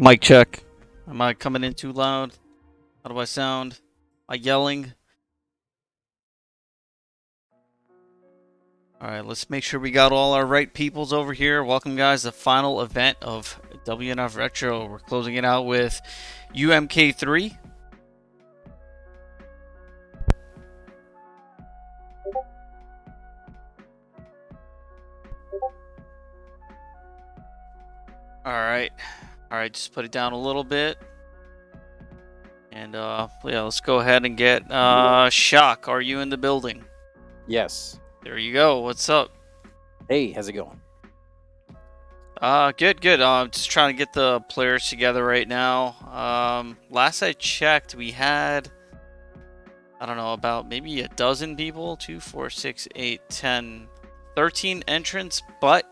Mic check. Am I coming in too loud? How do I sound? Am I yelling? Alright, let's make sure we got all our right peoples over here. Welcome, guys, the final event of WNF Retro. We're closing it out with UMK3. Alright. All right, just put it down a little bit. And yeah, let's go ahead and get Shock. Are you in the building? Yes. There you go. What's up? Hey, how's it going? Good. Just trying to get the players together right now. Last I checked, we had, I don't know, about maybe a dozen people. 2, 4, 6, 8, 10, 13 entrants, but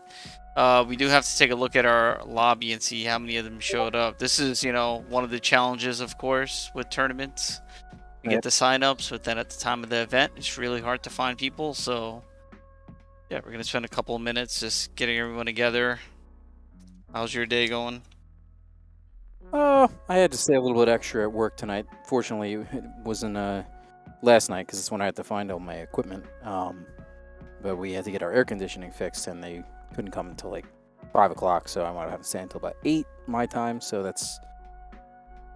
we do have to take a look at our lobby and see how many of them showed up. This is, one of the challenges, of course, with tournaments. You get the signups, but then at the time of the event, it's really hard to find people. So, yeah, we're gonna spend a couple of minutes just getting everyone together. How's your day going? I had to stay a little bit extra at work tonight. Fortunately, it wasn't last night because it's when I had to find all my equipment. But we had to get our air conditioning fixed, and they couldn't come until like 5 o'clock, so I might have to stay until about 8 my time. So that's,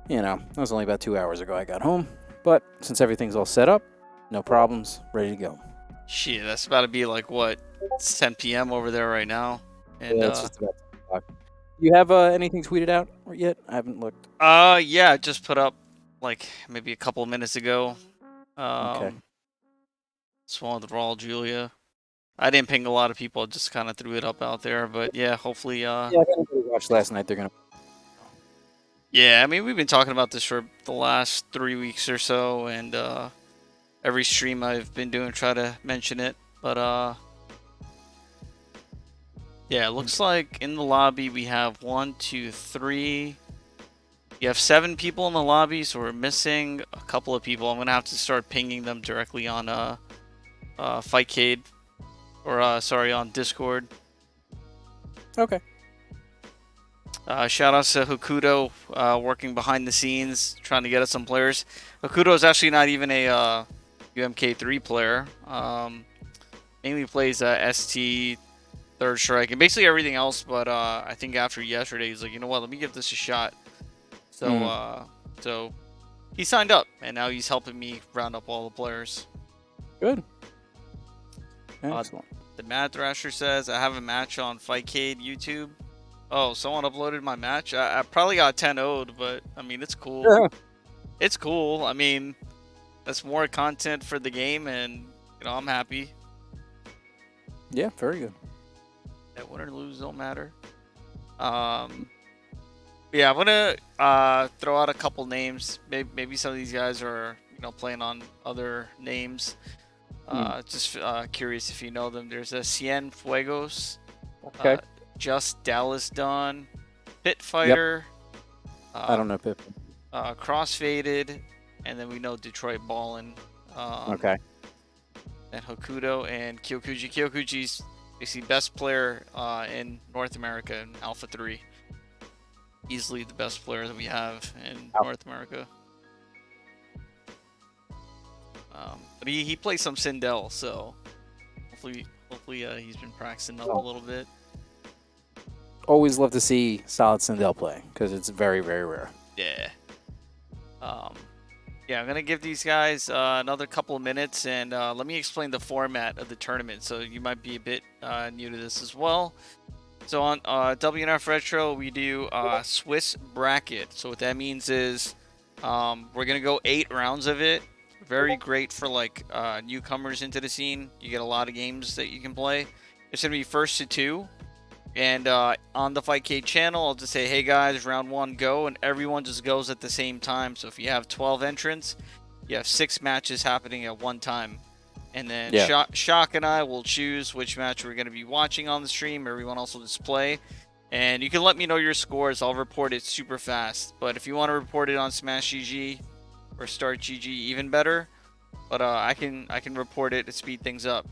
that was only about 2 hours ago I got home. But since everything's all set up, no problems, ready to go. Shit, that's about to be like what? It's 10 p.m. over there right now. And Yeah, it's just about 10 o'clock. You have anything tweeted out yet? I haven't looked. yeah, I just put up like maybe a couple of minutes ago. Okay. It's one with Raw Julia. I didn't ping a lot of people, I just kind of threw it up out there, but yeah, hopefully Yeah, if anybody watched last night, they're gonna. Yeah, I mean, we've been talking about this for the last 3 weeks or so, and every stream I've been doing, try to mention it. But yeah, it looks like in the lobby we have 1, 2, 3. You have 7 people in the lobby, so we're missing a couple of people. I'm gonna have to start pinging them directly on Fightcade, or sorry, on Discord. Okay. Shout outs to Hokuto, working behind the scenes, trying to get us some players. Hokuto is actually not even a UMK3 player. Mainly plays ST, Third Strike, and basically everything else. But I think after yesterday, he's like, you know what? Let me give this a shot. So so he signed up, and now he's helping me round up all the players. Good. Excellent. The Mad Thrasher says, I have a match on Fightcade YouTube. Oh, someone uploaded my match? I probably got 10-0'd, but I mean, it's cool. Yeah. It's cool. I mean, that's more content for the game, and, I'm happy. Yeah, very good. That win or lose don't matter. Yeah, I'm gonna throw out a couple names. Maybe some of these guys are, playing on other names. Just curious if you know them. There's a Cien Fuegos. Okay. Just Dallas Dawn, Pit Fighter. Yep. I don't know Pip. Crossfaded, and then we know Detroit Ballin. Okay. And Hokuto and Kyokuji. Kyokuji's basically best player in North America in Alpha 3. Easily the best player that we have in North America. But he plays some Sindel, so hopefully he's been practicing up a little bit. Always love to see solid Sindel play because it's very, very rare. Yeah. Yeah, I'm gonna give these guys another couple of minutes, and let me explain the format of the tournament. So you might be a bit new to this as well. So on WNF Retro, we do Swiss bracket. So what that means is we're gonna go 8 rounds of it. Very great for like newcomers into the scene. You get a lot of games that you can play. It's gonna be first to 2. And on the Fightcade channel, I'll just say, hey guys, round 1, go. And everyone just goes at the same time. So if you have 12 entrants, you have 6 matches happening at one time. And then Shock and I will choose which match we're going to be watching on the stream. Everyone else will just play. And you can let me know your scores. I'll report it super fast. But if you want to report it on Smash GG or Start GG, even better. But I can report it to speed things up.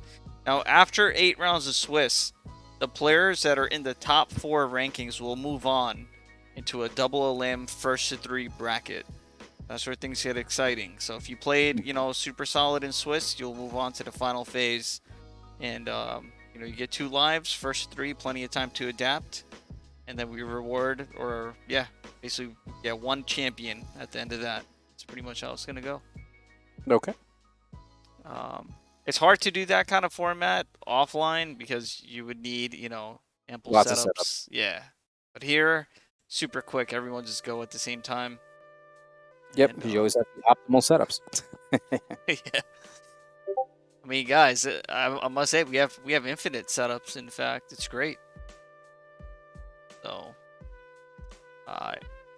Now, after 8 rounds of Swiss, the players that are in the top 4 rankings will move on into a double elim first to 3 bracket. That's where things get exciting. So if you played, super solid in Swiss, you'll move on to the final phase. And, you get 2 lives, first 3, plenty of time to adapt. And then we reward, basically, 1 champion at the end of that. That's pretty much how it's going to go. Okay. It's hard to do that kind of format offline because you would need, ample Lots setups. of setups. Yeah. But here, super quick. Everyone just go at the same time. Yep, And, because you always have the optimal setups. yeah. I mean, guys, I must say we have infinite setups. In fact, it's great. So,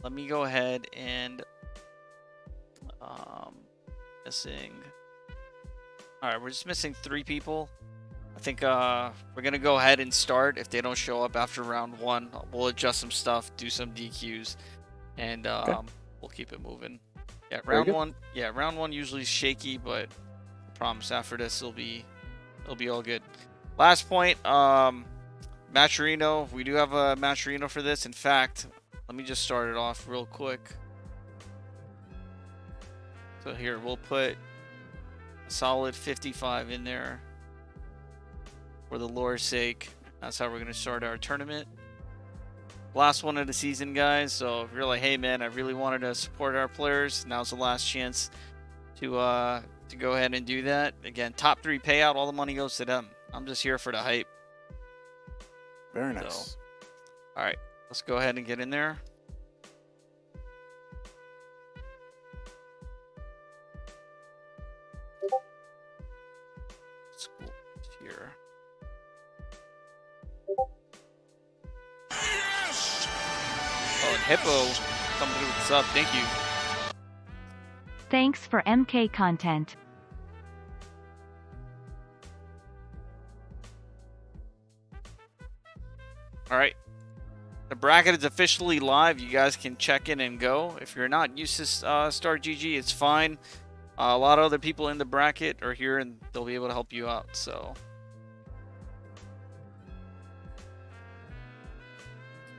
let me go ahead and missing. All right, we're just missing 3 people. I think we're gonna go ahead and start. If they don't show up after round 1, we'll adjust some stuff, do some DQs, and we'll keep it moving. Yeah, round 1. Yeah, round 1 usually is shaky, but I promise after this it'll be all good. Last point, Matcherino. We do have a Matcherino for this. In fact, let me just start it off real quick. So here we'll put a solid 55 in there for the lore's sake. That's how we're gonna start our tournament. Last one of the season, guys. So if you're like, hey man, I really wanted to support our players, now's the last chance to go ahead and do that. Again, top 3 payout, all the money goes to them. I'm just here for the hype. Very nice. So, all right, let's go ahead and get in there. Let's go here. Oh, and Hippo coming through with the sub. Thank you. Thanks for MK content. All right. The bracket is officially live. You guys can check in and go. If you're not used to Start GG, it's fine. A lot of other people in the bracket are here and they'll be able to help you out. So,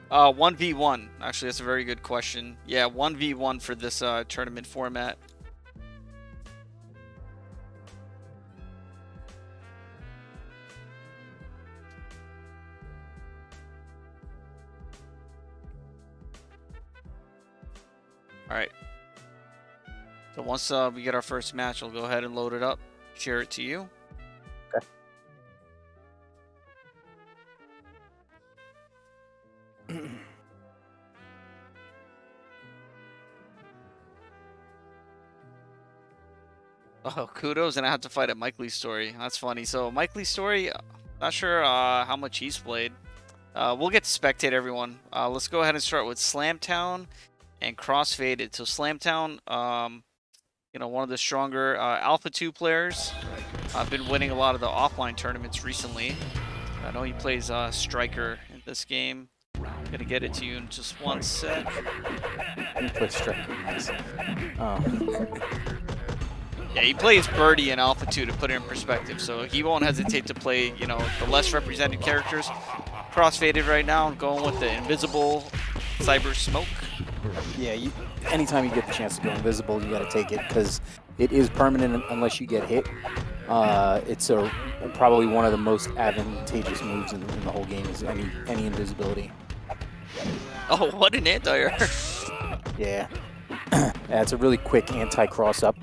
1v1. Actually, that's a very good question. Yeah, 1v1 for this tournament format. All right. So once we get our first match, I'll go ahead and load it up, share it to you. Okay. Oh, kudos, and I have to fight at Mike Lee's story. That's funny. So Mike Lee's story, not sure how much he's played. We'll get to spectate everyone. Let's go ahead and start with Slamtown and Crossfaded. So Slamtown, you know, one of the stronger Alpha 2 players. I've been winning a lot of the offline tournaments recently. I know he plays Striker in this game. I'm gonna get it to you in just one sec. He plays Striker. Nice. Yeah, he plays Birdie in Alpha 2 to put it in perspective, so he won't hesitate to play, you know, the less represented characters. Crossfaded right now, going with the Invisible Cyber Smoke. Yeah, anytime you get the chance to go invisible, you got to take it because it is permanent unless you get hit. It's probably one of the most advantageous moves in the whole game is any invisibility. Oh, what an anti-air. Yeah. Yeah, it's a really quick anti-cross up.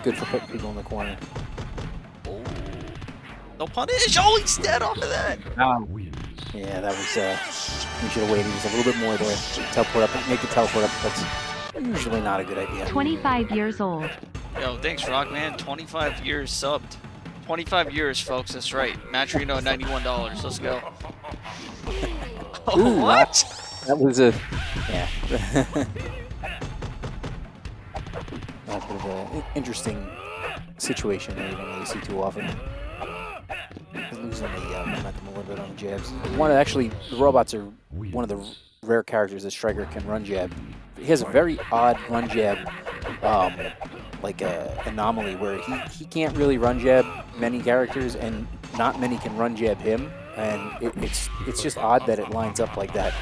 Good for putting people in the corner. Oh, no punish. Oh, he's dead off of that. Yeah, that was, you should have waited just a little bit more there. Teleport up, make the teleport up. That's usually not a good idea. 25 years old. Yo, thanks, Rockman. 25 years subbed. 25 years, folks. That's right. Matcherino, $91. Let's go. Oh, Ooh, what? That was a, yeah. A bit of an interesting situation that you don't really see too often. Losing the momentum a little bit on the jabs. The robots are one of the rare characters that Striker can run jab. He has a very odd run jab, like a anomaly where he can't really run jab many characters, and not many can run jab him. And it's just odd that it lines up like that.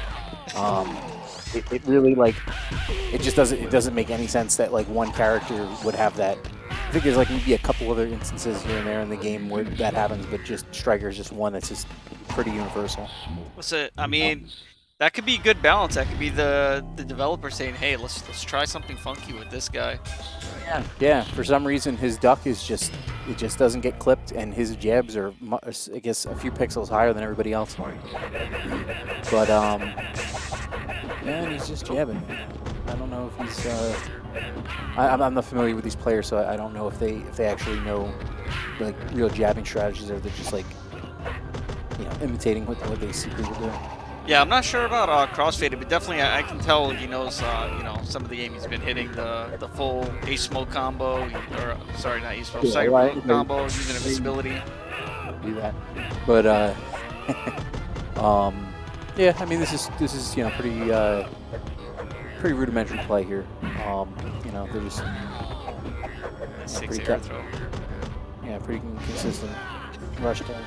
It really it just doesn't make any sense that like one character would have that. I think there's like maybe a couple other instances here and there in the game where that happens, but just Striker is just one that's just pretty universal. I mean, that could be good balance. That could be the developer saying, "Hey, let's try something funky with this guy." Yeah. For some reason, his duck is just doesn't get clipped, and his jabs are, I guess, a few pixels higher than everybody else. But and he's just jabbing. I don't know if he's. I'm not familiar with these players, so I don't know if they actually know like real jabbing strategies, or they're just like imitating what they see people do. Yeah, I'm not sure about crossfaded, but definitely I can tell he knows some of the game he's been hitting the full ace smoke combo, or sorry, not ace smoke, cyber combo using invisibility. Do that, but yeah, I mean this is pretty rudimentary play here. They're just 6 air throw. Yeah, pretty consistent rush time.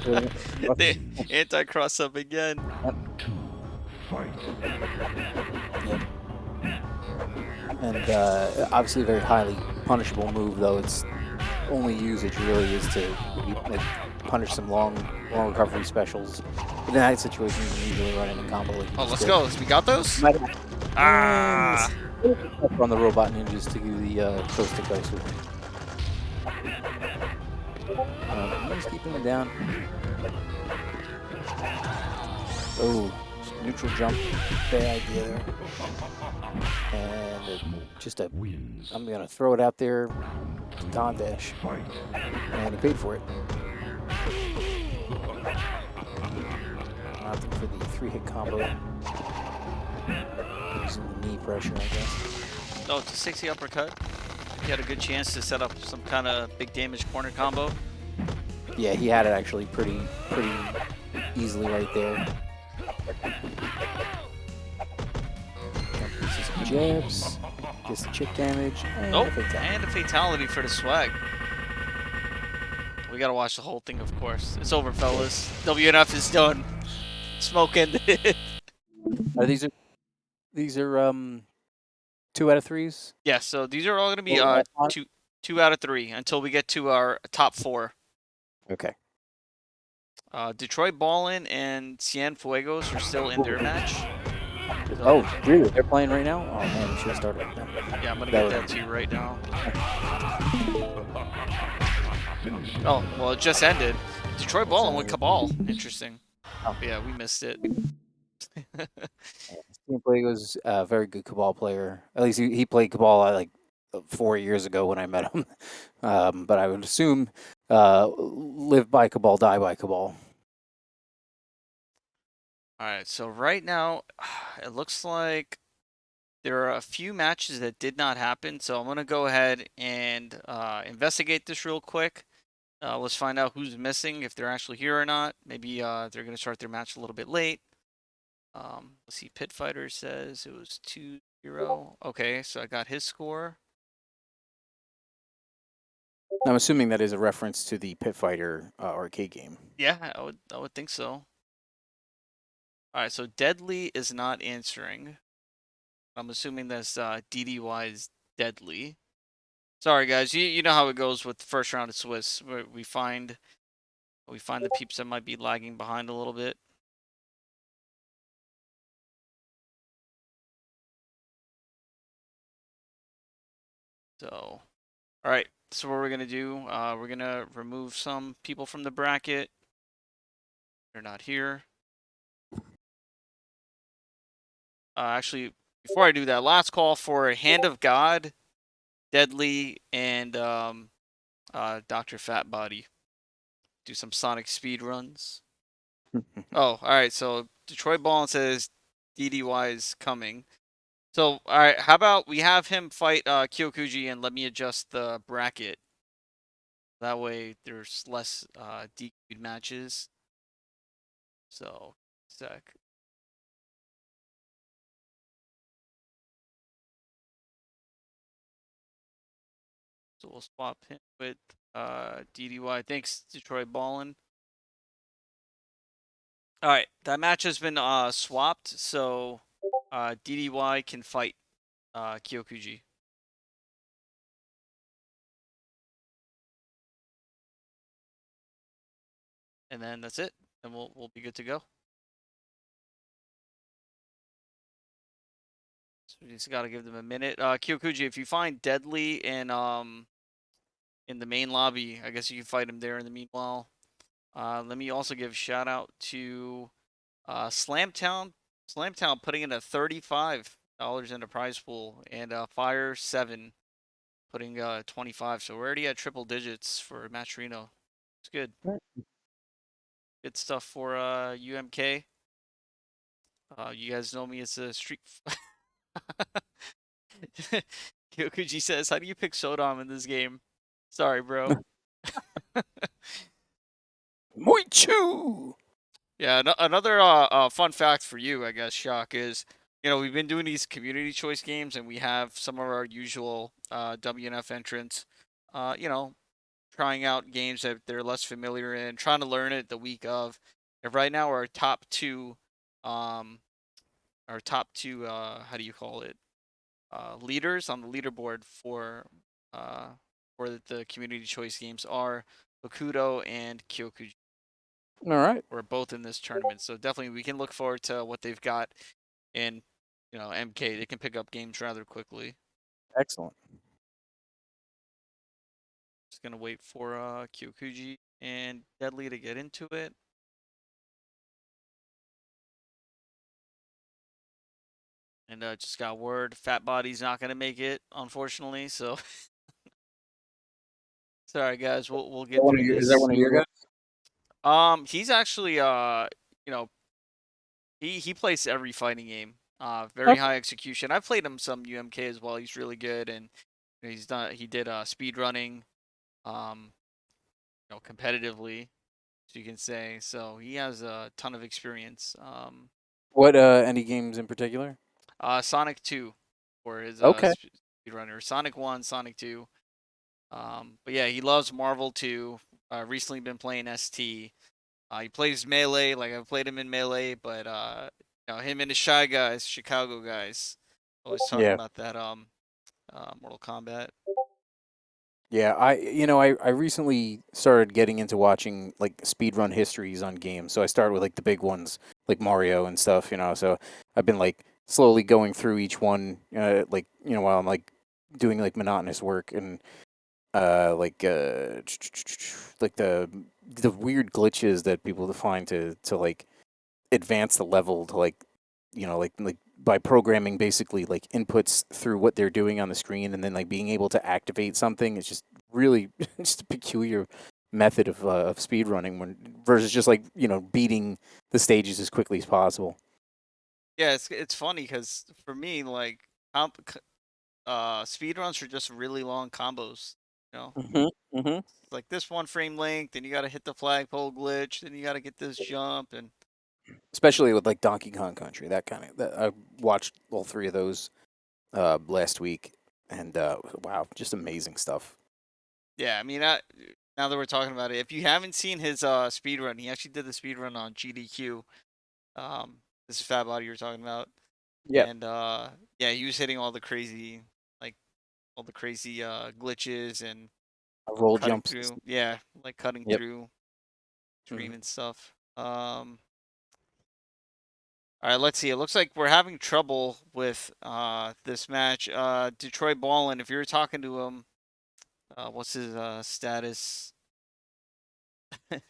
The anti-cross up again. Yep. And obviously a very highly punishable move, though its only usage really is to like, punish some long recovery specials. But in that situation, you can usually run in a combo. Like let's go. We got those? Ah! On the robot ninjas to do the close to close. Just keeping him down. Oh, neutral jump. Bad idea there. And I'm going to throw it out there. Don dash. And he paid for it. Opting for the 3-hit combo. Using the knee pressure, I guess. Oh, it's a 60 uppercut. He had a good chance to set up some kind of big damage corner combo. Yeah, he had it actually pretty easily right there. Some jabs, gets the chip damage, and and a fatality for the swag. We gotta watch the whole thing, of course. It's over, fellas. WNF is done. Smoke ended. These are 2 out of 3s? Yeah, so these are all gonna be two out of 3 until we get to our top 4. Okay. Detroit Ballin and Cienfuegos are still in their match. Oh, really? They're playing right now? Oh man, we should have started with them. Yeah, I'm gonna get that to you right now. Oh, well, it just ended. Detroit Ballin with Cabal. Interesting. Oh. Yeah, we missed it. Cienfuegos is a very good Cabal player. At least he played Cabal like 4 years ago when I met him. But I would assume live by Cabal, die by Cabal. All right, so right now, it looks like there are a few matches that did not happen. So I'm going to go ahead and investigate this real quick. Let's find out who's missing, if they're actually here or not. Maybe they're going to start their match a little bit late. Let's see, Pit Fighter says it was 2-0. Okay, so I got his score. I'm assuming that is a reference to the Pit Fighter arcade game. Yeah, I would think so. All right, so Deadly is not answering. I'm assuming that's DDY's Deadly. Sorry, guys. You know how it goes with the first round of Swiss. Where we find the peeps that might be lagging behind a little bit. So, all right. So what we're gonna do? We're gonna remove some people from the bracket. They're not here. Actually, before I do that, last call for Hand of God, Deadly, and Dr. Fat Body. Do some Sonic speed runs. Oh, all right. So Detroit Ballin says DDY is coming. So, all right. How about we have him fight Kyokuji and let me adjust the bracket. That way, there's less DQ'd matches. So, sec. So we'll swap him with DDY. Thanks, Detroit Ballin. All right, that match has been swapped, so DDY can fight Kyokuji. And then that's it, and we'll be good to go. So we just gotta give them a minute. Kyokuji, if you find Deadly in the main lobby, I guess you can fight him there in the meanwhile. Let me also give a shout out to Slamtown Slamtown putting in a $35 in the prize pool, and Fire 7 putting 25. So we're already at triple digits for Matrino. It's good. Right. Good stuff for UMK. You guys know me as a street. Kyokuji says, "How do you pick Sodom in this game?" Sorry, bro. Moichu! Yeah, another fun fact for you, I guess, Shock, is we've been doing these community choice games, and we have some of our usual WNF entrants, you know, trying out games that they're less familiar in, trying to learn it the week of. And right now, um, how do you call it? Leaders on the leaderboard uh, for the community choice games are Bakudo and Kyokuji. All right. We're both in this tournament, so definitely we can look forward to what they've got in MK. They can pick up games rather quickly. Excellent. Just gonna wait for Kyokuji and Deadly to get into it. And just got word, Fat Body's not gonna make it, unfortunately. So sorry guys, we'll get through Is that this. one of your guys? He's actually you know, he plays every fighting game. Very Okay. high execution. I've played him some UMK as well. He's really good, and he did speed running, um, competitively, so you can say. So he has a ton of experience. What any games in particular? Sonic 2 for his Okay. speedrunner. Sonic 1, Sonic 2. But yeah, he loves Marvel 2. Recently been playing ST. He plays Melee, like I've played him in Melee, but him and the Shy Guys, Chicago guys, always talking Yeah. about that Mortal Kombat. Yeah, I recently started getting into watching like speedrun histories on games. So I started with like the big ones like Mario and stuff, So I've been like slowly going through each one while I'm like doing like monotonous work and like like the weird glitches that people find to like advance the level to like like by programming basically like inputs through what they're doing on the screen and then like being able to activate something. It's just really just a peculiar method of speed running when versus just like beating the stages as quickly as possible. Yeah, it's funny because for me, like, speed runs are just really long combos. You know, Hmm. like this one frame length, then you got to hit the flagpole glitch, then you got to get this jump, and Especially with like Donkey Kong Country, that I watched all three of those last week, and wow, just amazing stuff. yeah, I mean, now that we're talking about it, if you haven't seen his speed run, he actually did the speed run on GDQ. Um, this is Fat Body you're talking about, Yeah, and yeah, he was hitting like all the crazy glitches and roll cutting jumps. through. Yeah, like cutting Yep. through Hmm. screen and stuff. All right, let's see. It looks like we're having trouble with this match. Detroit Ballin, if you're talking to him, what's his status?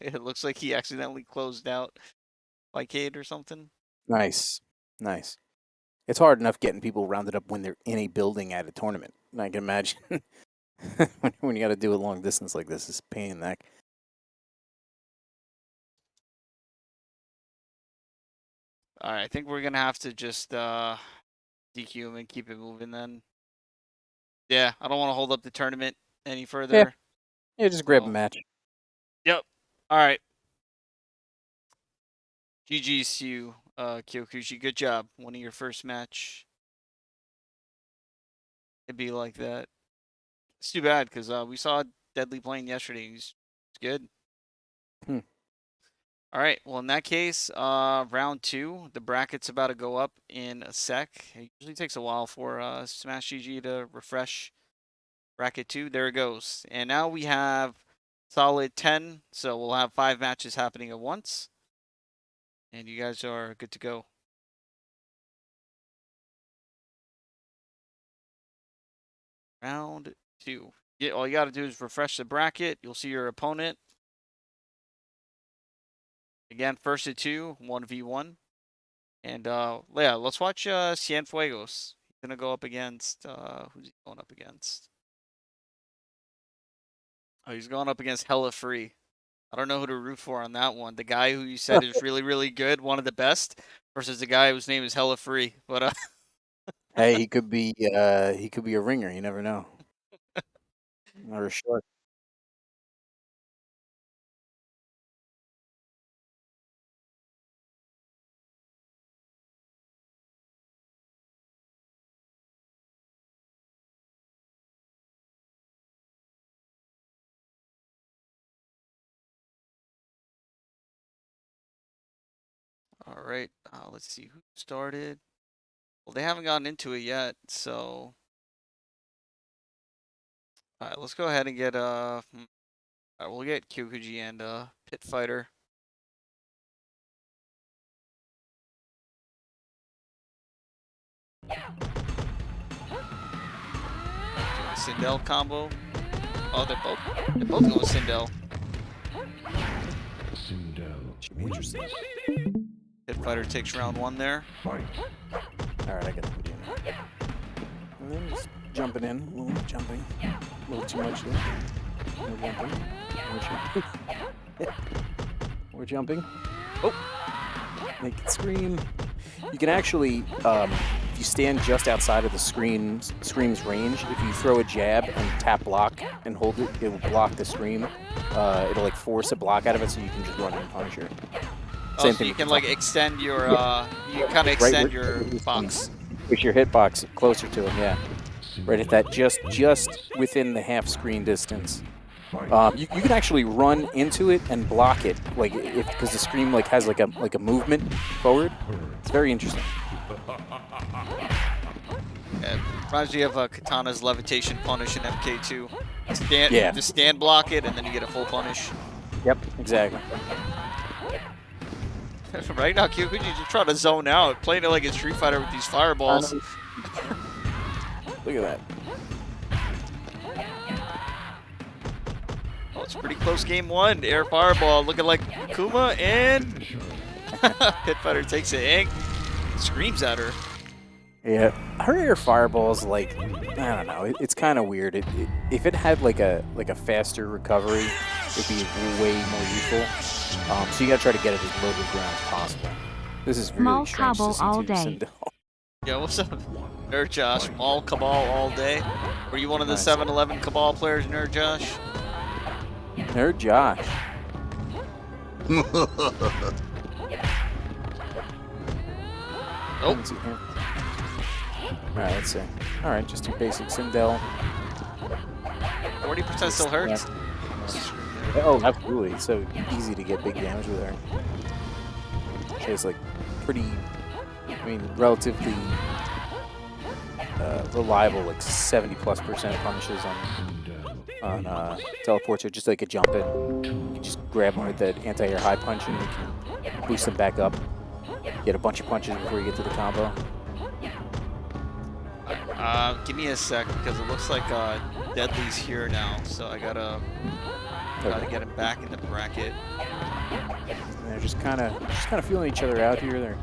It looks like he accidentally closed out Lycade or something. Nice, nice. It's hard enough getting people rounded up when they're in a building at a tournament. And I can imagine when you got to do a long distance like this, it's a pain in the neck. All right, I think we're gonna have to just DQ him and keep it moving then. Yeah, I don't want to hold up the tournament any Yeah, further. yeah, just grab a So, match. yep. All right. GG's to you, Kyokushi. Good job. Winning your first match. It'd be like that. It's too bad because we saw Deadly playing yesterday. He's good. Hmm. All right. Well, in that case, round two, the bracket's about to go up in a sec. It usually takes a while for Smash GG to refresh bracket two. There it goes. And now we have solid 10. So we'll have 5 matches happening at once. And you guys are good to go. Round two. Yeah, all you got to do is refresh the bracket. You'll see your opponent. Again, first to two, 1v1. And yeah, let's watch Cienfuegos. He's gonna go up against who's he going up against? Oh, he's going up against Hella Free. I don't know who to root for on that one. The guy who you said is really, really good, one of the best, versus the guy whose name is Hella Free. But Hey, he could be a ringer. You never know. Or a shark. all right, let's see who started. Well, they haven't gotten into it yet, so all right, let's go ahead and get all right, we'll get Kyokuji and Pit Fighter. Doing Sindel combo. Oh, they're both going Sindel. Interesting. Pit Fighter takes round 1 there. All right, I got the video now. And then just jumping in, a little jumping, a little too much there. We're jumping. We're jumping. Oh, make it scream. You can actually, if you stand just outside of the scream's range, if you throw a jab and tap block and hold it, it will block the scream. It'll like force a block out of it, so you can just run in and punish her. Oh, so you can like extend your, you kind of extend your box. Push your hitbox closer to him, yeah. Right at that, just within the half screen distance. You can actually run into it and block it, like because the screen like has like a movement forward. It's very interesting. It reminds me of Katana's levitation punish in MK2. Yeah. Just stand block it, and then you get a full punish. Yep, exactly. Right now, Kyokuji just trying to zone out, playing it like a Street Fighter with these fireballs. Look at that. Oh, it's a pretty close game 1. Air fireball looking like Kuma, and Pit Fighter takes it and screams at her. Yeah, her air fireball is like, I don't know, it's kind of weird. If it had like a faster recovery, it'd be way more useful. So you gotta try to get it as low to the ground as possible. This is really Mall strange to Cabal see all too, day. Sindel. Yeah, what's up, Nerd Josh? Mall Cabal all day. Were you one of the Nice. 7-Eleven Cabal players, Nerd Josh? Nerd Josh. Oh, Let's see here. Alright, let's see. Alright, just do basic Sindel. 40% still hurts. Oh, absolutely. It's so easy to get big damage with her. She has like pretty, I mean, relatively reliable, like 70+% punishes on teleports, or just like a jump in. You can just grab them with that anti-air high punch and you can boost them back up. Get a bunch of punches before you get to the combo. Give me a sec, because it looks like Deadly's here now, so I gotta get him back in the bracket. And they're just kind of feeling each other out here. They're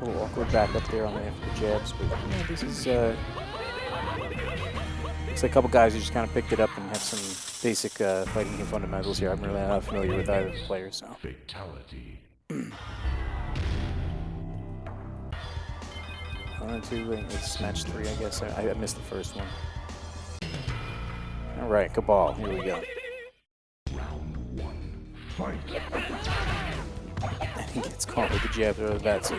a little awkward back up there on the jabs, but yeah, this is looks like a couple guys who just kind of picked it up and have some basic fighting fundamentals here. I'm really not familiar with either of the players, so. Fatality. 1 and 2, and it's match 3, I guess. I missed the first one. All right, Cabal. Here we go. Round 1. Fight. And he gets caught with the jab out of that, so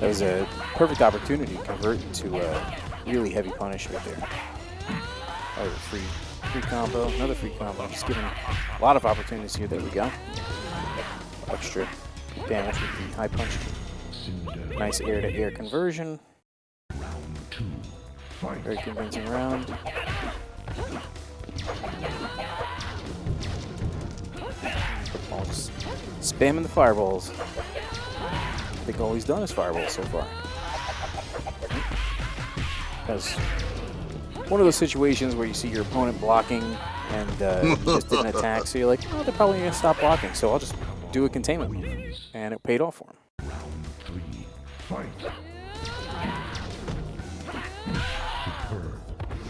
that was a perfect opportunity to convert into a really heavy punish right there. Oh, free combo, another free combo. Just giving a lot of opportunities here. There we go. Extra damage with the high punch. Nice air-to-air conversion. Round 2. Fight. Very convincing round. Just spamming the fireballs. I think all he's done is fireballs so far. That's one of those situations where you see your opponent blocking and you just didn't attack, so you're like, oh, they're probably going to stop blocking, so I'll just do a containment move, and it paid off for him. Round 3. Fight.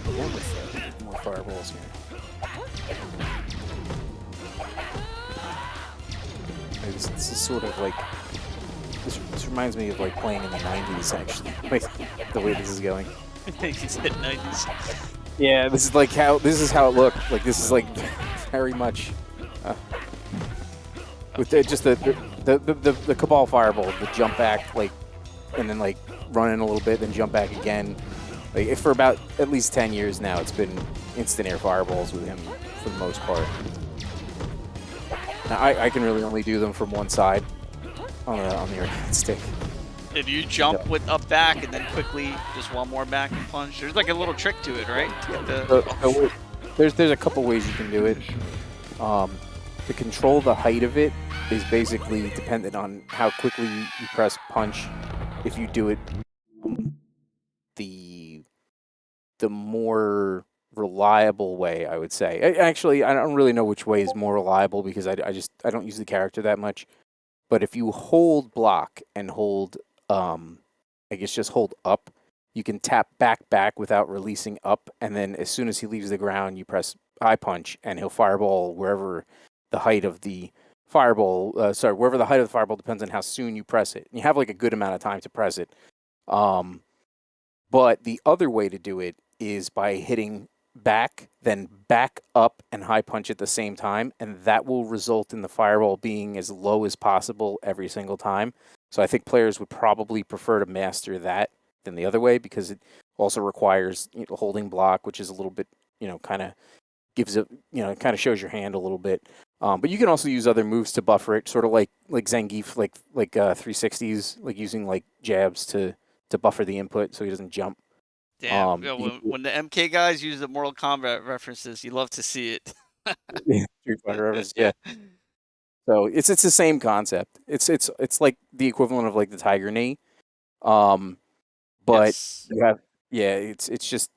More with more fireballs here. This is sort of like this reminds me of like playing in the 90s actually. Like the way this is going. He said 90s. Yeah, this is how it looked. Like this is like very much with just the Cabal fireball, the jump back, like, and then like run in a little bit, then jump back again. Like for about at least 10 years now, it's been instant air fireballs with him for the most part. Now I can really only do them from one side on the arcade stick. If you jump with up back and then quickly just one more back and punch, there's like a little trick to it, right? So there's a couple ways you can do it. To control the height of it is basically dependent on how quickly you press punch. If you do it the more reliable way, I would say. Actually, I don't really know which way is more reliable because I don't use the character that much. But if you hold block and hold, I guess just hold up, you can tap back without releasing up, and then as soon as he leaves the ground, you press high punch, and he'll fireball wherever the height of the fireball, wherever the height of the fireball depends on how soon you press it. You have like a good amount of time to press it. But the other way to do it is by hitting back, then back up and high punch at the same time, and that will result in the fireball being as low as possible every single time. So I think players would probably prefer to master that than the other way because it also requires holding block, which is a little bit, kind of gives it, it kind of shows your hand a little bit. But you can also use other moves to buffer it, sort of like Zangief, like 360s, like using like jabs to buffer the input so he doesn't jump. Damn, when the MK guys use the Mortal Kombat references, you love to see it. Street Fighter reference, yeah. So it's the same concept. It's like the equivalent of like the Tiger Knee, but Yes. you have it's just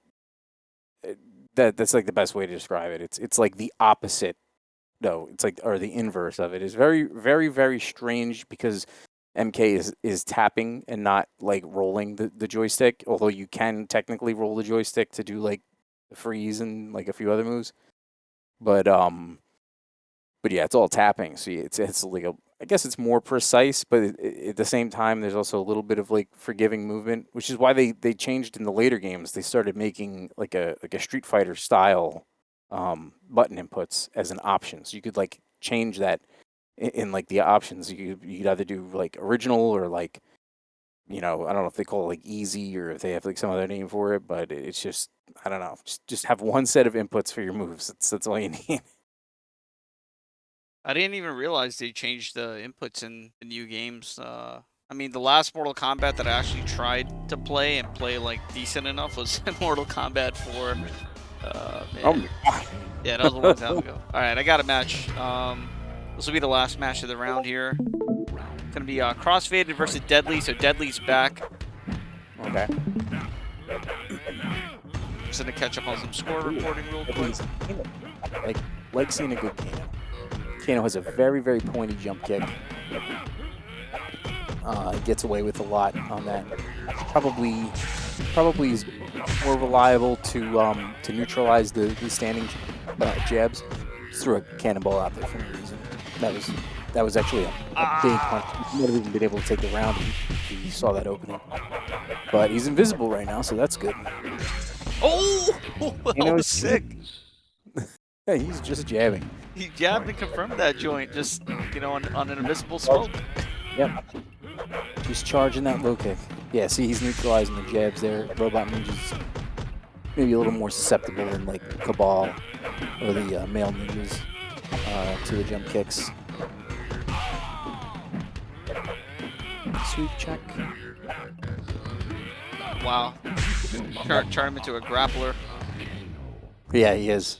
that's like the best way to describe it. It's like the opposite. No, it's like or the inverse of it is very very very strange because MK is tapping and not like rolling the joystick, although you can technically roll the joystick to do like the freeze and like a few other moves. But yeah, it's all tapping, so it's like I guess it's more precise, but at the same time, there's also a little bit of like forgiving movement, which is why they changed in the later games. They started making like a Street Fighter style button inputs as an option, so you could like change that. In like the options, you could either do like original or like, I don't know if they call it like easy or if they have like some other name for it, but it's just I don't know, just have one set of inputs for your moves. That's all you need. I didn't even realize they changed the inputs in the new games. I mean, the last Mortal Kombat that I actually tried to play and play like decent enough was Mortal Kombat 4. Man. Oh my God. Yeah, that was a long time ago. All right, I got a match. This will be the last match of the round here. It's going to be Crossfaded versus Deadly, so Deadly's back. Okay. Just going to catch up on some score reporting real quick. Like seeing a good Kano. Kano has a very, very pointy jump kick. Gets away with a lot on that. Probably is more reliable to neutralize the standing jabs. Just threw a cannonball out there for no reason. That was actually a big punch. He might have even been able to take the round if he saw that opening. But he's invisible right now, so that's good. Oh! That was sick. Yeah, he's just jabbing. He jabbed and confirmed that joint, just, on an invisible smoke. Yep. Just charging that low kick. Yeah, see, he's neutralizing the jabs there. Robot Ninja's maybe a little more susceptible than like Cabal or the male ninjas to the jump kicks. Sweep check. Wow. Turn him into a grappler. Yeah, he is.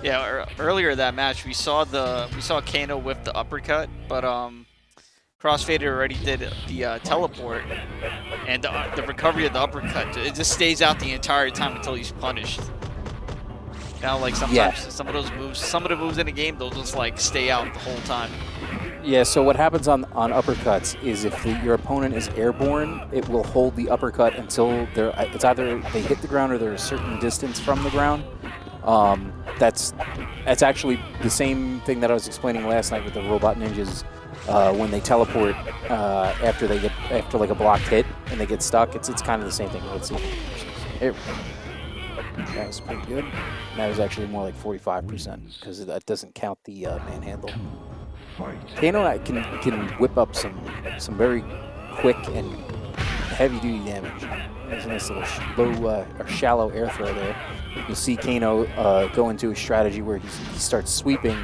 Yeah, earlier that match we saw Kano whip the uppercut, but Crossfader already did the teleport, and the recovery of the uppercut, it just stays out the entire time until he's punished. Now, like sometimes some of those moves, some of the moves in the game, they'll just like stay out the whole time. Yeah, so what happens on uppercuts is if your opponent is airborne, it will hold the uppercut until it's either they hit the ground or they're a certain distance from the ground. That's actually the same thing that I was explaining last night with the robot ninjas. When they teleport after like a blocked hit and they get stuck, it's kind of the same thing. Let's see. Here we go. That was pretty good. That was actually more like 45% because that doesn't count the manhandle. Kano can whip up some very quick and heavy-duty damage. There's a nice little low or shallow air throw there. You'll see Kano go into a strategy where he starts sweeping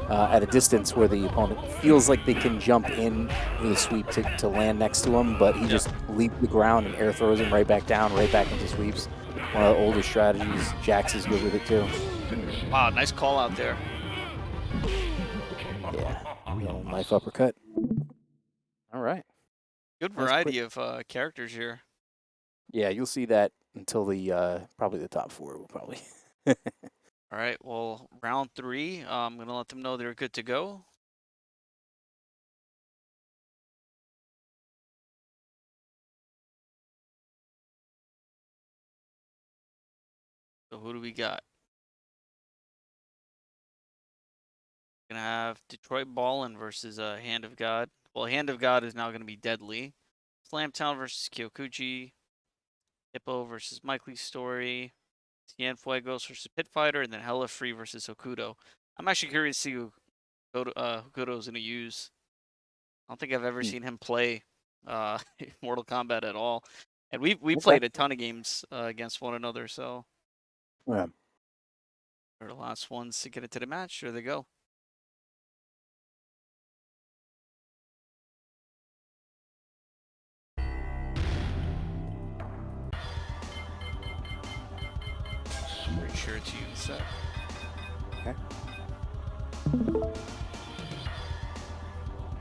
at a distance where the opponent feels like they can jump in with a sweep to land next to him, but he just leaps the ground and air throws him right back down, right back into sweeps. One of the older strategies. Jax is good with it too. Wow, nice call out there. Yeah, little knife uppercut. All right. Good variety of characters here. Yeah, you'll see that until the probably the top 4 will probably. All right, well, round 3, I'm going to let them know they're good to go. So who do we got? We're going to have Detroit Ballin versus Hand of God. Well, Hand of God is now going to be Deadly. Slamtown versus Kyokuchi. Hippo versus Mike Lee's Story. Cienfuegos versus Pit Fighter. And then Hella Free versus Hokuto. I'm actually curious to see who Hokuto's going to use. I don't think I've ever seen him play Mortal Kombat at all. And we played a ton of games against one another, so Yeah. they're the last ones to get into the match. Here they go. Pretty sure it's you, so. Okay.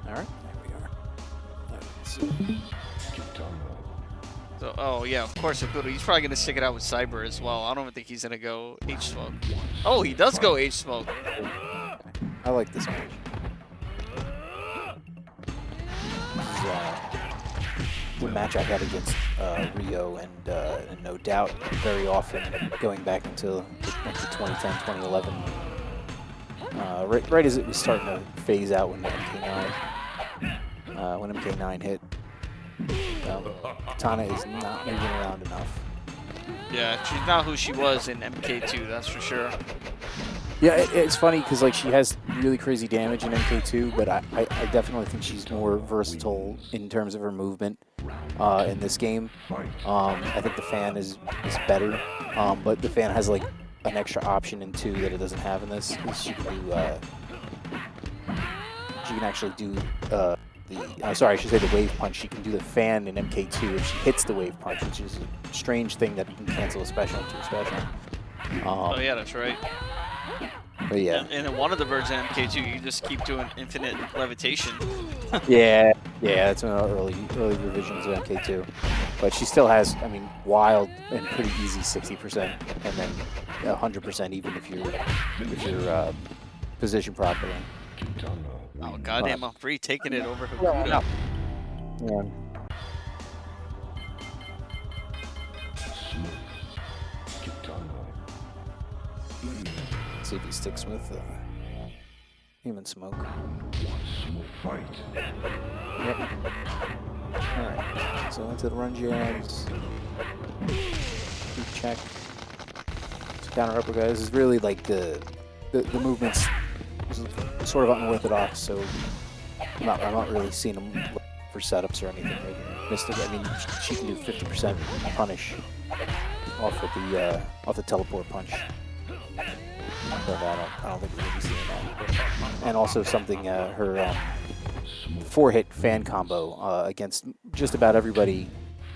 All right, there we are. Let's see. So, oh yeah, of course Hokuto. He's probably gonna stick it out with Cyber as well. I don't even think he's gonna go H-Smoke. Oh, he does go H-Smoke. I like this match. This is the match I had against Rio and No Doubt very often, going back into 2010, 2011. Right as it was starting to phase out when MK9 hit. Katana is not moving around enough. Yeah, she's not who she was in MK2, that's for sure. Yeah, it's funny because like she has really crazy damage in MK2, but I definitely think she's more versatile in terms of her movement in this game. I think the fan is better, but the fan has like an extra option in 2 that it doesn't have in this. She can do she can actually do sorry, I should say the wave punch. She can do the fan in MK2 if she hits the wave punch, which is a strange thing that you can cancel a special into a special. Oh yeah, that's right. But yeah. And in one of the versions in MK2, you just keep doing infinite levitation. yeah, that's one of the early revisions of MK2. But she still has, I mean, wild and pretty easy 60%, and then 100% even if you're positioned properly. Oh goddamn, I'm free taking it over Hokuto. Yeah. See if he sticks with human smoke. Yep. Alright, so into the run jabs. Deep check. So counter uppercut. This is really like the movements sort of unorthodox, so I'm not really seeing them for setups or anything right here. Mystic, I mean, she can do 50% punish off the teleport punch. But I don't think we're going to be seeing that. And also something, her 4-hit fan combo against just about everybody.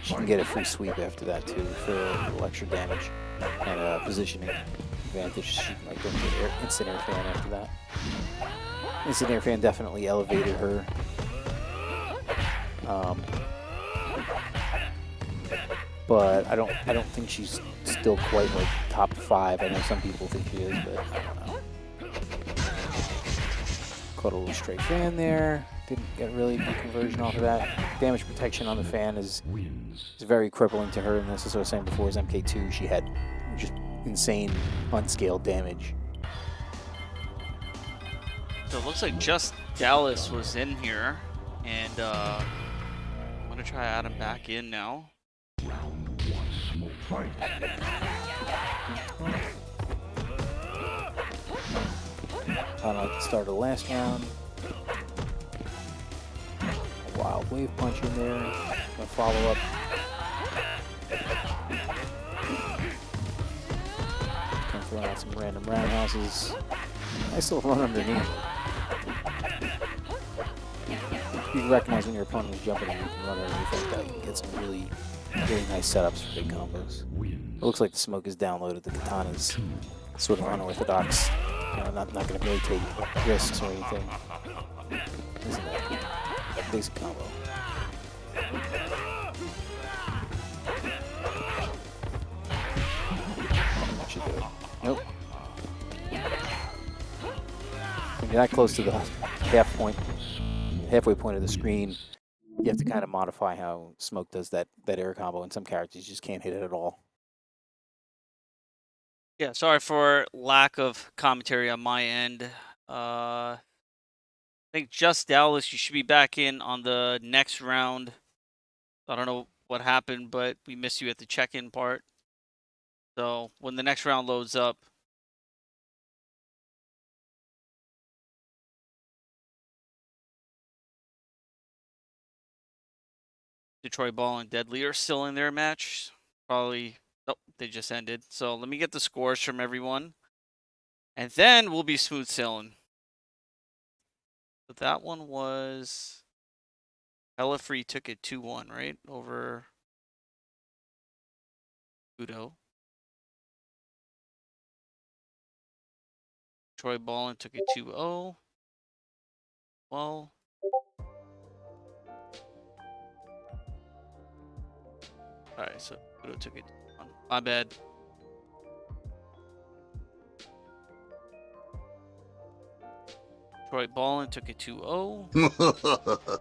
She can get a free sweep after that too for a little extra damage and positioning advantage. She might go into instant air fan after that. Instant air fan definitely elevated her. But I don't think she's still quite like top 5. I know some people think she is, but I don't know. Caught a little stray fan there. Didn't get really good conversion off of that. Damage protection on the fan is very crippling to her, and this is what I was saying before, is MK2. She had just insane unscaled damage. So it looks like just Dallas was in here, and I'm gonna try to add him back in now. Fight. Start of the last round. A wild wave punch in there. Gonna follow up. Kind of throwing out some random roundhouses. Nice little run underneath. You can recognize when your opponent is jumping and you can run underneath like that. You can get some really nice setups for big combos. It looks like the smoke is downloaded. The katana's sort of unorthodox. Not going to really take risks or anything. Isn't it? Basic combo. That should do it. Nope. When you're that close to the halfway point of the screen, you have to kind of modify how Smoke does that air combo. In some characters, you just can't hit it at all. Yeah, sorry for lack of commentary on my end. I think just Dallas, you should be back in on the next round. I don't know what happened, but we missed you at the check-in part. So when the next round loads up, Detroit Ball and Deadly are still in their match. Probably, nope, they just ended. So let me get the scores from everyone, and then we'll be smooth sailing. But that one was Hella Free took it 2-1, right? Over Udo. Troy Ballin took it 2-0. Well, alright, so Udo took it 2-1. My bad. Troy Ballin took it 2-0.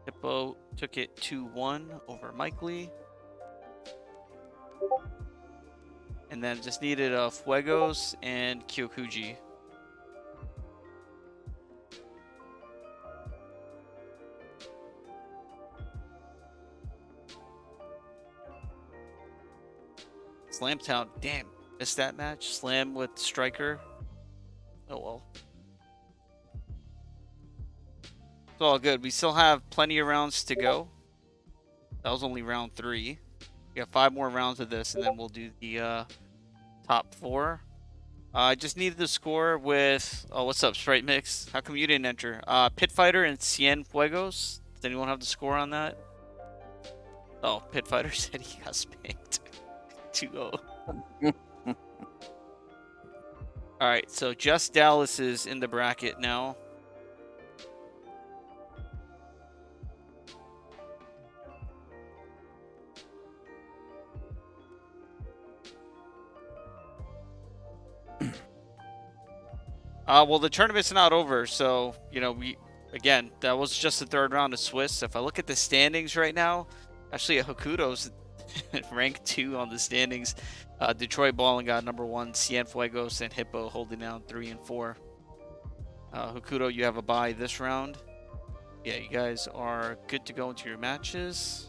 Hippo took it 2-1 over Mike Lee. And then just needed Fuegos and Kyokuji. Slamtown, damn, missed that match. Slam with Striker. Oh well. It's all good. We still have plenty of rounds to go. That was only round 3. We got 5 more rounds of this, and then we'll do the top 4. I just needed the score with... Oh, what's up, Sprite Mix? How come you didn't enter? Pit Fighter and Cienfuegos. Does anyone have the score on that? Oh, Pit Fighter said he got spanked. 2-0. Alright, so just Dallas is in the bracket now. Well, the tournament's not over, so, you know, again, that was just the 3rd round of Swiss. If I look at the standings right now, actually, Hokuto's ranked 2 on the standings. Detroit Ballin got number 1, Cienfuegos and Hippo holding down 3 and 4. Hokuto, you have a bye this round. Yeah, you guys are good to go into your matches.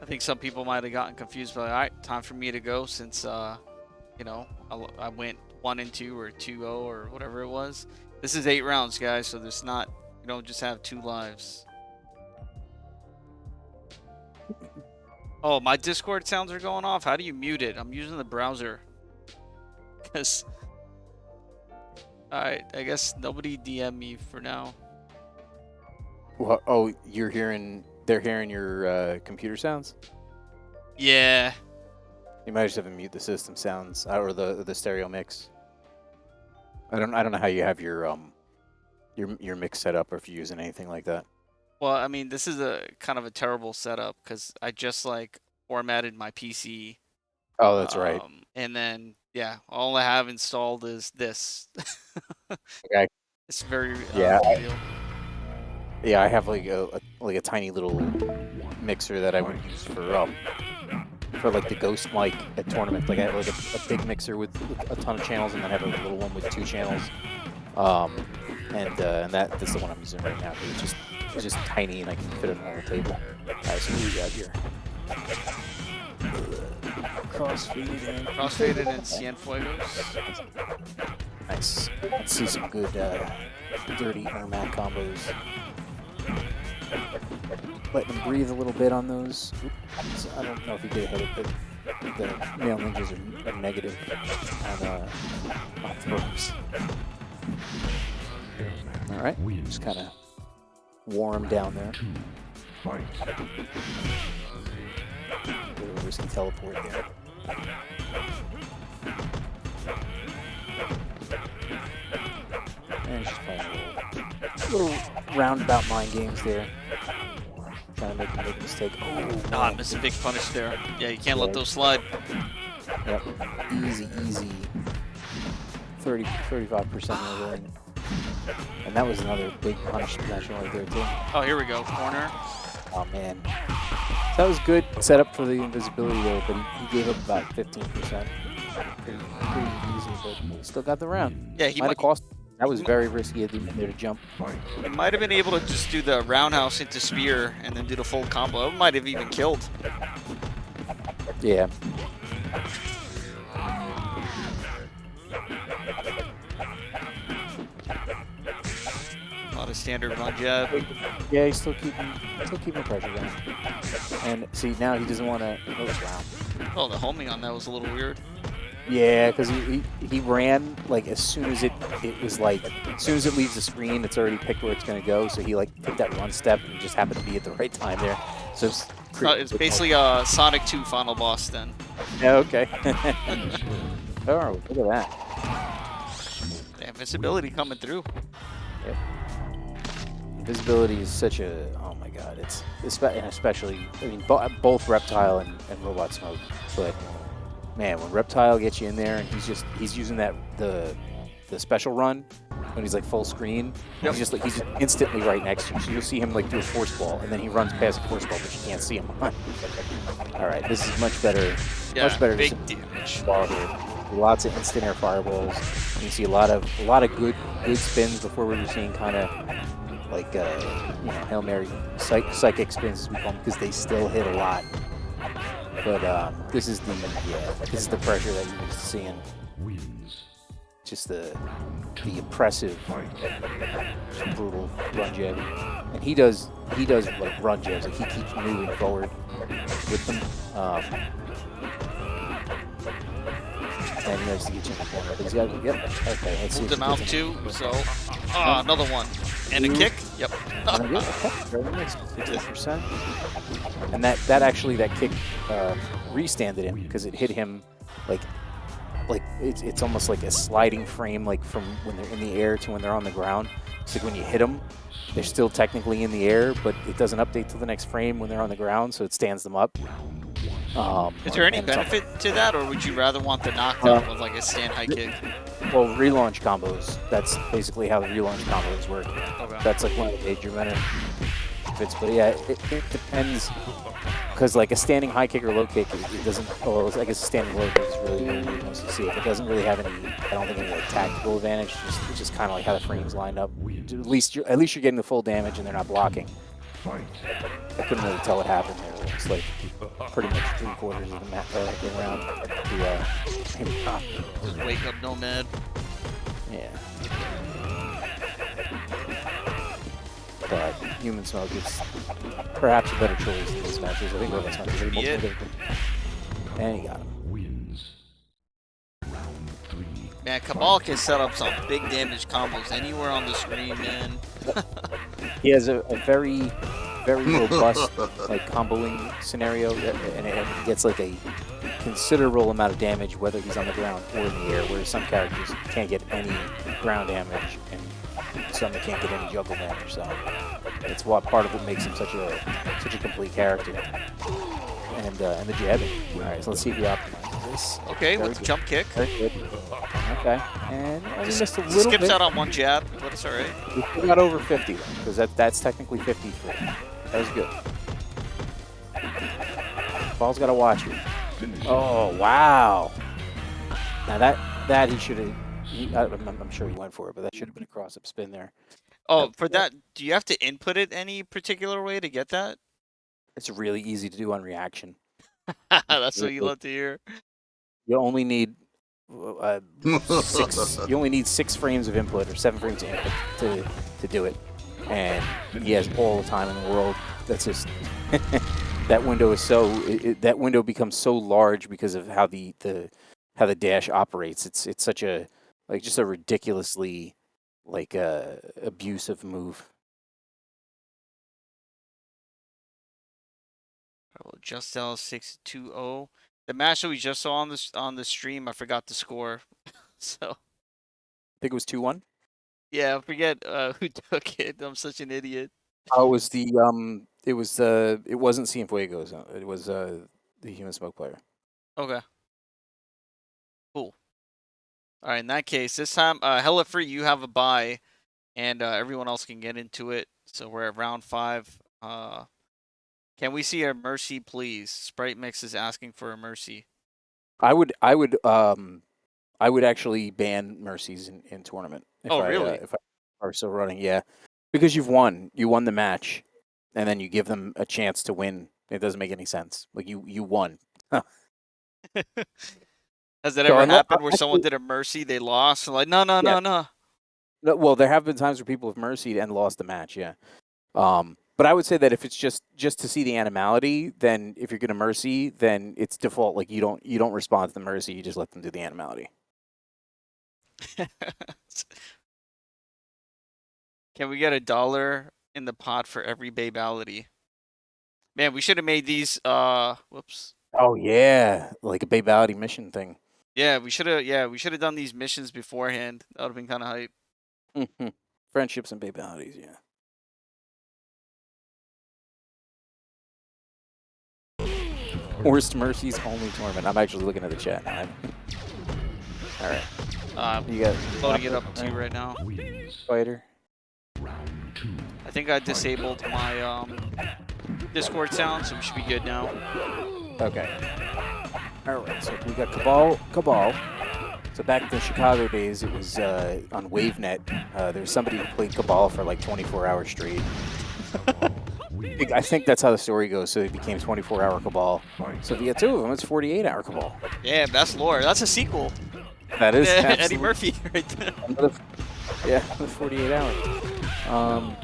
I think some people might have gotten confused, but all right, time for me to go since, you know, I went 1 and 2 or 2-0 or whatever it was. This is 8 rounds, guys, so there's not, you don't just have 2 lives. Oh, my Discord sounds are going off. How do you mute it? I'm using the browser. Because, all right, I guess nobody DM me for now. Well, oh, they're hearing your computer sounds? Yeah. You might just have to mute the system sounds or the stereo mix. I don't know how you have your mix set up, or if you're using anything like that. Well, I mean, this is a kind of a terrible setup because I just like formatted my PC. Oh, that's right. And then yeah, all I have installed is this. Okay. It's very Yeah. trivial. Yeah, I have like a tiny little mixer that I would use for like the ghost mic at tournament. Like I have like a big mixer with a ton of channels, and then I have a little one with 2 channels. And that's the one I'm using right now. It's just tiny, and I can fit it on the table. Alright, so what do we got here? Crossfaded and Cienfuegos. Nice. Let's see some good dirty Ermac combos. Letting them breathe a little bit on those. Oops. I don't know if he did hit it, but the male ninjas are negative on throws. Alright, just kind of warm down there. Bit of a risky teleport there. And just playing a little roundabout mind games there. Trying to make him make a mistake. Oh, I missed a big punish there. Yeah, you can't let those slide. Yep. Easy. 35% rolling. And that was another big punish potential right there too. Oh, here we go. Corner. Oh man. So that was good setup for the invisibility there, but he gave up about 15%. Pretty easy, but he still got the round. Yeah, he might have cost. That was very risky at the end there to jump. He might have been able to just do the roundhouse into spear and then do the full combo. It might have even killed. Yeah. A lot of standard run jab. Yeah, he's still keeping pressure down. And see, now he doesn't want to. Oh, wow. Oh, the homing on that was a little weird. Yeah, because he ran like as soon as it was like as soon as it leaves the screen, it's already picked where it's gonna go. So he like took that one step and just happened to be at the right time there. So it's basically a Sonic 2 final boss then. Yeah. Okay. Oh, look at that. The invisibility coming through. Yep. Invisibility is such a, oh my god, it's especially, I mean, both Reptile and Robot Smoke, but man, when Reptile gets you in there and he's using the special run when he's like full screen, yep. he's just instantly right next to you, so you'll see him like do a force ball, and then he runs past a force ball, but you can't see him. All right, this is much better. Yeah, much better. Big damage. Lots of instant air fireballs. You can see a lot of good spins before we were seeing kind of like Hail Mary psychic spins as we call them, because they still hit a lot. But this is the pressure that you're used to seeing. Just the oppressive, just brutal run jab, and he does like run jabs. Like he keeps moving forward with them. And he likes to get you in the corner. But he's got okay. Let's see. Moved him out too. So another one and a kick. Yep. Very nice. 50%. And that kick restanded him because it hit him like it's almost like a sliding frame, like from when they're in the air to when they're on the ground. It's like when you hit them, they're still technically in the air, but it doesn't update till the next frame when they're on the ground, so it stands them up. Is there any benefit to that, or would you rather want the knockdown with like a stand high kick? Well, relaunch combos. That's basically how the relaunch combos work. Okay. That's like one of the major benefits. But yeah, it depends. Because like a standing high kick or low kick, it doesn't. Well, I guess a standing low kick is really what you mostly see. It doesn't really have any. I don't think any like tactical advantage. It's just kind of like how the frames lined up. At least you're getting the full damage and they're not blocking. I couldn't really tell what happened there. It was like pretty much 3/4 of the map around. Just wake up Nomad. Yeah. But Human Smoke is perhaps a better choice in these matches. I think Robot Smoke is able to. And he got him. Man, Cabal can set up some big damage combos anywhere on the screen, man. He has a very, very robust like comboing scenario, and it gets like a considerable amount of damage whether he's on the ground or in the air, whereas some characters can't get any ground damage and some that can't get any juggle damage. So it's what part of what makes him such a complete character. And the jabbing. All right, so let's see if he optimizes this. Okay, with the jump kick. Very good. Okay, and only missed a little Skips bit. out on one jab, but it's all right. We got over 50 though, because that's technically 53. That was good. Ball's got to watch it. Oh wow! Now that he should have. I'm sure he went for it, but that should have been a cross-up spin there. Oh, for that, do you have to input it any particular way to get that? It's really easy to do on reaction. That's what you love to hear. You only need 6. You only need 6 frames of input or 7 frames of input to do it, and he has all the time in the world. That's just that window is so that window becomes so large because of how the dash operates. It's such a just a ridiculously abusive move. Just L 620. The match that we just saw on the stream, I forgot the score. So I think it was 2-1. yeah, I forget who took it. I'm such an idiot. Oh, it was it wasn't Cienfuegos. It was the Human Smoke player. Okay. Cool. All right, in that case, this time, Hella Free, you have a bye, and everyone else can get into it. So we're at round 5. Can we see a mercy, please? Sprite Mix is asking for a mercy. I would actually ban mercies in tournament. Really? If I are still running, yeah, because you won the match, and then you give them a chance to win. It doesn't make any sense. Like you won. Has that So ever I'm not- happened where someone did a mercy, they lost? Like, no. No, well, there have been times where people have mercied and lost the match. Yeah. But I would say that if it's just to see the animality, then if you're going to mercy, then it's default. Like you don't respond to the mercy. You just let them do the animality. Can we get $1 in the pot for every babality? Man, we should have made these. Whoops. Oh yeah, like a babality mission thing. Yeah, we should have done these missions beforehand. That would have been kind of hype. Friendships and babalities, yeah. Worst mercies only tournament. I'm actually looking at the chat now. All right. You got loading it up to you right now. Fighter. Round 2. I think I disabled my Discord sound, so we should be good now. Okay. All right. So we got Cabal. So back in the Chicago days, it was on WaveNet. There was somebody who played Cabal for like 24 hours straight. I think that's how the story goes. So it became 24-hour Cabal. So if you get 2 of them, it's 48-hour Cabal. Yeah, that's lore. That's a sequel. That is Eddie Murphy right there. Yeah, 48 hours. All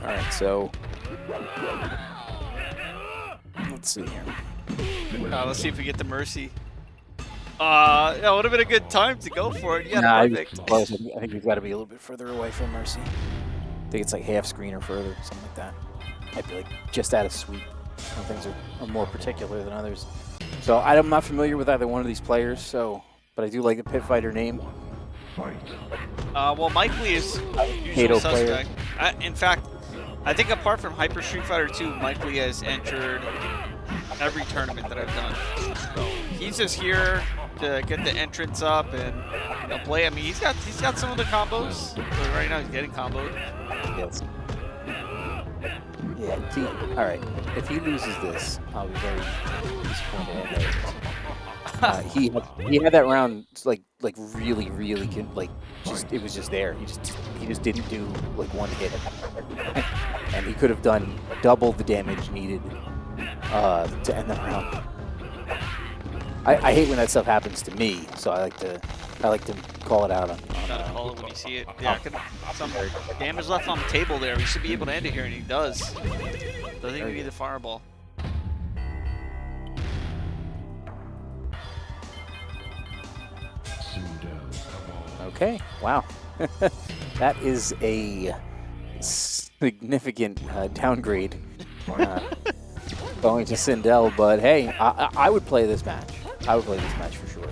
right, so let's see here. Let's see if we get the mercy. That would have been a good time to go for it. Yeah, perfect. I think we've got to be a little bit further away from mercy. I think it's like half screen or further, something like that. Might be like just out of sweep. Some things are more particular than others. So I'm not familiar with either one of these players, but I do like the Pit Fighter name. Well, Mike Lee is usual Kato suspect. In fact, I think apart from Hyper Street Fighter 2, Mike Lee has entered every tournament that I've done. So he's just here to get the entrance up and play. I mean, he's got some of the combos. But right now, he's getting comboed. Yes. Yeah. All right. If he loses this, I'll be very disappointed. He had that round like really good, just it was just there. He just didn't do like one hit, and he could have done double the damage needed to end the round. I hate when that stuff happens to me, so I like to call it out on Gotta call it when you see it. Yeah, some damage left on the table there. We should be able to end it here, and he does. Doesn't even need the fireball. Okay, wow. That is a significant downgrade. going to Sindel, but hey, I would play this match. I would play this match for sure.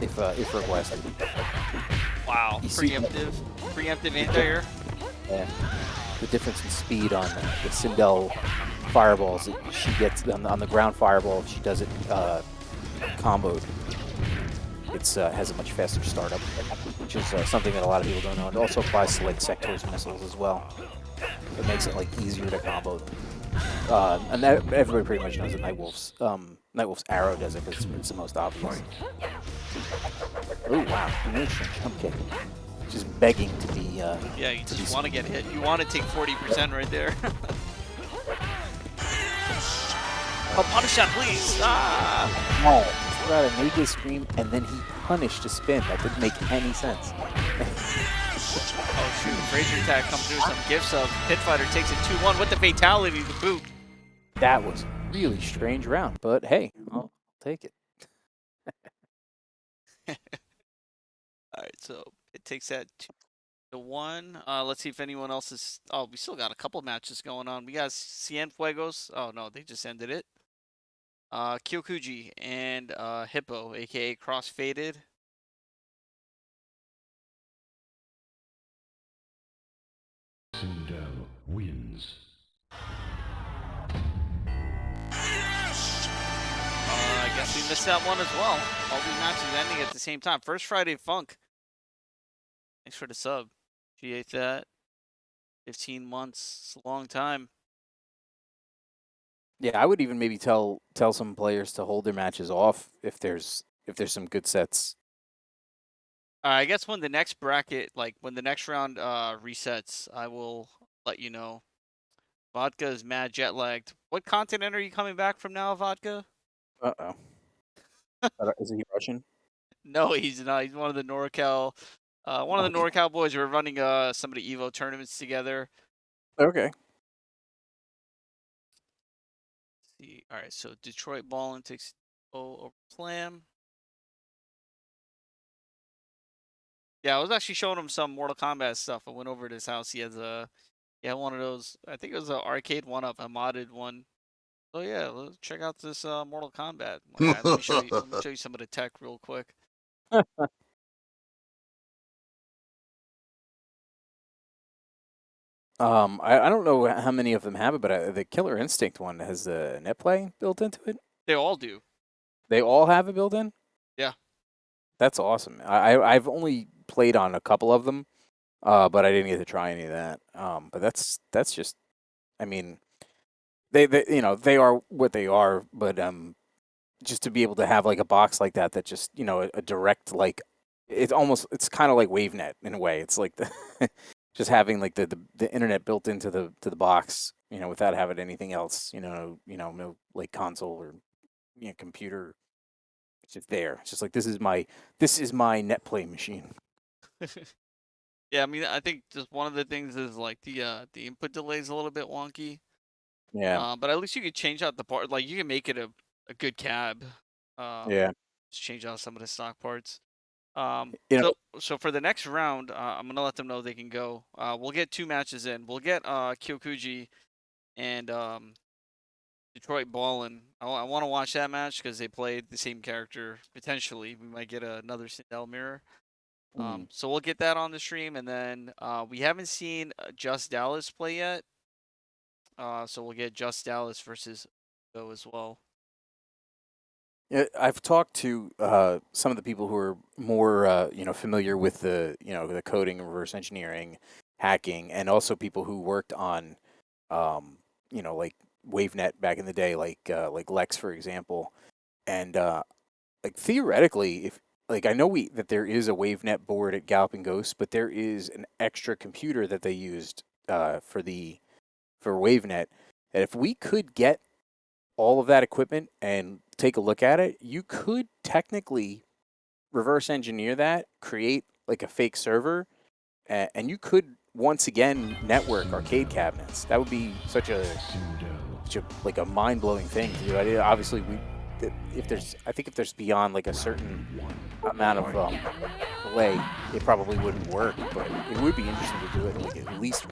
If requested. Wow, preemptive anti-air. Yeah. The difference in speed on the Sindel fireballs, she gets on the ground fireball. If she does it comboed, it's has a much faster startup, which is something that a lot of people don't know. It also applies to like Sector's missiles as well. It makes it like easier to combo them. And that, everybody pretty much knows that Nightwolf's arrow does it because it's the most obvious. Oh wow! Jump kick. Just begging to be. Yeah, you just want to get hit. You want to take 40% right there. Oh, punish shot, please! Ah! Oh, he's got a naked scream, and then he punished a spin. That didn't make any sense. Oh shoot, Frazier attack comes through some gifts of Pit Fighter takes it 2-1 with the fatality to boot. That was a really strange round, but hey, I'll take it. Alright, so it takes that 2-1. Let's see if anyone else is... Oh, we still got a couple matches going on. We got Cienfuegos. Oh no, they just ended it. Kyokuji and Hippo, aka Crossfaded. Sindel wins. I guess we missed that one as well. All these matches ending at the same time. First Friday Funk. Thanks for the sub. Appreciate that. 15 months. It's a long time. Yeah, I would even maybe tell some players to hold their matches off if there's some good sets. I guess when the next bracket, like when the next round resets, I will let you know. Vodka is mad jet lagged. What continent are you coming back from now, Vodka? Uh-oh. Is he Russian? No, he's not. He's one of the NorCal. One of the NorCal boys. We're running some of the Evo tournaments together. Okay. Let's see. All right, so Detroit Ballin takes over Slam. Yeah, I was actually showing him some Mortal Kombat stuff. I went over to his house. He has one of those. I think it was an arcade one-up, a modded one. So yeah, let's check out this Mortal Kombat. Let me show you some of the tech real quick. I don't know how many of them have it, but the Killer Instinct one has the net play built into it. They all do. They all have it built in? Yeah. That's awesome. I've only played on a couple of them, but I didn't get to try any of that. But that's just, I mean, they they are what they are, but just to be able to have like a box like that just a direct like it's kind of like WaveNet in a way. It's like the just having like the internet built into the box, without having anything else, no like console or computer. It's just there. It's just like this is my net play machine. Yeah, I mean, I think just one of the things is like the input delay is a little bit wonky. Yeah. But at least you could change out the part. Like you can make it a good cab. Yeah. Just change out some of the stock parts. So for the next round, I'm gonna let them know they can go. We'll get 2 matches in. We'll get Kyokuji and Detroit Ballin. I want to watch that match because they played the same character. Potentially, we might get another Sindel mirror. So we'll get that on the stream, and then we haven't seen Just Dallas play yet. So we'll get Just Dallas versus Go as well. Yeah, I've talked to some of the people who are more familiar with the the coding and reverse engineering, hacking, and also people who worked on like WaveNet back in the day, like Lex, for example. And like theoretically, if like I know that there is a WaveNet board at Galloping Ghost, but there is an extra computer that they used for WaveNet. And if we could get all of that equipment and take a look at it, you could technically reverse engineer that, create like a fake server, and you could once again network arcade cabinets. That would be such a like a mind-blowing thing to do. Obviously, if there's beyond like a certain amount of delay, it probably wouldn't work, but it would be interesting to do it like at least.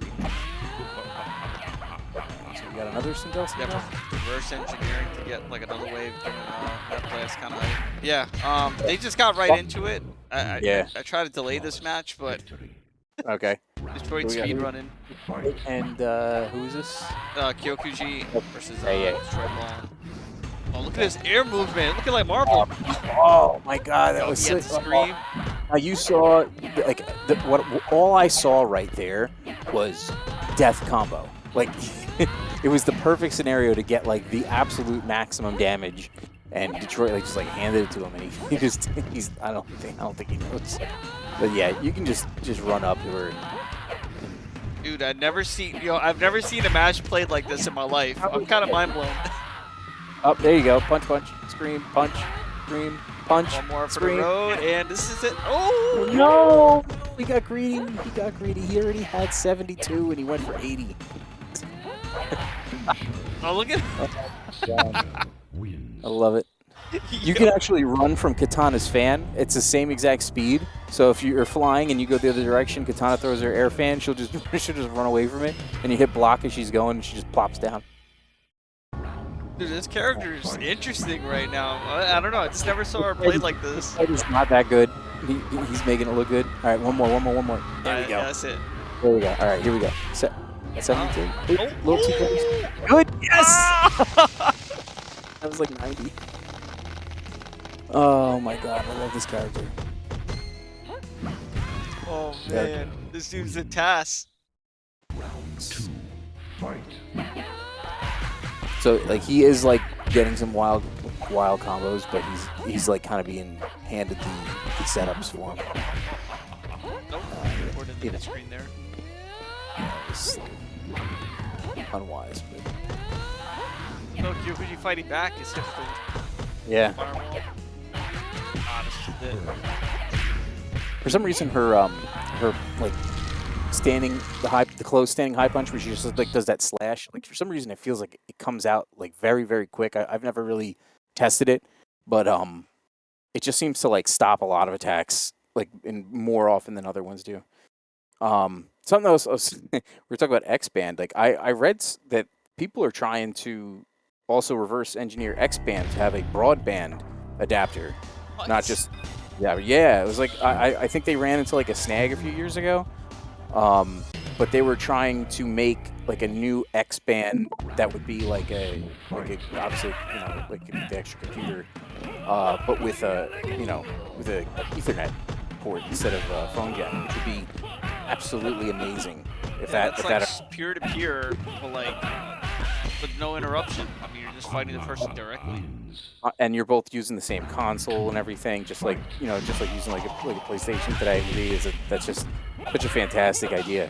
You got another Sindel? Yeah, reverse engineering to get like another wave during that blast kind of. Yeah. They just got right into it. Yeah. I tried to delay this match, but Okay. Detroit Who we got? speed running. And who is this? Kyokuji versus yeah. Detroit Ball. Oh, look at his air movement. Looking like Marvel. Oh my God, that was he had sick. to scream. Now you saw like all I saw right there was death combo. Like it was the perfect scenario to get like the absolute maximum damage, and Detroit like just like handed it to him, and he's I don't think he knows. But yeah, you can just run up to her. Dude, I've never seen a match played like this in my life. I'm kind of mind blown. Oh, there you go. Punch, punch, scream, punch, scream, punch. One more for scream. the road, and this is it. Oh no! He got greedy. He got greedy. He already had 72, and he went for 80. Oh, look at. I love it. You can actually run from Katana's fan. It's the same exact speed. So if you're flying and you go the other direction, Katana throws her air fan. She'll just run away from it, and you hit block as she's going, and she just plops down. Dude, this character is interesting right now. I don't know. I just never saw her played like this. It's not that good. He's making it look good. All right, one more. There we go. Yeah, that's it. There we go. All right, here we go. 72. Oh, Little too close. Good. Yes. That was like 90. Oh my God, I love this character. Oh man, this dude's a task. So like he is like getting some wild combos, but he's like kind of being handed the setups for him. Nope. Recorded the screen there. It's unwise, but No, Kyokuji fighting back is difficult. yeah. Fireball. This is it. For some reason, her like standing standing high punch, where she just like does that slash. Like for some reason, it feels like it comes out like very very quick. I've never really tested it, but it just seems to like stop a lot of attacks like more often than other ones do. Something else we were talking about X-Band. Like I read that people are trying to also reverse engineer X-Band to have a broadband adapter, not just yeah. It was like I think they ran into like a snag a few years ago. But they were trying to make like a new X-Band that would be like a obviously like the extra computer, but with a Ethernet port instead of phone jack, which would be absolutely amazing if That's like peer to peer, but like with no interruption. I mean, you're just fighting the person directly. And you're both using the same console and everything, just like using like a PlayStation today. That's just such a fantastic idea.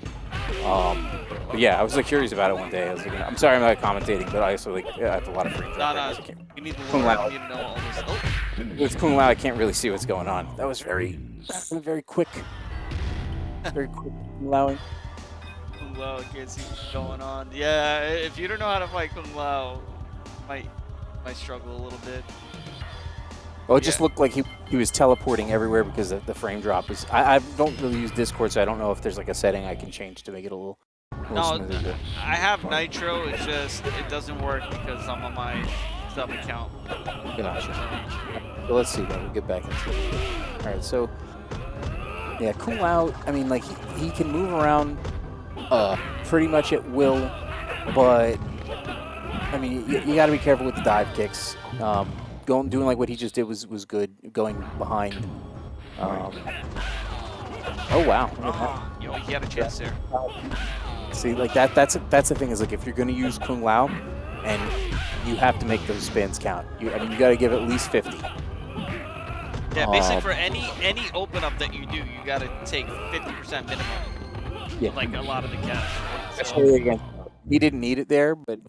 But yeah, I was like curious about it one day. I was like, I'm sorry I'm not commentating, but I also I have a lot of frame drop. No, you need to learn. You need to know all this. Oh. With Kung Lao, I can't really see what's going on. That was very quick. Very quick Kung Lao. Kung Lao, can't see what's going on. Yeah, if you don't know how to fight Kung Lao, might struggle a little bit. Well, it just looked like he was teleporting everywhere because the frame drop was. I don't really use Discord, so I don't know if there's like a setting I can change to make it a little smoother. I have Nitro. It's just it doesn't work because I'm on my sub account. Gotcha. So let's see. We'll get back into it. All right. So yeah, Kung Lao. I mean, like he can move around pretty much at will, but I mean you got to be careful with the dive kicks. Doing like what he just did was good. Going behind. Oh wow! He had a chance there. See, like that's the thing is like if you're gonna use Kung Lao, and you have to make those spins count. You got to give at least 50. Yeah, basically for any open up that you do, you got to take 50% minimum. Yeah. Like a lot of the casts. Right? So, he didn't need it there, but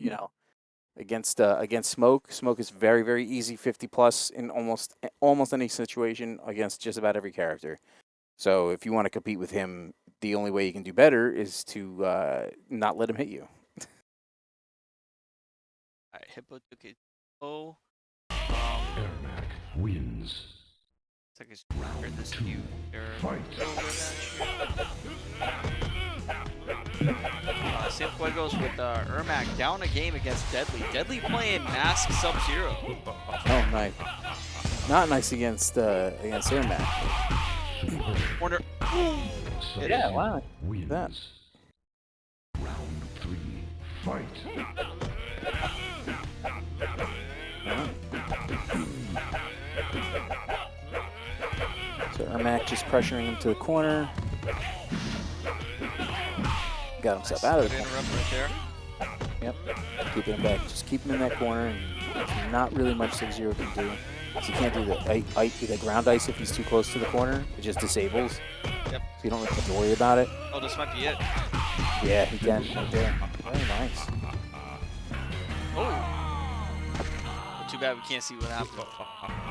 against Smoke is very very easy 50 plus in almost any situation against just about every character. So if you want to compete with him, the only way you can do better is to not let him hit you. Alright, Hippo took it. Oh. Ermac wins. It's like it's record this feud. Cienfuegos with Ermac down a game against Deadly. Deadly playing Mask Sub-Zero. Oh, nice. Not nice against Ermac. Corner. Yeah, wow. Wins. That. Round 3. Fight. So Ermac just pressuring him to the corner. Got himself out of the Good corner. interrupt right there. Yep. Keeping him back. Just keep him in that corner, and there's not really much Sub-Zero can do. So you can't do the ground ice if he's too close to the corner. It just disables. Yep. So you don't really have to worry about it. Oh, this might be it. Yeah, he can right there. Very nice. Oh. But too bad we can't see what happened.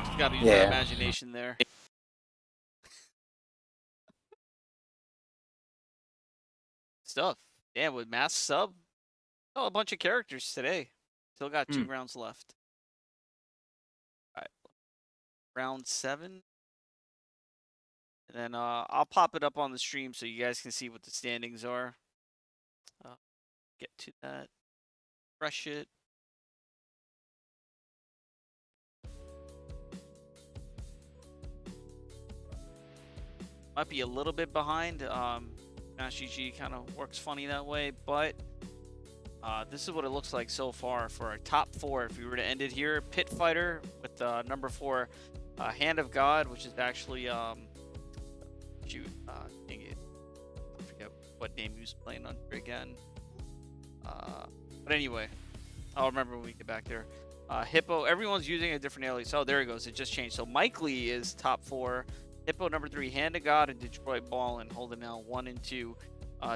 Just gotta use Yeah. our imagination there. Stuff. Damn, with Mask Sub. Oh, a bunch of characters today. Still got 2 rounds left. Alright. Round 7. And then I'll pop it up on the stream so you guys can see what the standings are. Get to that. Refresh it. Might be a little bit behind. Smash GG kind of works funny that way, but this is what it looks like so far for our top 4. If we were to end it here, Pit Fighter with number 4, Hand of God, which is actually dang it, I forget what name he was playing under again. But anyway, I'll remember when we get back there. Hippo, everyone's using a different alias. Oh, there it goes. It just changed. So Mike Lee is top 4. Hippo number 3, Hand of God, and Detroit Ballin holding now 1 and 2.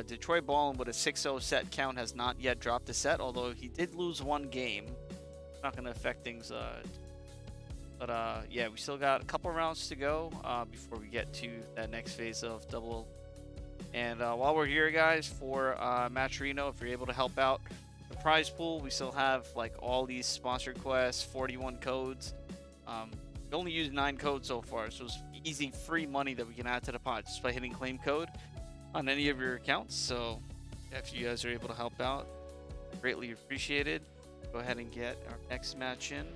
Detroit Ballin with a 6-0 set count has not yet dropped a set, although he did lose 1 game. Not going to affect things. But yeah, we still got a couple rounds to go before we get to that next phase of double. And while we're here, guys, for Match Reno, if you're able to help out the prize pool, we still have like all these sponsored quests, 41 codes. We only used 9 codes so far, so it's easy, free money that we can add to the pot just by hitting claim code on any of your accounts. So if you guys are able to help out, greatly appreciated. Go ahead and get our next match in.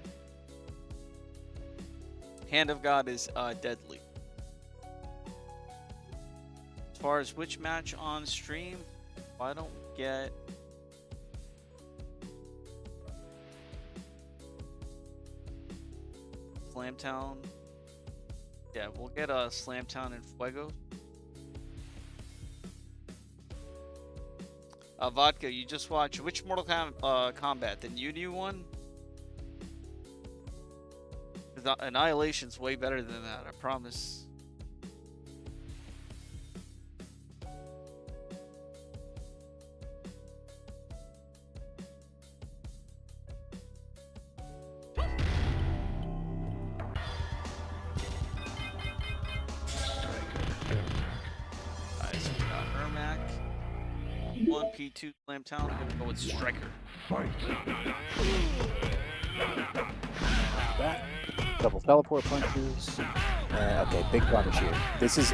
Hand of God is Deadly. As far as which match on stream, why don't we get Slamtown? Yeah, we'll get Slamtown and Fuego. Vodka, you just watched which Mortal Kombat? The new one? Annihilation's way better than that, I promise. Nice, we got Ermac. 1P2 Slamtown. We're gonna go with Striker. Fight. That. Couple teleport punches. Okay, big punish here. This is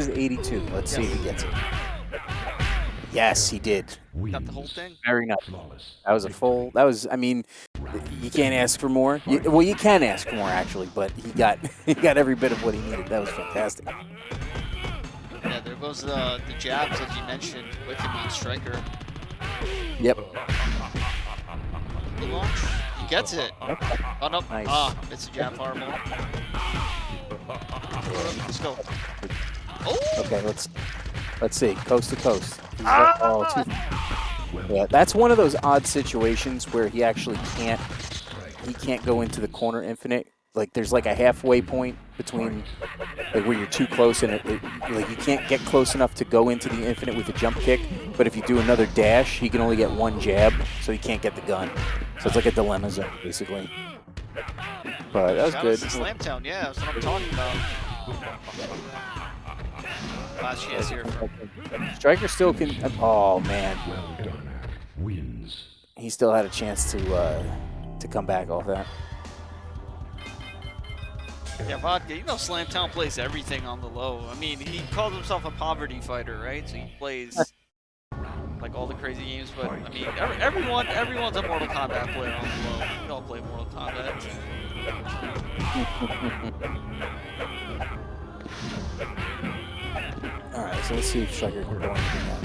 82. Let's see if he gets it. Yes, he did. Got the whole thing? Very nice. Flawless. That was a full. That was. I mean, you can't ask for more. Well, you can ask for more actually, but he got every bit of what he needed. That was fantastic. Yeah, there goes the jabs as you mentioned with him on Striker. Yep. The launch. He gets it. Oh no. Nice. Ah, it's a jab fireball. Let's go. Oh! Okay, let's see. Coast to coast. Yeah, that's one of those odd situations where he actually can't go into the corner infinite. Like there's like a halfway point between like where you're too close and like you can't get close enough to go into the infinite with a jump kick, but if you do another dash, he can only get 1 jab, so he can't get the gun. So it's like a dilemma zone basically. But that was good. Slamtown, yeah, that's what I'm talking about. Last chance here. Striker still can. Oh man, Well done. Wins. he still had a chance to come back off that. Yeah, Vodka, you know Slamtown plays everything on the low. I mean, he calls himself a poverty fighter, right? So he plays like all the crazy games, but I mean, everyone's a Mortal Kombat player on the low. We all play Mortal Kombat. All right, so let's see if Striker can pull anything out.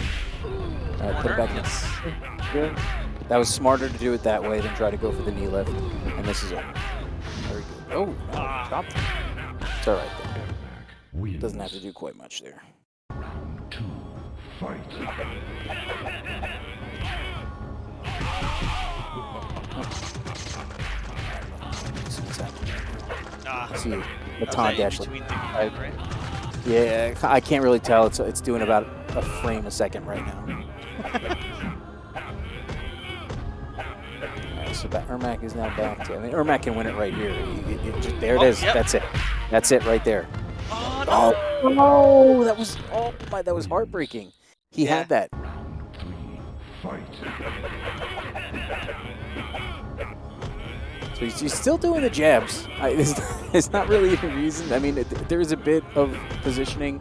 All right, put it back in. Good. That was smarter to do it that way than try to go for the knee lift. And this is it. Very good. Oh, no, dropped it. It's all right there. Doesn't have to do quite much there. Round 2. Fight. See what's happening. See, That the was taunt that dash. in-between thing, right? Yeah, I can't really tell. It's doing about a frame a second right now. Alright, so Ermac is now back to. I mean, Ermac can win it right here. There it is. Yep. That's it. That's it right there. Oh no! Oh no! That was that was heartbreaking. He had that. Round 3. Fight. So he's still doing the jabs. It's not really a reason. I mean, there is a bit of positioning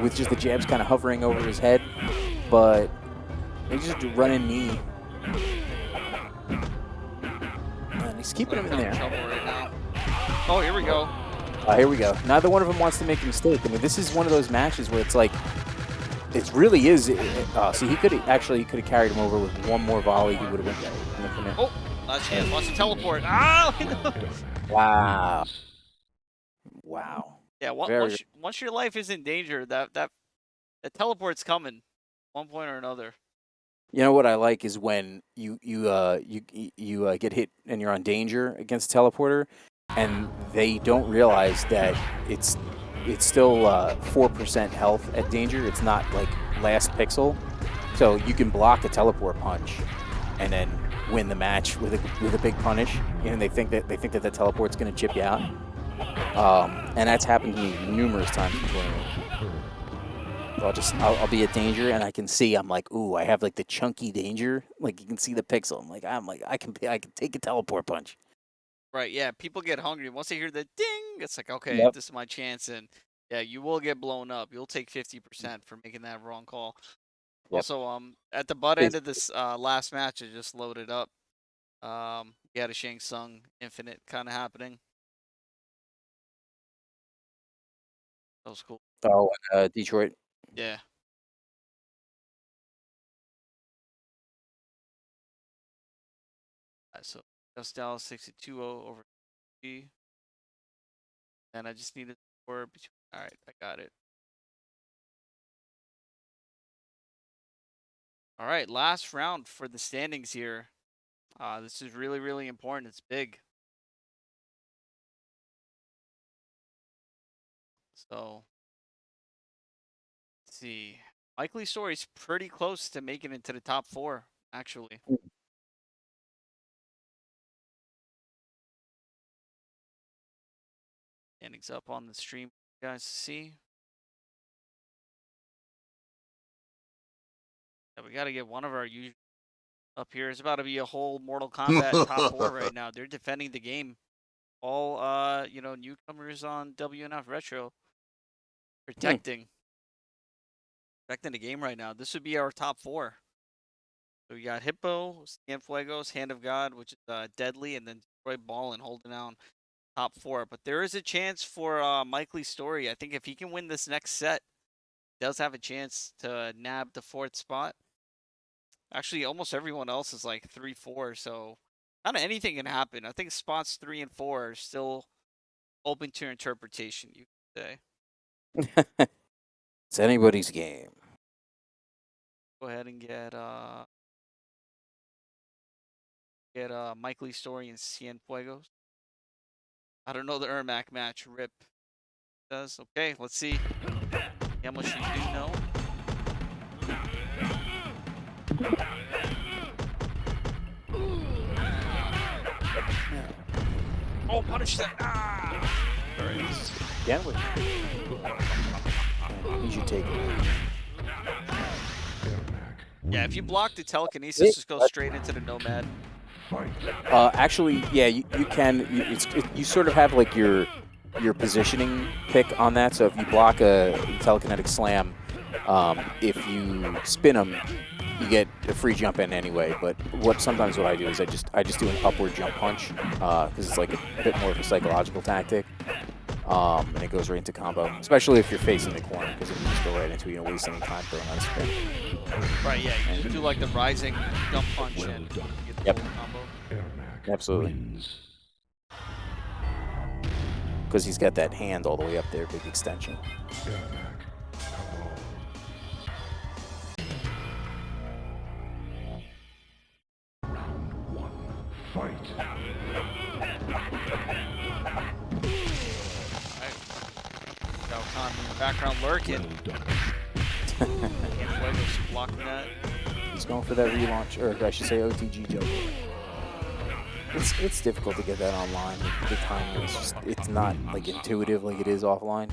with just the jabs kind of hovering over his head, but they just running knee. And he's keeping him in there. Trouble right now. Oh, here we go. Here we go. Neither one of them wants to make a mistake. I mean, this is one of those matches where it's like, it really is. See, he could have carried him over with one more volley. He would have went there. Oh, last chance. Wants to teleport. Ah! Wow. Wow. Yeah. Once your life is in danger, that teleport's coming, one point or another. You know what I like is when you get hit and you're on danger against a teleporter, and they don't realize that it's still 4% health at danger. It's not like last pixel, so you can block a teleport punch, and then win the match with a big punish. And they think that the teleport's going to chip you out, and that's happened to me numerous times before. So I'll be at danger, and I can see. I'm like, ooh, I have like the chunky danger. Like you can see the pixel. I'm like I can take a teleport punch. Right, yeah, people get hungry. Once they hear the ding, it's like, okay, Yep. this is my chance. And yeah, you will get blown up. You'll take 50% for making that wrong call. Yep. Also, at the butt end of this last match, it just loaded up. You had a Shang Tsung Infinite kind of happening. That was cool. Oh, Detroit. Yeah. So just Dallas 62-0 over G. And I just needed to score between. All right, I got it. All right, last round for the standings here. This is really, really important. It's big. So, let's see. Mike Lee's Story's pretty close to making it to the top 4, actually. Standings up on the stream, you guys see. Yeah, we got to get one of our usual up here. It's about to be a whole Mortal Kombat top 4 right now. They're defending the game. All newcomers on WNF Retro protecting the game right now. This would be our top 4. So we got Hippo, Cienfuegos, Hand of God, which is deadly, and then Detroit Ballin holding down top 4. But there is a chance for Mike Lee's Story. I think if he can win this next set, he does have a chance to nab the 4th spot. Actually, almost everyone else is like 3-4, so kind of anything can happen. I think spots 3 and 4 are still open to interpretation, you could say. It's anybody's game. Go ahead and get Mike Lee's Story and Cienfuegos. I don't know the Ermac match. Rip does. Okay, let's see how much you do know. Oh, punish that! Ah! Yeah, he should take it. Yeah, if you block the telekinesis, just go straight into the Nomad. Actually, yeah, you can. You sort of have like your positioning pick on that. So if you block a telekinetic slam, if you spin them, you get a free jump in anyway. But sometimes what I do is I just do an upward jump punch because it's like a bit more of a psychological tactic. And it goes right into combo, especially if you're facing the corner, because it can just go right into it. You don't waste any time throwing on spin. Right, yeah, you just do like the rising jump punch and get the Yep. full combo. Absolutely. Because he's got that hand all the way up there, big extension. Fight. Shao Kahn in the background lurking. Fuego's blocking that. He's going for that relaunch, or I should say OTG jump. It's difficult to get that online. The timing is just, it's not like intuitive like it is offline.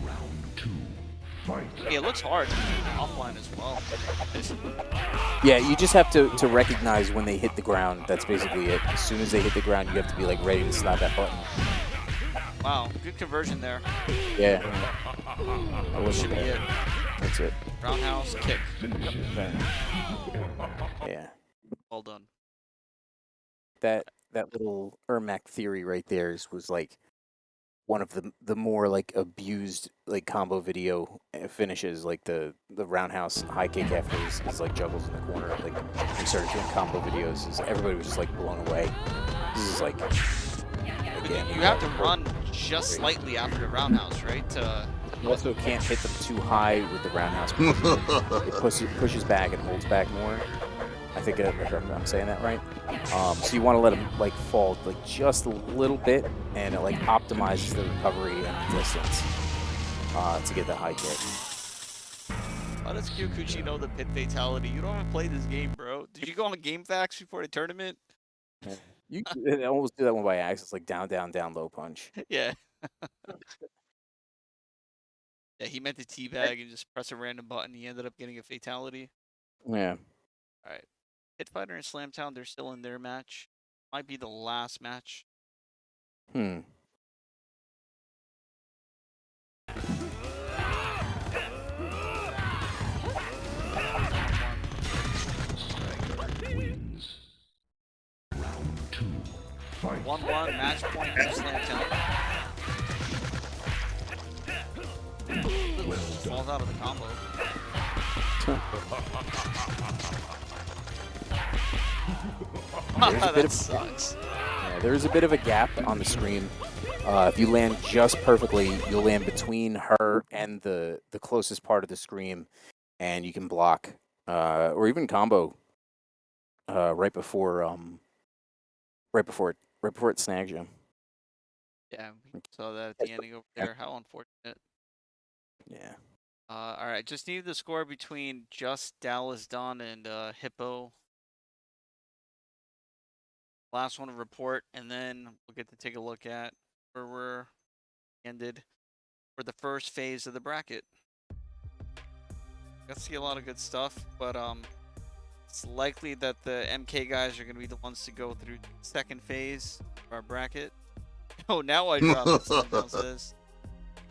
Yeah, it looks hard offline as well. Yeah, you just have to recognize when they hit the ground. That's basically it. As soon as they hit the ground, you have to be like ready to slap that button. Wow, good conversion there. Yeah. That should be it. That's it. Roundhouse kick. Yeah. Well done. That little Ermac theory right there was like one of the more like abused like combo video finishes, like the roundhouse high kick after his like juggles in the corner. Like we started doing combo videos, everybody was just like blown away. This is like again, you have to run just slightly after the roundhouse, right? You also can't hit them too high with the roundhouse because it pushes back and holds back more. I think I'm saying that right. So you want to let them like fall like just a little bit, and it like optimizes the recovery and the distance to get the high kick. How does Kyokuchi know the pit fatality? You don't even play this game, bro. Did you go on Game Facts before the tournament? You almost do that one by accident, like down, down, down, low punch. Yeah. Yeah, he meant to teabag and just press a random button. He ended up getting a fatality. Yeah. All right. Hitfighter and Slamtown, they're still in their match. Might be the last match. Wins. Round 2. Fight. 1-1 match point for Slamtown. Falls out of the combo. That sucks. Yeah, there's a bit of a gap on the screen. If you land just perfectly, you'll land between her and the closest part of the screen, and you can block or even combo right before it snags you. Yeah, we saw that at the ending over there. How unfortunate. Yeah. All right, just need the score between Just Dallas Don and Hippo. Last one to report, and then we'll get to take a look at where we're ended for the first phase of the bracket. Got to see a lot of good stuff, but it's likely that the MK guys are going to be the ones to go through the second phase of our bracket. Oh, now I dropped it. Someone says.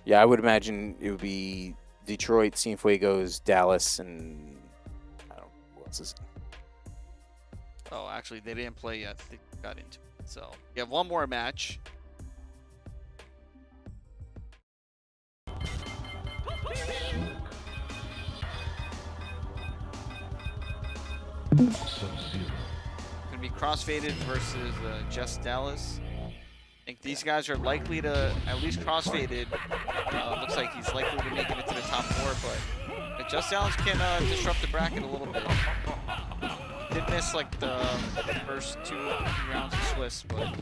Yeah, I would imagine it would be Detroit, Cienfuegos, Dallas, and I don't know who else is. Oh, actually, they didn't play yet. They got into it. So, you have one more match. Sub-Zero. Going to be crossfaded versus Just Dallas. I think these guys are likely to at least crossfaded. Looks like he's likely to make it into the top 4, but Just Dallas can disrupt the bracket a little bit. Did miss like the first 2 rounds of Swiss, but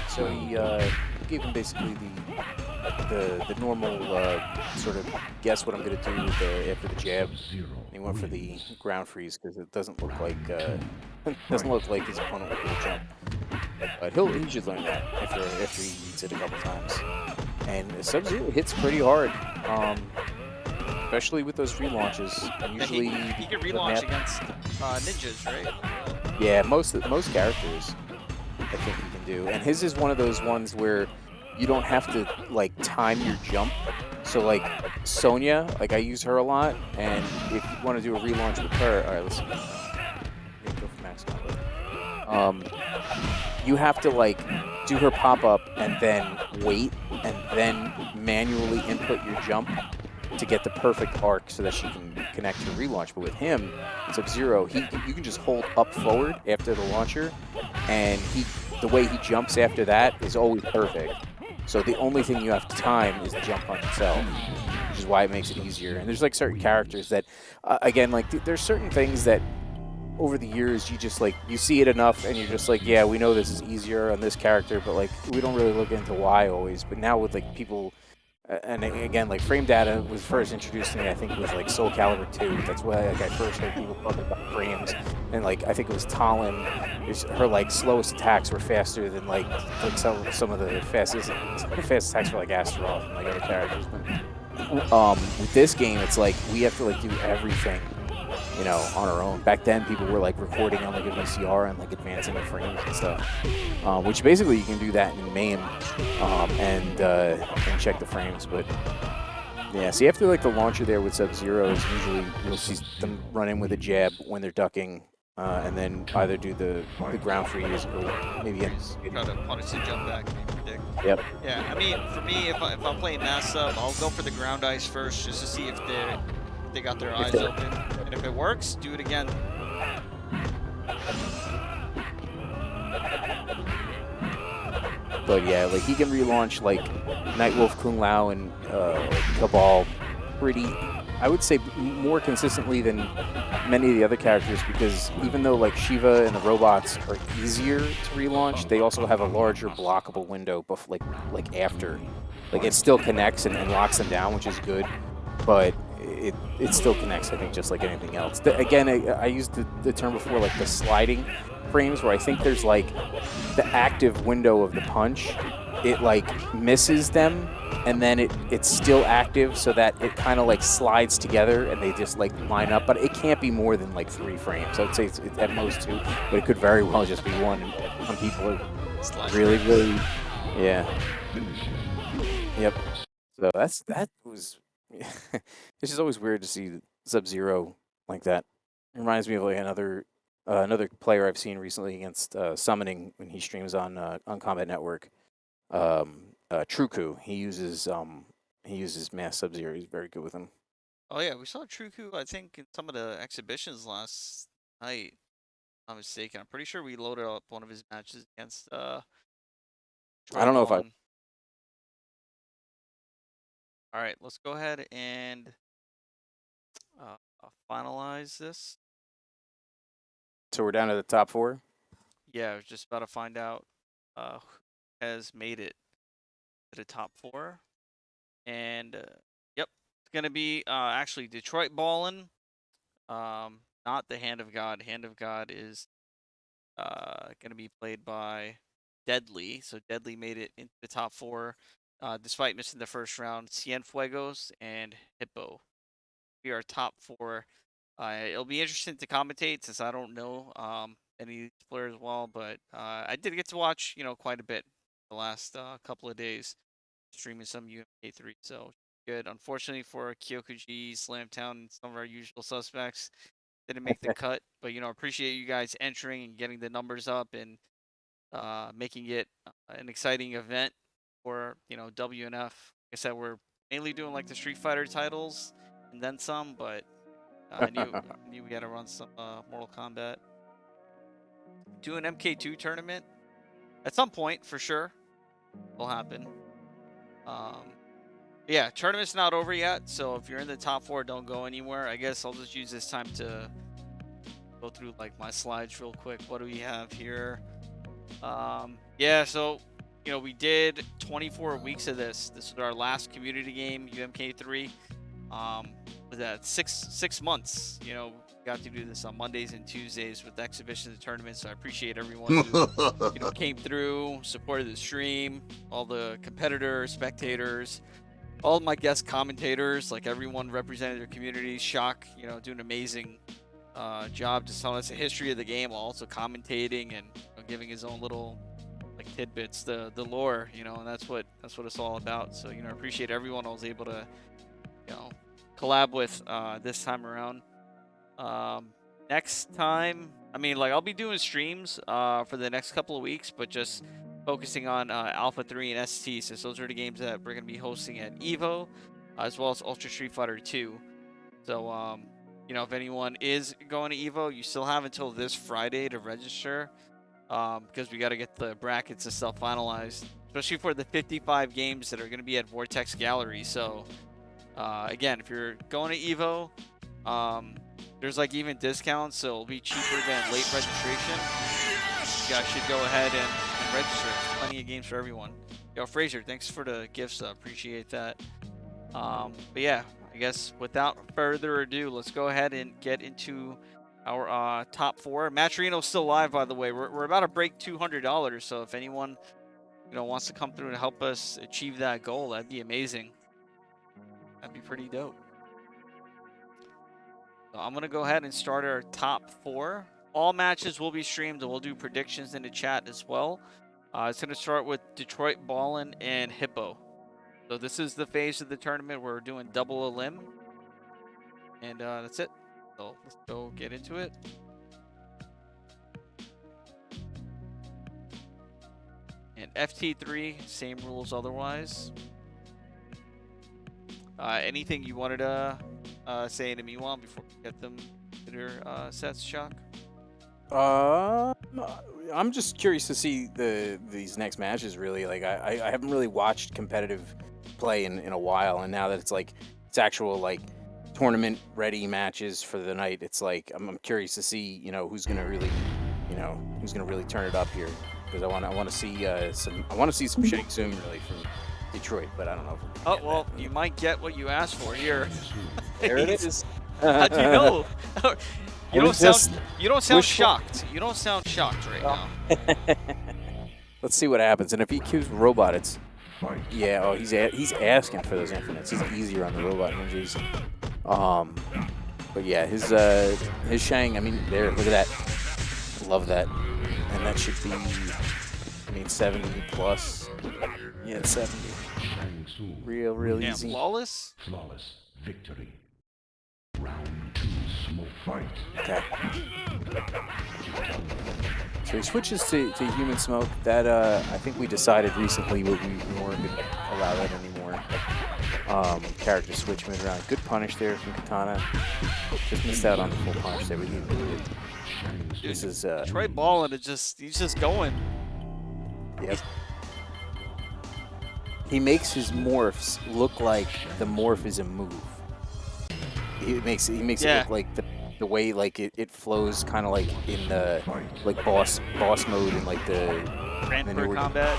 So he gave him basically the normal sort of guess what I'm going to do with after the jab. He went for the ground freeze because it doesn't look like his opponent will jump. But he should learn that after he eats it a couple times. And Sub-Zero hits pretty hard, especially with those relaunches. Usually he can relaunch against ninjas, right? Yeah, most characters I think he can do. And his is one of those ones where you don't have to like time your jump. So like Sonya, like I use her a lot, and if you want to do a relaunch with her, all right, let's go for max combo. You have to like do her pop up and then wait and then manually input your jump to get the perfect arc so that she can connect to relaunch. But with him, Sub-Zero, you can just hold up forward after the launcher, and the way he jumps after that is always perfect. So the only thing you have to time is the jump punch itself, which is why it makes it easier. And there's like certain characters that, again, like there's certain things that over the years you just like you see it enough and you're just like, yeah, we know this is easier on this character, but like we don't really look into why always. But now with like people. And again, like frame data was first introduced to me, I think it was like Soul Calibur 2. That's why like, I first heard people talking about frames. And like I think it was Talon, her like slowest attacks were faster than like some of the fastest attacks were like Astaroth and like other characters. But with this game, it's like we have to like do everything, you know, on our own. Back then, people were like recording on like a VCR and like advancing the frames and stuff, which basically you can do that in MAME and check the frames. But yeah, see, after like the launcher there with Sub-Zeros, usually you'll see them run in with a jab when they're ducking, and then either do the ground freeze or maybe try to punish the jump back. Predict. Yep. Yeah, I mean, for me, if I'm playing mass sub, I'll go for the ground ice first just to see if they got their eyes open, and if it works, do it again. But yeah, like he can relaunch like Nightwolf, Kung Lao, and Cabal pretty, I would say, more consistently than many of the other characters, because even though like Shiva and the robots are easier to relaunch, they also have a larger blockable window, like after. Like it still connects and locks them down, which is good, but it still connects, I think, just like anything else. Again, I used the term before, like the sliding frames, where I think there's like the active window of the punch, it like misses them, and then it's still active, so that it kind of like slides together and they just like line up. But it can't be more than like 3 frames. I would say it's at most 2, but it could very well just be 1. And some people are really, yeah. Yep. So that was. It's just always weird to see Sub-Zero like that. It reminds me of like another player I've seen recently against Summoning when he streams on Combat Network. Truku. He uses Mass Sub-Zero. He's very good with him. Oh yeah, we saw Truku, I think, in some of the exhibitions last night. If I'm not mistaken. I'm pretty sure we loaded up one of his matches against. I don't know if I. All right, let's go ahead and finalize this. So we're down to the top 4? Yeah, I was just about to find out who has made it to the top 4. And, yep, it's going to be actually Detroit Ballin', not the Hand of God. Hand of God is going to be played by Deadly. So Deadly made it into the top 4. Despite missing the first round, Cienfuegos and Hippo. We are top 4. It'll be interesting to commentate since I don't know any of these players well, but I did get to watch, quite a bit the last couple of days, streaming some UMK3. So good. Unfortunately for Kyokuji, Slamtown, and some of our usual suspects, didn't make the cut. But appreciate you guys entering and getting the numbers up and making it an exciting event for WNF. Like I said, we're mainly doing like the Street Fighter titles and then some, but I knew we had to run some Mortal Kombat. Do an MK2 tournament at some point for sure. Will happen. Yeah, tournament's not over yet, so if you're in the top 4, don't go anywhere. I guess I'll just use this time to go through like my slides real quick. What do we have here? Yeah, so we did 24 weeks of this. This was our last community game, UMK3. Was that 6 months? Got to do this on Mondays and Tuesdays with exhibitions and tournaments. So I appreciate everyone who came through, supported the stream, all the competitors, spectators, all my guest commentators, like everyone represented their communities. Shock, doing an amazing job just telling us the history of the game while also commentating and giving his own little like tidbits, the lore, and that's what it's all about. So I appreciate everyone I was able to collab with this time around. Next time, I mean, like, I'll be doing streams for the next couple of weeks, but just focusing on Alpha 3 and ST, since those are the games that we're going to be hosting at EVO, as well as Ultra Street Fighter 2. So, if anyone is going to EVO, you still have until this Friday to register, because we got to get the brackets and stuff finalized, especially for the 55 games that are going to be at Vortex Gallery. So, again, if you're going to EVO, there's like even discounts, so it'll be cheaper than late registration. You guys should go ahead and register. There's plenty of games for everyone. Yo, Fraser, thanks for the gifts. Appreciate that. But yeah, I guess without further ado, let's go ahead and get into our top 4. Matcherino's still live, by the way. We're about to break $200, so if anyone wants to come through and help us achieve that goal, that'd be amazing. That'd be pretty dope. So I'm going to go ahead and start our top 4. All matches will be streamed, and we'll do predictions in the chat as well. It's going to start with Detroit Ballin and Hippo. So this is the phase of the tournament where we're doing double elim. And that's it. So let's go get into it. And FT3, same rules otherwise. Anything you wanted to say to me, Juan, before we get them to their sets, Shock? I'm just curious to see these next matches. Really, like I haven't really watched competitive play in a while, and now that it's actual like tournament ready matches for the night, it's like I'm curious to see who's gonna really turn it up here, because I want to see some Shang Tsung really from Detroit, but I don't know. Oh, well, you might get what you asked for here. There it is. How'd you know? You don't sound shocked. You don't sound shocked right now. Let's see what happens. And if he keeps robot, it's he's asking for those infinites. He's easier on the robot ninjas. But yeah, his Shang. I mean, there. Look at that. Love that. And that should be 70 plus. Yeah, 70. Real easy. Flawless? Flawless victory. Round 2, smoke fight. Okay. So he switches to human smoke. That I think we decided recently we weren't going to allow that anymore. Character switch mid round. Good punish there from Katana. Just missed out on the full punish there, but he did. This is Detroit Ballin, he's just going. Yep. He makes his morphs look like the morph is a move. He makes it look like the way like it flows kind of like in the like boss mode and like the Grandper combat.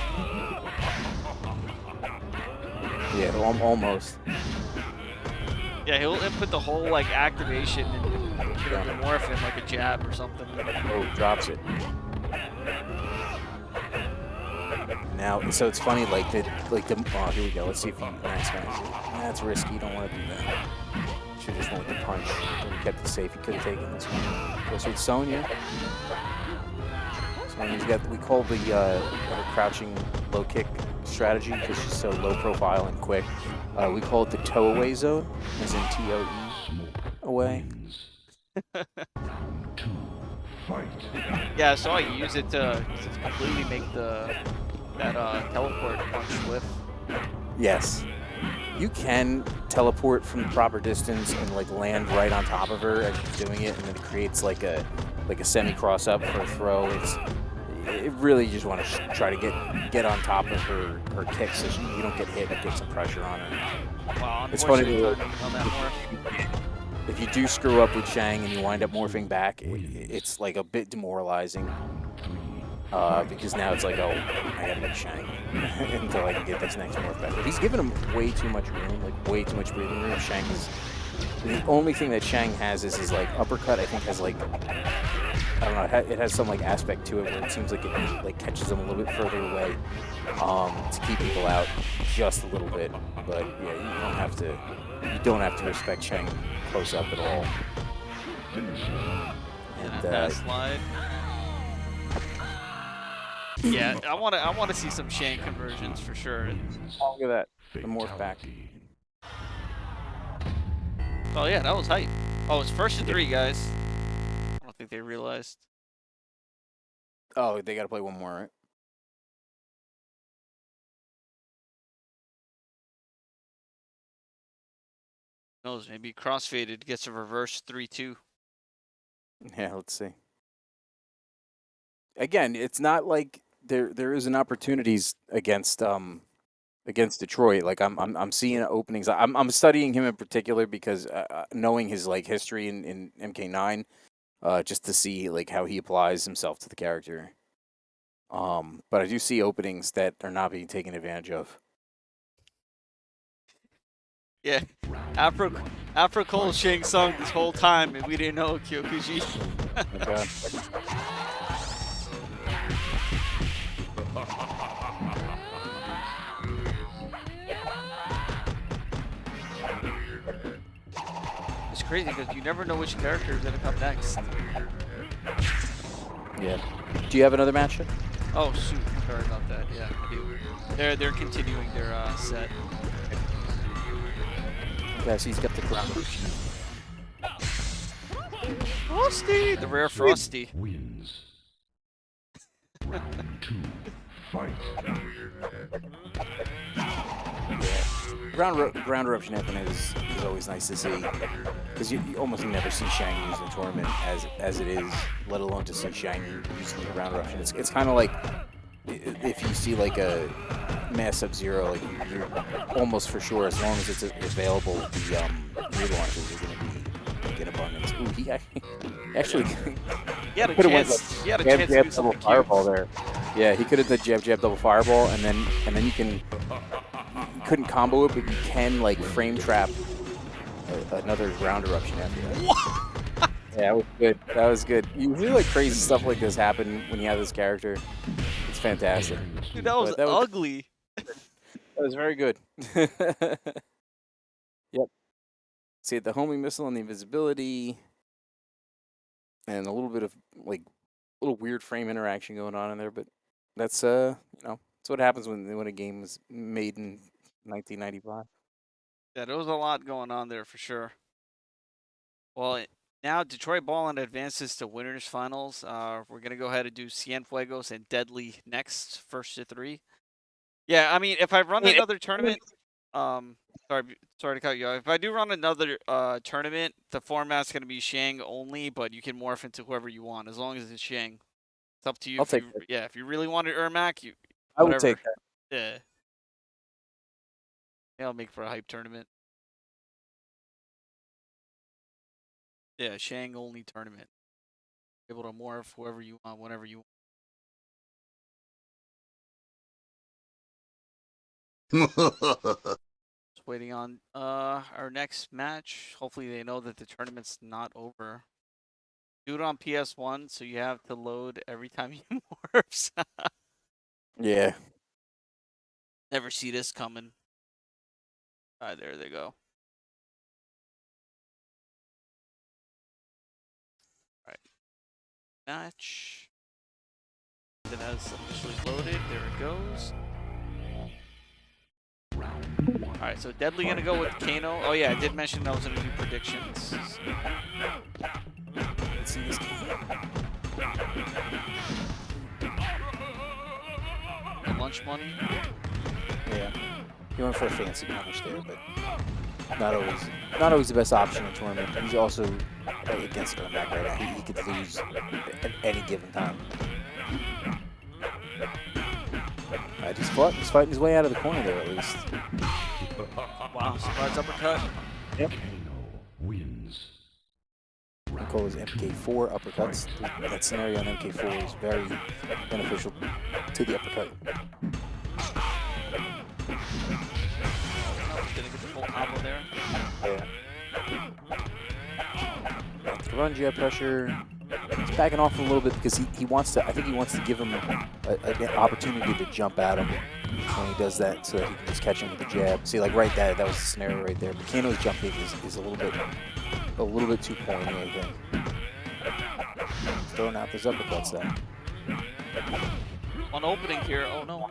Yeah, almost. Yeah, he'll input the whole like activation and the morph in like a jab or something. Oh, drops it. Now, so it's funny, oh, here we go. Let's see if he max it. That's risky. You don't want to do that. Should just went with the punch. When he kept it safe, he could have taken this one. Goes with Sonya. Sonya's got, we call the crouching low kick strategy because she's so low profile and quick. We call it the toe away zone, as in TOE away. Yeah, so I use it to completely make that teleport punch whiff. Yes. You can teleport from the proper distance and like land right on top of her as you're doing it, and then it creates like a semi cross up for a throw. It really just want to try to get on top of her kicks so you don't get hit and get some pressure on her. Wow, it's funny on that if you do screw up with Shang and you wind up morphing back, it's like a bit demoralizing. Because now it's like, oh, I gotta get Shang until I can get this next morph back. But he's given him way too much room, like way too much breathing room. Shang is the only thing that Shang has is his like uppercut. I think has like, I don't know, it has some like aspect to it where it seems like it like catches them a little bit further away to keep people out just a little bit. But yeah, you don't have to respect Shang close up at all. And that slide. Yeah, I want to see some Shang conversions for sure. Oh, look at that, the morph back. Oh yeah, that was hype. Oh, it's first to 3, guys. I don't think they realized. Oh, they got to play one more, right? Who knows, maybe crossfaded gets a reverse 3-2. Yeah, let's see. Again, it's not like there isn't opportunities against Detroit. Like I'm seeing openings. I'm studying him in particular because knowing his like history in MK9, just to see like how he applies himself to the character. But I do see openings that are not being taken advantage of. Yeah, Afro Cole Shang Tsung this whole time, and we didn't know Kyokuji. Oh my God. It's crazy because you never know which character is gonna come next. Yeah. Do you have another match? Oh shoot, sorry about that. Yeah, I do. They're continuing their set. Okay, so he's got the ground. Frosty, the rare Frosty. Wins. Round 2. Fight. Ground eruption happening is always nice to see because you almost never see Shang used in a tournament as it is, let alone to see Shang using the ground eruption. It's kind of like if you see like a Mass Sub-Zero, like you're almost for sure, as long as it's available, the relaunches are going to be in abundance. Ooh, he actually He had a could have went chance. He had a jab, chance to jab, do double something fireball cute. there. Yeah, he could have done jab, jab, double fireball, and then you can. You couldn't combo it, but you can like frame trap another ground eruption after that. What? Yeah, that was good. That was good. Usually, like crazy stuff like this happen when you have this character. It's fantastic. Dude, that was ugly. That was very good. Yep. See the homing missile and the invisibility, and a little bit of like little weird frame interaction going on in there, but that's that's what happens when a game was made in 1995. Yeah, there was a lot going on there for sure. Well, now Detroit Ballin advances to winners finals. We're gonna go ahead and do Cienfuegos and Deadly next, first to 3. Yeah, I mean, if I run another tournament, sorry to cut you off. If I do run another tournament, the format's gonna be Shang only, but you can morph into whoever you want as long as it's Shang. It's up to you. I'll take that. Yeah, if you really wanted Ermac, I would whatever. take that. Yeah. I'll make for a hype tournament. Yeah, Shang only tournament. Able to morph whoever you want, whenever you want. Just waiting on our next match. Hopefully they know that the tournament's not over. Do it on PS1, so you have to load every time you morphs. Yeah. Never see this coming. Alright, there they go. Alright. Match. It has officially loaded. There it goes. Alright, so Deadly gonna go with Kano. Oh yeah, I did mention I was gonna do predictions. Let's see this game. Lunch money. Yeah. He went for a fancy punish there, but not always the best option in a tournament. He's also against Ermac right now. He could lose at any given time. He's fighting his way out of the corner there at least. Wow, surprise uppercut. Yep. Kano wins. I call his MK4 uppercuts. That scenario on MK4 is very beneficial to the uppercut. Oh, gonna get the full combo there. Yeah. Back to the run, jab pressure. He's backing off a little bit because he wants to. I think he wants to give him an opportunity to jump at him when he does that, so that he can just catch him with the jab. See, like right there, that was the scenario right there. But Kano's jump kick is a little bit too pointy, I think. Throwing out those uppercuts though. One opening here. Oh no.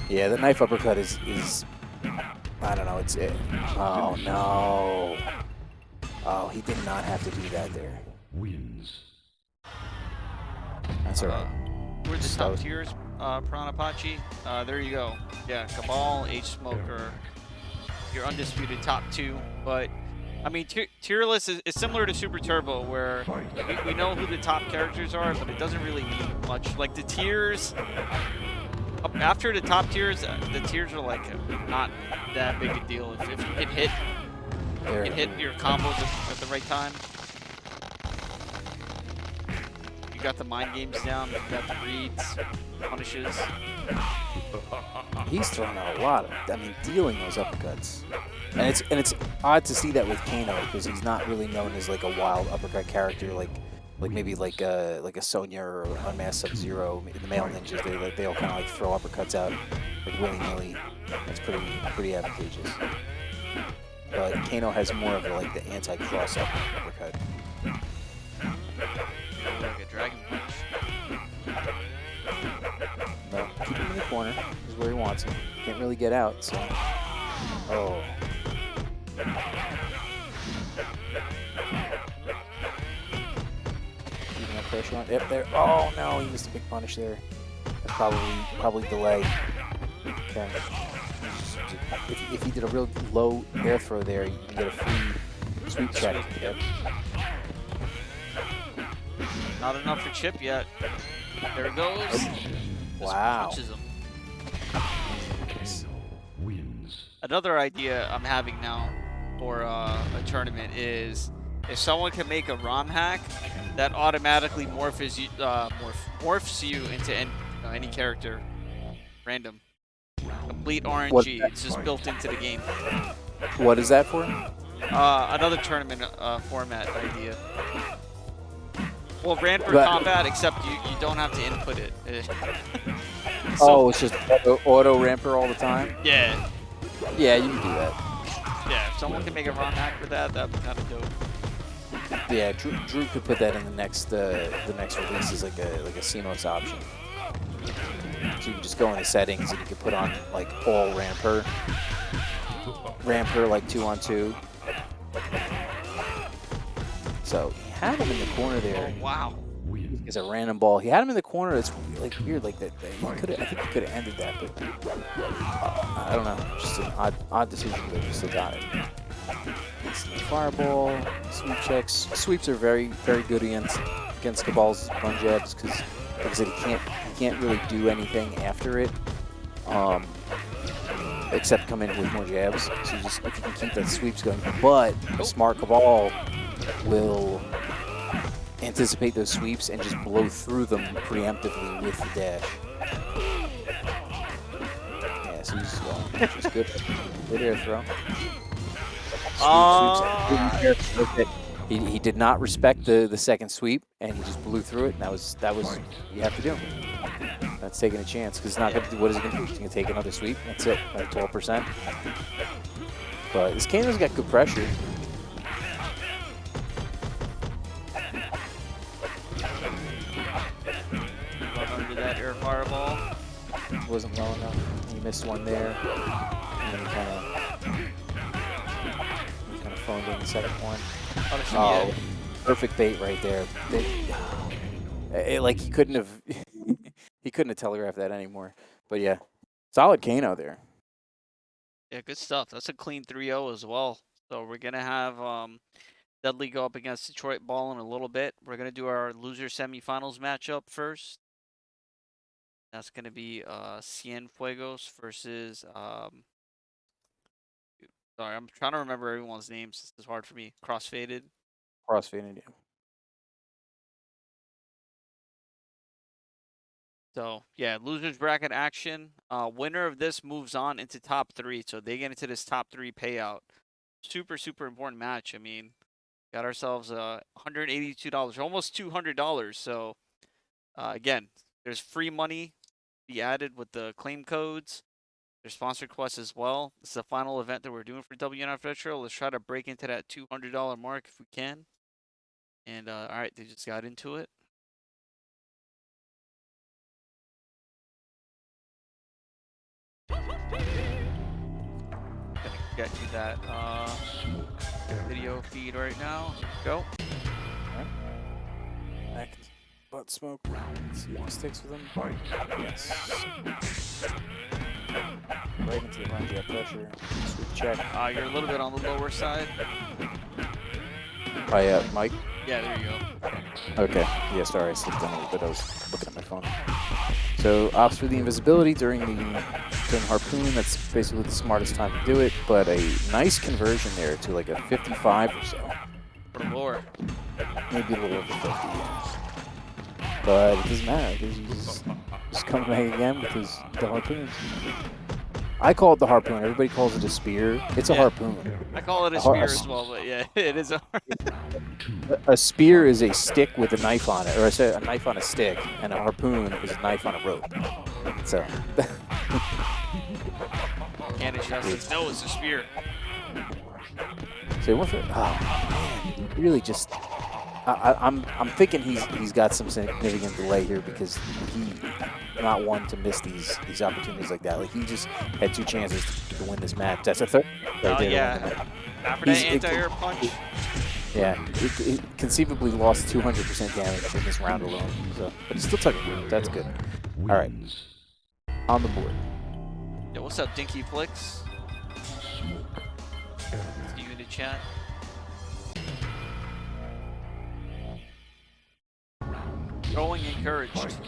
Yeah, the knife uppercut is I don't know. It's it. Oh no. Oh, he did not have to do that there. Wins. That's alright. We're the Just top those. tiers, Pranapachi. There you go. Yeah, Cabal, H-Smoker, your undisputed top 2. But, I mean, tier list is similar to Super Turbo, where we know who the top characters are, but it doesn't really mean much. Like, the tiers, after the top tiers, the tiers are, like, not that big a deal. If you can hit your combos at the right time. You got the mind games down, you got the reads, punishes. He's throwing out a lot of, I mean, dealing those uppercuts. And it's odd to see that with Kano, because he's not really known as like a wild uppercut character, like maybe like a Sonya or Unmasked Sub-Zero. The male ninjas, they all kind of like throw uppercuts out like willy-nilly. That's pretty advantageous. But Kano has more of like the anti-cross up uppercut. Like a dragon punch. No, keep him in the corner. This is where he wants him. Can't really get out, so. Oh. Keeping that pressure on. Yep, there. Oh no, he missed a big punish there. That's probably delay. Okay. If he did a real low air throw there, you can get a free sweep check. Yep. Not enough for Chip yet. There it goes. Wow. Punches him. Kano wins. Another idea I'm having now for a tournament is if someone can make a ROM hack that automatically morphs you into any character, random, complete RNG. It's just built into the game. What is that for? Another tournament format idea. Well, ran for combat, except you don't have to input it. So, it's just auto ramper all the time? Yeah. Yeah, you can do that. Yeah, if someone can make a ROM hack for that, that'd be kind of dope. Yeah, Drew could put that in the next release as like a CMOS option. So you can just go into settings and you can put on like all ramper like 2-on-2. So he had him in the corner there. Oh, wow. It's a random ball. He had him in the corner. It's like weird, like that. I think he could have ended that, but I don't know. Just an odd decision, but he still got it. Fireball, sweep checks. Sweeps are very, very good against Cabal's run jabs because, like I said, he can't really do anything after it, except come in with more jabs. So you just if you can keep that sweeps going, but a smart Cabal will anticipate those sweeps and just blow through them preemptively with the dash. Yeah, so he's just good air throw. He did not respect the second sweep, and he just blew through it. And that was you have to do. That's taking a chance because it's not going to do. What is he going to do? He's going to take another sweep. That's it. At 12%. But this Kano's got good pressure. Under that air fireball. Wasn't low enough. He missed one there. And then he kind of phoned in the second one. Oh, perfect bait right there. Like he couldn't have telegraphed that anymore. But yeah, solid Kano there. Yeah, good stuff. That's a clean 3-0 as well. So we're gonna have Dudley go up against Detroit Ball in a little bit. We're gonna do our loser semifinals matchup first. That's gonna be Cienfuegos versus sorry, I'm trying to remember everyone's names. This is hard for me. Crossfaded. Crossfaded, yeah. So yeah, losers bracket action. Winner of this moves on into top 3, so they get into this top 3 payout. Super important match. I mean, got ourselves $182, almost $200. So again, there's free money to be added with the claim codes. There's sponsor quests as well. This is the final event that we're doing for WNF Retro. Let's try to break into that $200 mark if we can. And all right, they just got into it. Gonna get you that video feed right now. Go. Back butt smoke. Let's see if it sticks with him. Yes. Right into the line, get pressure. Sweep check. You're a little bit on the lower side. Hi, Mike. Yeah, there you go. Okay. Yeah, sorry, I slipped down a little bit. I was looking at my phone. So, opts for the invisibility during harpoon. That's basically the smartest time to do it, but a nice conversion there to like a 55 or so. For lower. Maybe a little over 50, yeah. But it doesn't matter because you just come back again with the harpoon. I call it the harpoon. Everybody calls it a spear. It's a harpoon. I call it a spear as well, but yeah, it is a A spear is a stick with a knife on it, or a knife on a stick, and a harpoon is a knife on a rope. So. Candace says, no, it's a spear. So what? Oh man, really just. I'm thinking he's got some significant delay here because he not one to miss these opportunities like that. Like he just had 2 chances to win this match. That's a third. Yeah. After that anti-air punch. Yeah, it conceivably lost 200% damage in this round alone. So, but he still took it. That's good. All right, on the board. Yeah, what's up, Dinky Flicks? See you in the chat. Throwing encouraged.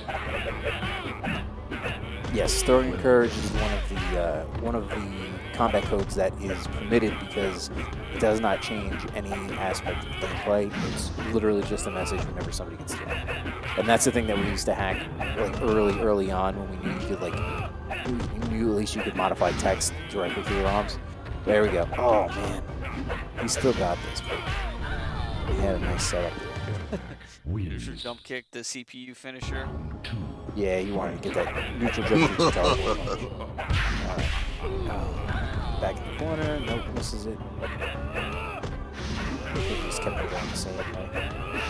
Yes, throwing encouraged is one of the combat codes that is permitted because it does not change any aspect of the gameplay. It's literally just a message whenever somebody gets thrown. And that's the thing that we used to hack like early on when we knew you could at least you could modify text directly through your arms. There we go. Oh man, he still got this, but he had a nice setup there. Neutral jump kick, the CPU finisher. Yeah, you wanted to get that neutral jump kick to teleport. Alright. Back in the corner. Nope, misses it. Just kept it going the same way.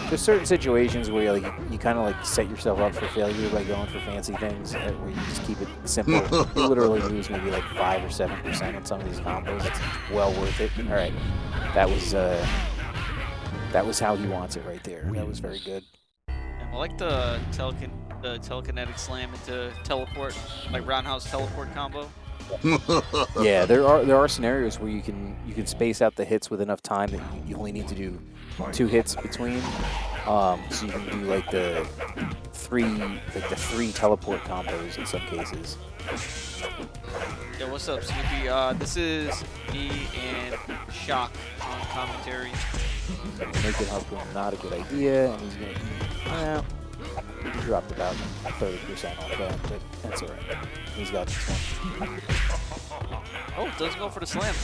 There's certain situations where you kind of like set yourself up for failure by going for fancy things, where you just keep it simple. You literally lose maybe like 5 or 7% on some of these combos. It's well worth it. All right, that was how he wants it right there. That was very good. And I like the telekinetic slam into teleport, like roundhouse teleport combo. Yeah, there are scenarios where you can space out the hits with enough time that you only need to do 2 hits between. So you can do like the three teleport combos in some cases. Yo, what's up, Snoopy? This is me and Shock on commentary. Naked harpoon, not a good idea, and he's gonna well, he dropped about 30% off that, but that's alright. He's got this one. Oh, doesn't go for the slam.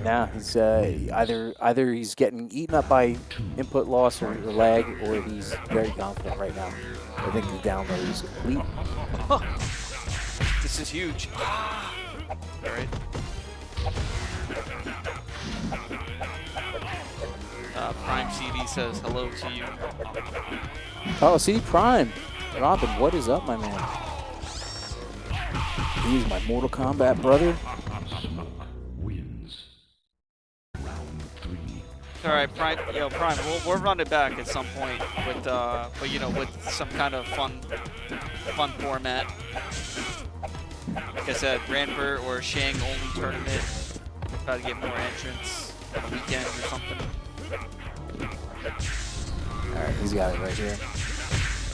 Now he's either he's getting eaten up by input loss or lag, or he's very confident right now. I think the download is complete. This is huge. Alright. Prime CD says hello to you. Oh, CD Prime. Robin, what is up, my man? He's my Mortal Kombat brother. Wins. Round 3. Alright, Prime. Yo, Prime. We'll run it back at some point with, but with some kind of fun format. Like I said, Ranbert or Shang only tournament. Try to get more entrants on the weekend or something. Alright, he's got it right here.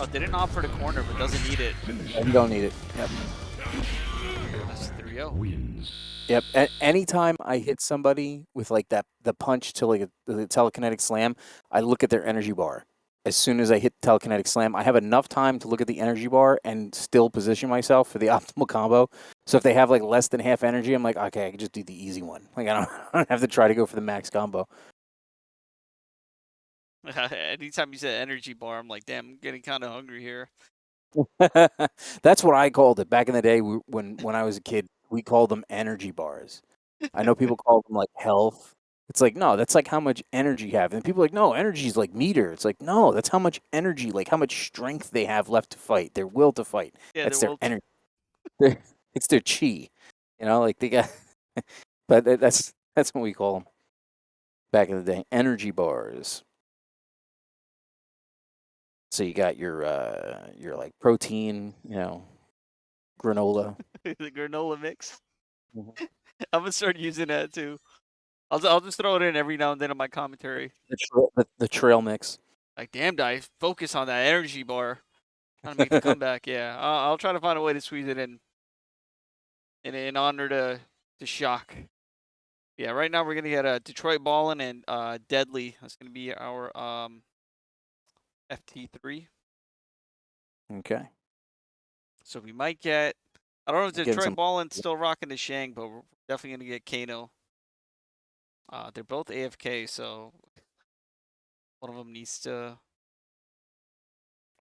Oh, they didn't offer the corner, but doesn't need it. You don't need it. Yep. That's 3-0. Wins. Yep. Anytime I hit somebody with like the punch to like the telekinetic slam, I look at their energy bar. As soon as I hit the telekinetic slam, I have enough time to look at the energy bar and still position myself for the optimal combo. So if they have like less than half energy, I'm like, okay, I can just do the easy one. Like I don't have to try to go for the max combo. Anytime you said energy bar, I'm like, damn, I'm getting kind of hungry here. That's what I called it back in the day when I was a kid. We called them energy bars. I know people call them like health. It's like, no, that's like how much energy you have. And people are like, no, energy is like meter. It's like, no, that's how much energy, like how much strength they have left to fight, their will to fight. Yeah, that's their energy. It's their chi. Like they got, but that's what we call them. back in the day. Energy bars. So you got your like protein, granola. The granola mix. Mhm. I'm gonna start using that too. I'll just throw it in every now and then in my commentary. The trail mix. Like, damn, dive, focus on that energy bar. Trying to make the comeback. Yeah, I'll try to find a way to squeeze it in honor to Shock. Yeah, right now we're gonna get Detroit Ballin and Deadly. That's gonna be our FT3. Okay. So we might get. I don't know if Getting Detroit some. Ballin's still rocking the Shang, but we're definitely gonna get Kano. They're both AFK, so one of them needs to.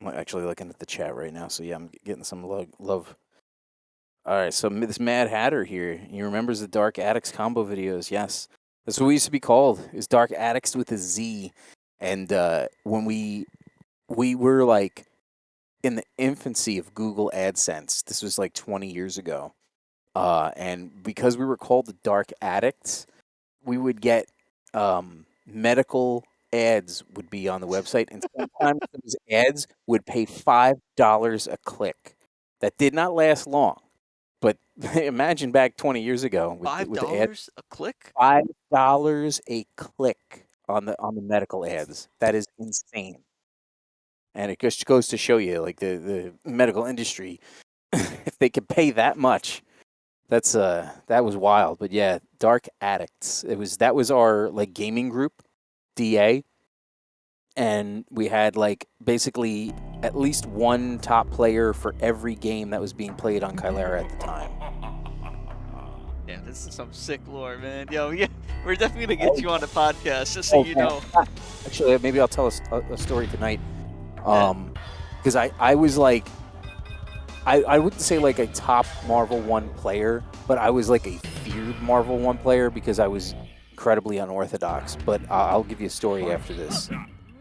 I'm actually looking at the chat right now, so yeah, I'm getting some love. All right, so this Mad Hatter here, he remembers the Dark Addicts combo videos. Yes, that's what we used to be called. Is Dark Addicts with a Z, and when we were like in the infancy of Google AdSense, this was like 20 years ago, and because we were called the Dark Addicts, we would get medical ads would be on the website, and sometimes those ads would pay $5 a click. That did not last long, but imagine back 20 years ago with the ad, $5 a click? $5 a click on the medical ads. That is insane, and it just goes to show you, like the medical industry, if they could pay that much. That was wild, but yeah, Dark Addicts. That was our like gaming group, DA, and we had like basically at least one top player for every game that was being played on Kylera at the time. Yeah, this is some sick lore, man. Yo, yeah, we're definitely gonna get you on the podcast, just so you know. Actually, maybe I'll tell a story tonight, because I was like. I wouldn't say like a top Marvel 1 player, but I was like a feared Marvel 1 player because I was incredibly unorthodox. But I'll give you a story after this,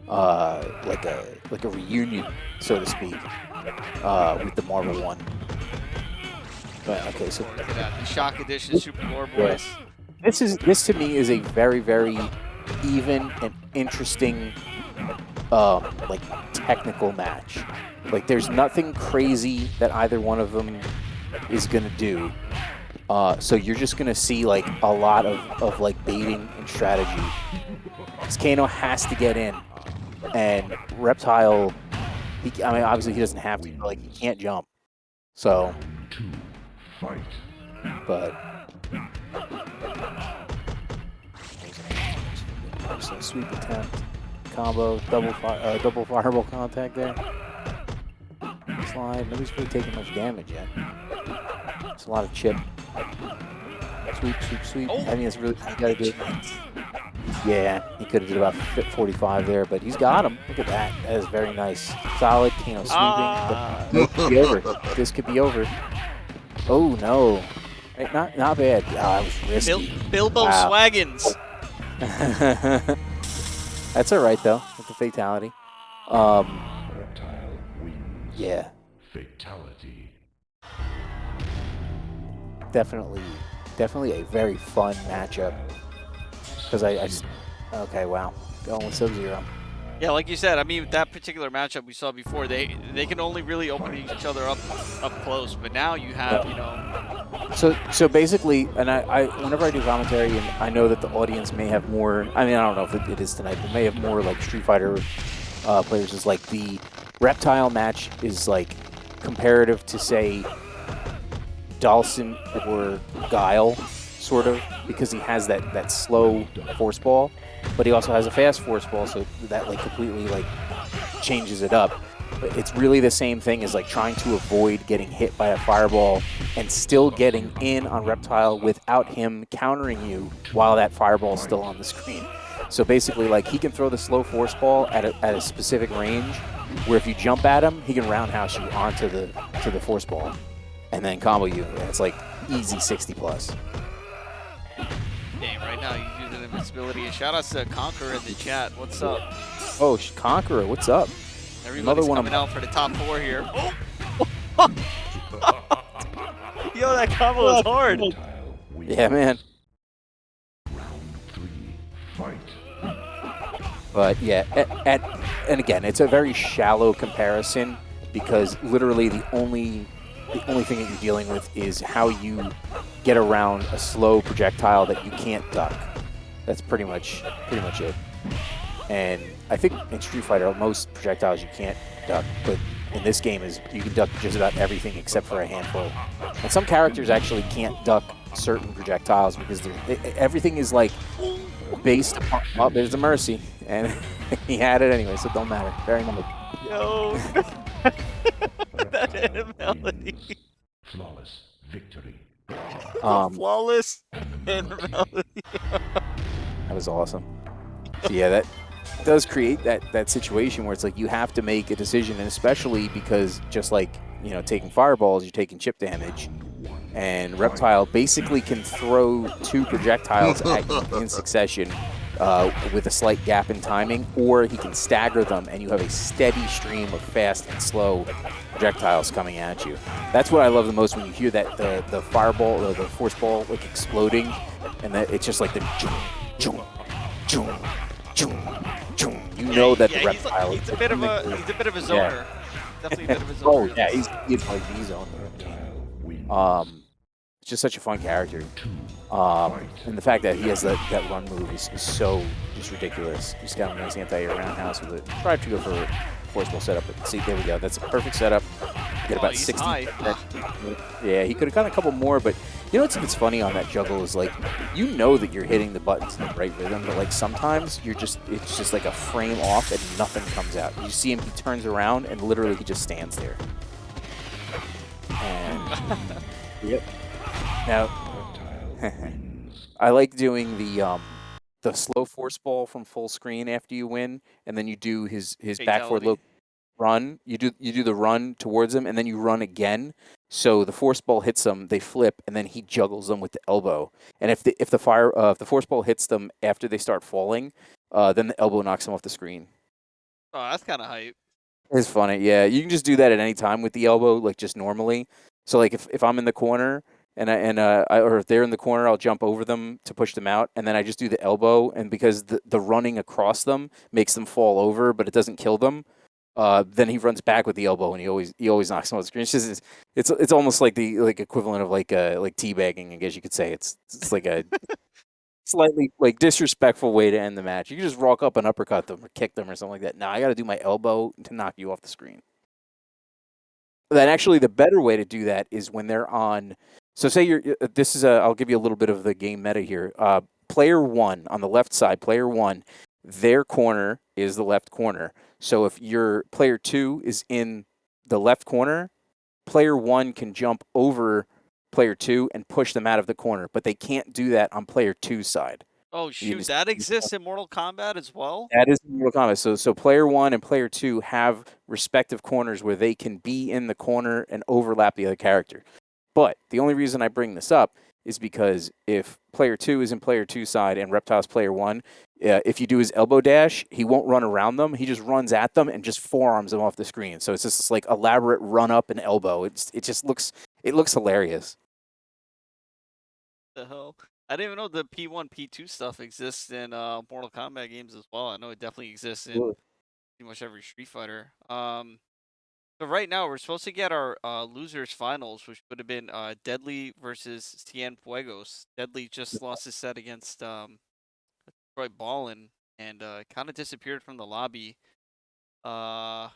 like a reunion, so to speak, with the Marvel 1. But okay, so Look at that, the Shock Edition Super Lore Boys. this to me is a very, very even and interesting, like technical match. Like, there's nothing crazy that either one of them is gonna do. So you're just gonna see like a lot of like baiting and strategy. Kano has to get in, and Reptile. I mean, obviously he doesn't have to, but like he can't jump. So, but so sweep attempt, combo, double fireball contact there. Slide. Nobody's really taking much damage yet. It's a lot of chip. Sweep, sweep, sweep. Oh. I mean, it's really, you gotta do it. Yeah, he could have did about 45 there, but he's got him. Look at that. That is very nice. Solid, sweeping. This could be over. This could be over. Oh, no. Right, not bad. Oh, that was risky. Bilbo Swaggins. That's all right, though, with the fatality. Yeah. Fatality. Definitely a very fun matchup. Because I just... Okay, wow. Going with Sub-Zero. Yeah, like you said, I mean, that particular matchup we saw before, they can only really open each other up close. But now you have, you know... So basically, and I whenever I do commentary, and I know that the audience may have more... I mean, I don't know if it is tonight, but may have more, like, Street Fighter players. Is like the Reptile match is, like, comparative to, say, Dawson or Guile, sort of, because he has that slow force ball, but he also has a fast force ball, so that like completely like changes it up. But it's really the same thing as like trying to avoid getting hit by a fireball and still getting in on Reptile without him countering you while that fireball is still on the screen. So basically, like, he can throw the slow force ball at a specific range, where if you jump at him, he can roundhouse you onto the force ball, and then combo you. And it's like easy 60+. Damn, right now he's using invincibility. And shout out to Conqueror in the chat. What's up? Oh, Conqueror, what's up? Everybody's coming out for the top 4 here. Oh! Yo, that combo is hard. Yeah, man. Round 3, fight. But yeah, and again, it's a very shallow comparison because literally the only thing that you're dealing with is how you get around a slow projectile that you can't duck. That's pretty much it. And I think in Street Fighter, most projectiles you can't duck, but in this game is you can duck just about everything except for a handful. And some characters actually can't duck certain projectiles because everything is like based on, oh, there's a mercy, and he had it anyway, so it don't matter. Very nice. No. That melody. Flawless victory. Flawless and melody. That was awesome. So yeah, that does create that situation where it's like you have to make a decision, and especially because just like, you know, taking fireballs, you're taking chip damage, and Reptile basically can throw 2 projectiles at you in succession with a slight gap in timing, or he can stagger them, and you have a steady stream of fast and slow projectiles coming at you. That's what I love the most when you hear that the fireball or the force ball like exploding, and that it's just like the joom, joom, joom, joom. You know that the Reptile he's a bit of a zoner. Yeah. Definitely a bit of a zoner. Oh yeah, he's like the zoner. It's just such a fun character. And the fact that he has that run move is so just ridiculous. He's got a nice anti-air roundhouse with it. Tried to go for a force ball setup, but see, there we go. That's a perfect setup. Get about 60. Yeah, he could have gotten a couple more, but you know what's funny on that juggle is like, you know that you're hitting the buttons in the right rhythm, but like sometimes it's just like a frame off and nothing comes out. You see him, he turns around and literally he just stands there. And yep. Now, I like doing the slow force ball from full screen after you win, and then you do his back forward loop run. You do the run towards him, and then you run again. So the force ball hits them, they flip, and then he juggles them with the elbow. And if the force ball hits them after they start falling, then the elbow knocks them off the screen. Oh, that's kind of hype. It's funny, yeah. You can just do that at any time with the elbow, like just normally. So like if I'm in the corner or if they're in the corner, I'll jump over them to push them out, and then I just do the elbow. And because the running across them makes them fall over, but it doesn't kill them, then he runs back with the elbow, and he always knocks them off the screen. It's almost like the equivalent of like teabagging, I guess you could say. It's like a slightly like disrespectful way to end the match. You can just walk up and uppercut them or kick them or something like that. No, I got to do my elbow to knock you off the screen. Then actually, the better way to do that is when they're on. So say I'll give you a little bit of the game meta here. Player 1 on the left side, player 1, their corner is the left corner. So if your player 2 is in the left corner, player 1 can jump over player 2 and push them out of the corner, but they can't do that on player 2's side. Oh shoot, that exists in Mortal Kombat as well? That is in Mortal Kombat. So player 1 and player 2 have respective corners where they can be in the corner and overlap the other character. But the only reason I bring this up is because if player 2 is in player 2's side and Reptile's player 1, if you do his elbow dash, he won't run around them. He just runs at them and just forearms them off the screen. So it's just this like elaborate run up and elbow. It looks hilarious. The hell? I didn't even know the P1, P2 stuff exists in Mortal Kombat games as well. I know it definitely exists in pretty much every Street Fighter. So right now we're supposed to get our losers finals, which would have been Deadly versus Cienfuegos. Deadly just lost his set against Troy Ballin and kind of disappeared from the lobby. I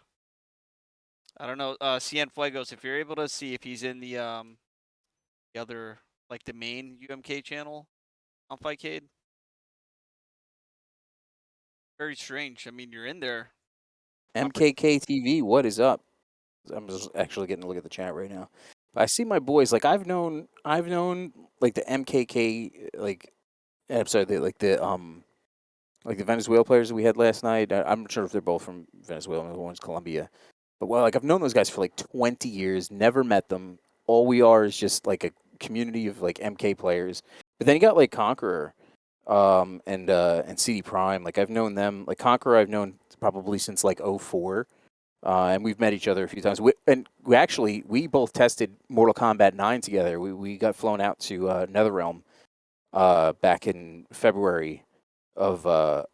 don't know, Cienfuegos, if you're able to see if he's in the other, like the main UMK channel on Fightcade. Very strange. I mean, you're in there. MKK TV, what is up? I'm just actually getting a look at the chat right now. I see my boys. Like I've known like the MKK I'm sorry, like the Venezuela players that we had last night. I'm not sure if they're both from Venezuela and one's Colombia. But well, like I've known those guys for like 20 years, never met them. All we are is just like a community of like MK players. But then you got like Conqueror, and CD Prime. Like I've known them. Like Conqueror, I've known probably since like 04. And we've met each other a few times. We both tested Mortal Kombat 9 together. We got flown out to NetherRealm back in February of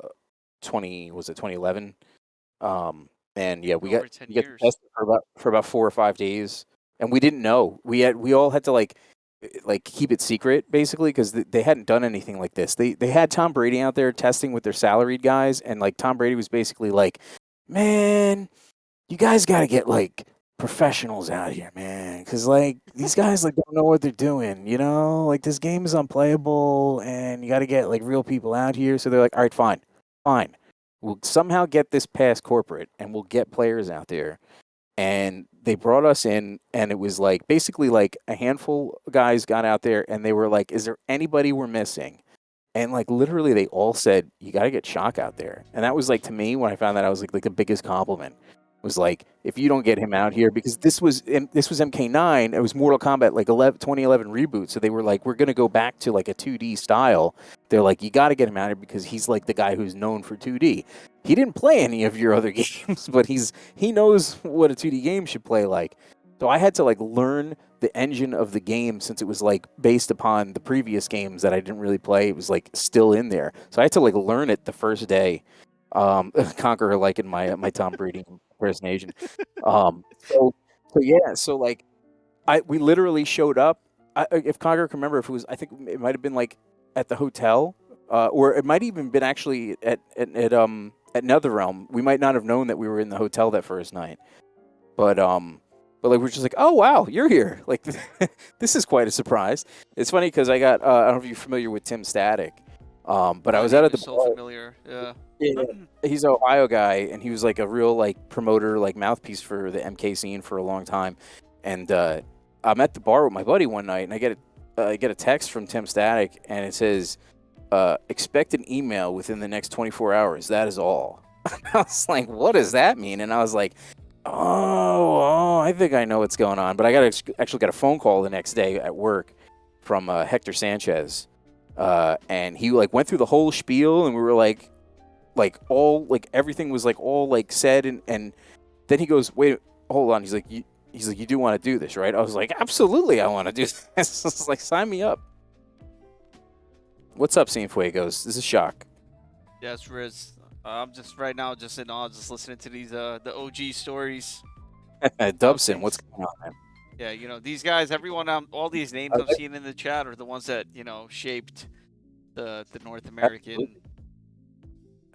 2011. And yeah, we Over got 10 we got years. tested for about 4 or 5 days, and we didn't know. We all had to like keep it secret basically because they hadn't done anything like this. They had Tom Brady out there testing with their salaried guys, and like Tom Brady was basically like, "Man, you guys got to get like professionals out here, man, because like these guys like don't know what they're doing, you know? Like this game is unplayable, and you got to get like real people out here." So they're like, "All right, fine. We'll somehow get this past corporate, and we'll get players out there." And they brought us in, and it was like basically like a handful of guys got out there, and they were like, "Is there anybody we're missing?" And like literally, they all said, "You got to get Shock out there." And that was like to me when I found that, I was like the biggest compliment was like, if you don't get him out here, because this was MK9, it was Mortal Kombat like 2011 reboot, so they were like, we're gonna go back to like a 2D style. They're like, you got to get him out here because he's like the guy who's known for 2D. He didn't play any of your other games, but he knows what a 2D game should play like. So I had to like learn the engine of the game since it was like based upon the previous games that I didn't really play. It was like still in there, so I had to like learn it the first day. Conqueror like in my Tom Brady impersonation. So yeah, so like we literally showed up. If Conqueror can remember, if it was, I think it might have been like at the hotel, or it might even been actually at NetherRealm. We might not have known that we were in the hotel that first night, but like we're just like, oh wow, you're here! Like this is quite a surprise. It's funny because I got I don't know if you're familiar with Tim Static, but I was out at the so bar. familiar. Yeah. Yeah, he's an Ohio guy, and he was like a real like promoter, like mouthpiece for the MK scene for a long time. And I'm at the bar with my buddy one night, and I get a text from Tim Static, and it says, "Expect an email within the next 24 hours. That is all." I was like, "What does that mean?" And I was like, "Oh, I think I know what's going on." But I actually got a phone call the next day at work from Hector Sanchez, and he like went through the whole spiel, and we were like all like everything was like all like said, and then he goes, "Wait, hold on." He's like, "You do want to do this, right?" I was like, "Absolutely, I want to do this." It's like, sign me up. What's up, Cienfuegos? This is Shock. Yeah, it's Riz. I'm just right now just in awe, just listening to these the OG stories. Dubson, what's going on, man? Yeah, you know, these guys, everyone, all these names I've seen in the chat are the ones that, you know, shaped the North American. Absolutely.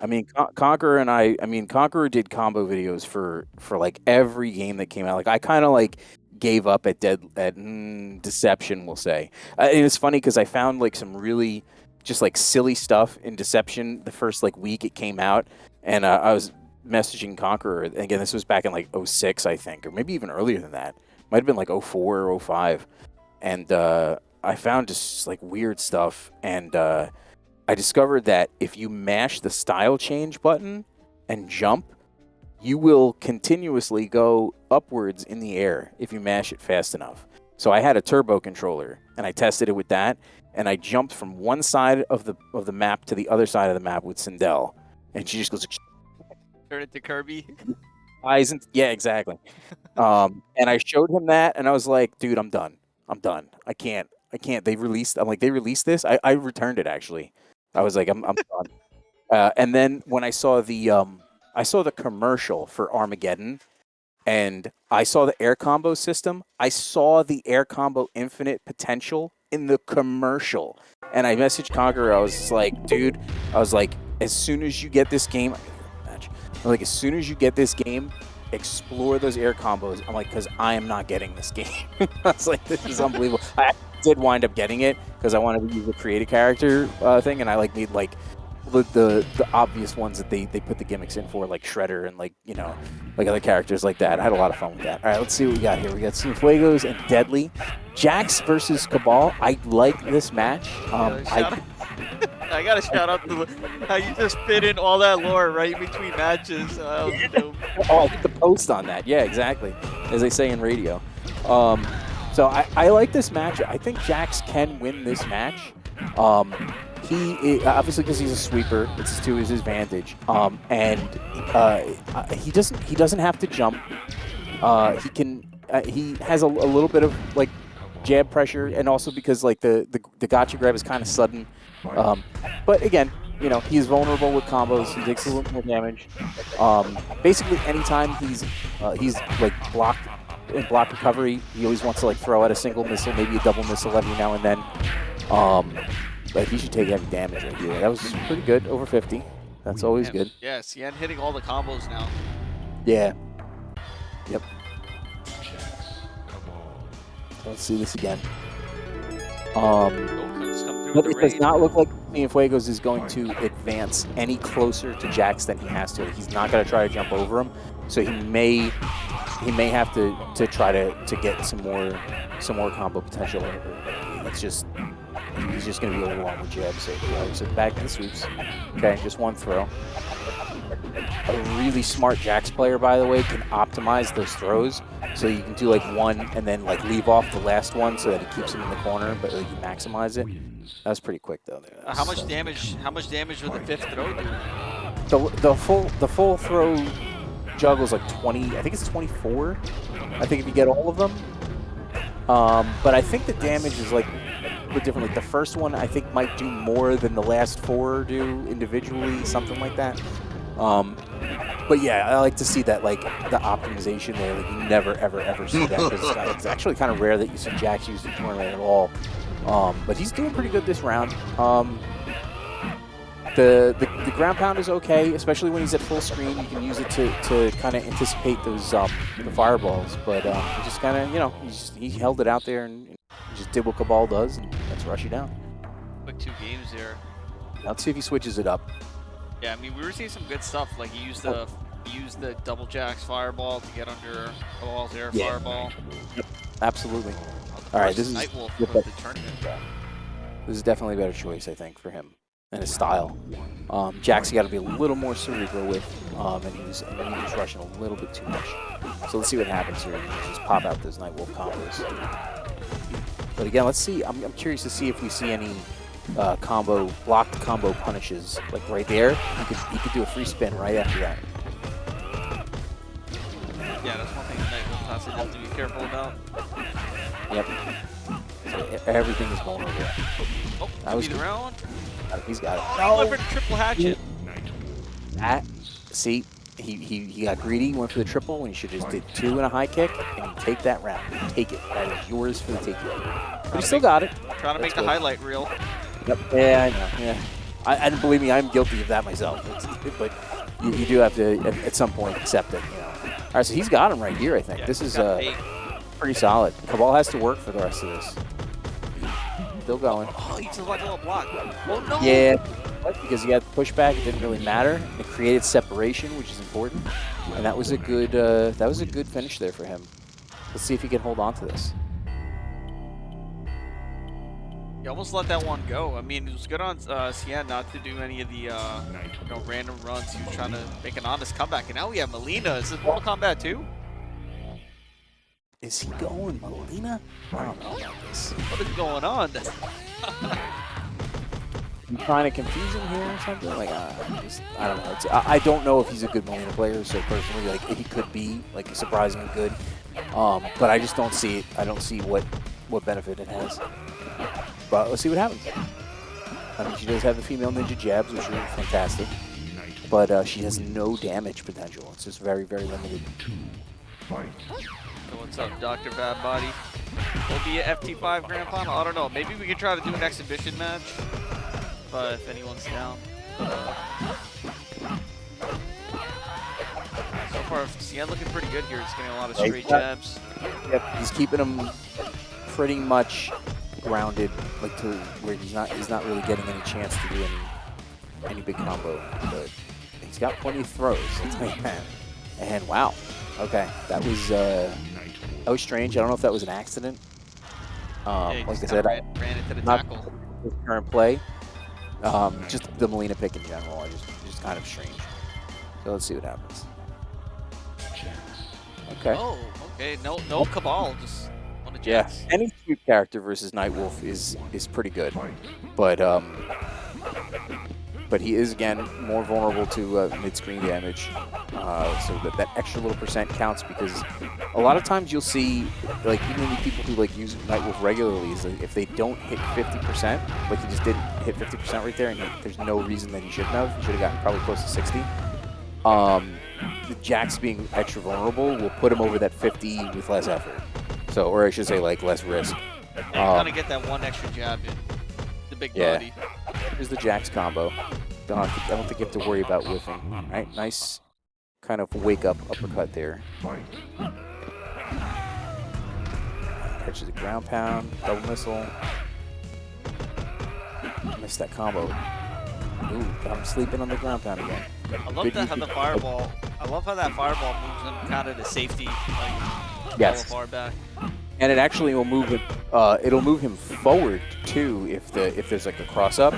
I mean, Conqueror and I mean, Conqueror did combo videos for like every game that came out. Like I kind of like gave up at Deception, we'll say. And it's funny because I found like some really just like silly stuff in Deception the first like week it came out, and I was messaging Conqueror. Again, this was back in like 06, I think, or maybe even earlier than that. Might have been like 04 or 05, and I found just like weird stuff, and I discovered that if you mash the style change button and jump, you will continuously go upwards in the air if you mash it fast enough. So I had a turbo controller, and I tested it with that, and I jumped from one side of the map to the other side of the map with Sindel, and she just goes, Turn it to Kirby. eyes and yeah, exactly. And I showed him that, and I was like, dude, I'm done. I can't. They released this. I returned it actually. I was like, I'm done. And then when I saw the commercial for Armageddon, and I saw the air combo system, I saw the air combo infinite potential in the commercial. And I messaged Conqueror. I was just like, dude, as soon as you get this game, as soon as you get this game, explore those air combos. I'm like, because I am not getting this game. I was like, this is unbelievable. I did wind up getting it because I wanted to use the create a character thing, and I like need like the obvious ones that they put the gimmicks in for, like Shredder and like, you know, like other characters like that. I had a lot of fun with that. All right, let's see what we got here. We got Cienfuegos and Deadly. Jax versus Cabal. I like this match. I gotta shout out to how you just fit in all that lore right between matches. Oh, I did the post on that. Yeah, exactly. As they say in radio. So I like this match. I think Jax can win this match. He obviously, because he's a sweeper, it's to his advantage. And he doesn't have to jump. He has a little bit of like jab pressure, and also because like the gotcha grab is kind of sudden. But again, you know, he's vulnerable with combos. He takes a little more damage. Basically, anytime he's like blocked in block recovery, he always wants to like throw out a single missile, maybe a double missile every now and then. But he should take heavy damage right here. That was pretty good, over 50. That's always good. Yeah, Cien hitting all the combos now. Yeah. Yep. Let's see this again. But it does not look like Cienfuegos is going to advance any closer to Jax than he has to. He's not going to try to jump over him, so he may have to try to get some more combo potential. It's just he's just going to be overwhelmed with jabs. So back to the sweeps. Okay, just one throw. A really smart Jax player, by the way, can optimize those throws. So you can do like one and then like leave off the last one so that it keeps him in the corner, but like, you maximize it. That was pretty quick though. How much damage? How much damage would the fifth throw do? The full throw juggles like 20. I think it's 24. I think if you get all of them. But I think the damage is like a bit different. Like the first one I think might do more than the last 4 do individually, something like that. But yeah, I like to see that, like, the optimization there. Like, you never, ever see that. Because it's actually kind of rare that you see Jax use the tournament at all. But he's doing pretty good this round. The ground pound is okay, especially when he's at full screen. You can use it to kind of anticipate those the fireballs. But he just kind of, you know, he held it out there and just did what Cabal does, and let's rush you down. Quick 2 games here. Let's see if he switches it up. Yeah, I mean, we were seeing some good stuff. Like, he used the double Jax fireball to get under Cabal's air fireball. Yep, absolutely. All right, this is Nightwolf of the tournament. This is definitely a better choice, I think, for him and his style. Jax, you got to be a little more cerebral with, and he was rushing a little bit too much. So let's see what happens here. Just pop out those Nightwolf combos. But again, let's see. I'm curious to see if we see any blocked combo punishes, like right there. He could do a free spin right after that. Yeah, that's one thing Nightwolf constantly have to be careful about. Yep. So everything is vulnerable. Oh, that was the round. He's got it. Oh, he went for triple hatchet. See, he got greedy. He went for the triple when he should have just did 2 and a high kick, and you take that round. You take it. That is yours for the taking. But he still got it. Trying to make the highlight reel. Yep. Yeah, I know. Yeah. And believe me, I'm guilty of that myself. But you do have to, at some point, accept it. You know. All right, so he's got him right here, I think. Yeah, this is pretty solid. Cabal has to work for the rest of this. Still going. Oh, he just like a little block. Oh, no. Yeah, because he had pushback. It didn't really matter. It created separation, which is important. And that was a good finish there for him. Let's see if he can hold on to this. He almost let that one go. I mean, it was good on Cien not to do any of the random runs. He was trying to make an honest comeback. And now we have Melina. Is this Mortal Kombat 2? Is he going Melina? I don't know about this. What is going on? You trying to confuse him here or something? Like, I don't know. I don't know if he's a good Melina player. So personally, like, he could be like surprisingly good. But I just don't see it. I don't see what benefit it has. But let's see what happens. I mean, she does have the female ninja jabs, which are fantastic. But she has no damage potential. It's just very, very limited. So what's up, Dr. Bad Body? Will be a FT5 Grand Final? I don't know. Maybe we could try to do an exhibition match. If anyone's down. So far, Cien looking pretty good here. He's getting a lot of straight jabs. Yep, he's keeping them pretty much grounded, like to where he's not really getting any chance to do any big combo. But he's got plenty of throws. Let's make that. And wow, okay, that was strange. I don't know if that was an accident. Yeah, like I said, ran into the not tackle. his current play. Just the Melina pick in general, just kind of strange. So let's see what happens. Okay. Oh, okay. No Cabal, just on the Yeah, Jax. any sweep character versus Nightwolf is pretty good, but but he is, again, more vulnerable to mid-screen damage. So that extra little percent counts, because a lot of times you'll see, like, even the people who like use Nightwolf regularly, is like, if they don't hit 50%, like he just didn't hit 50% right there, and there's no reason that he shouldn't have. He should have gotten probably close to 60. The Jax being extra vulnerable will put him over that 50 with less effort. So, or I should say, like, less risk. And you gotta get that one extra jab in. The big body. Here's the Jax combo. I don't think you have to worry about whiffing. All right, nice kind of wake up uppercut there. Catches a ground pound, double missile. Missed that combo. Ooh, I'm sleeping on the ground pound again. I love that how the fireball. I love how that fireball moves him kind of to safety, like Yes. far back. And it actually will move it. It'll move him forward too if there's like a cross up,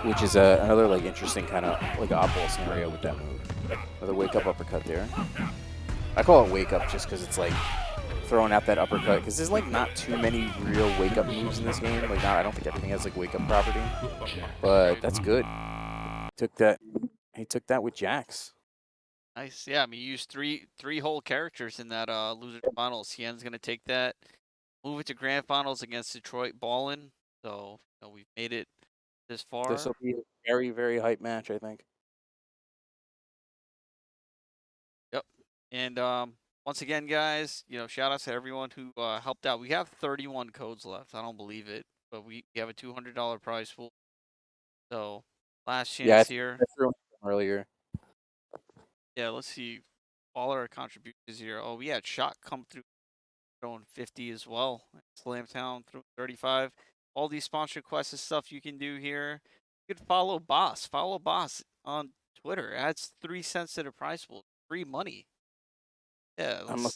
which is another like interesting kind of like oddball scenario with that move. Another wake up uppercut there. I call it wake up just because it's like throwing out that uppercut, because there's like not too many real wake up moves in this game. Like I don't think everything has like wake up property, but that's good. He took that with Jax. Nice. Yeah, I mean, you used three whole characters in that loser finals. Hien's gonna take that, move it to grand finals against Detroit Ballin. So we've made it this far. This will be a very, very hype match, I think. Yep. And once again, guys, shout out to everyone who helped out. We have 31 codes left. I don't believe it, but we have a $200 prize pool. So last chance here. I threw him earlier. Yeah, let's see. All our contributions here. Oh, we had Shock come through throwing 50 as well. Slamtown through 35. All these sponsored quests and stuff you can do here. You could follow Boss. Follow Boss on Twitter. Adds 3 cents to the prize pool. Free money. Yeah, I'm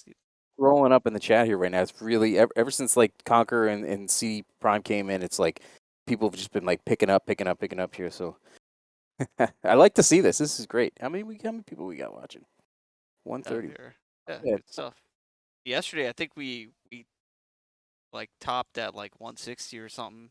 scrolling up in the chat here right now. It's really ever since like Conquer and CD Prime came in, it's like people have just been like picking up here. So I like to see this. This is great. How many people we got watching? 130. Yeah, good stuff. Yesterday, I think we like topped at like 160 or something.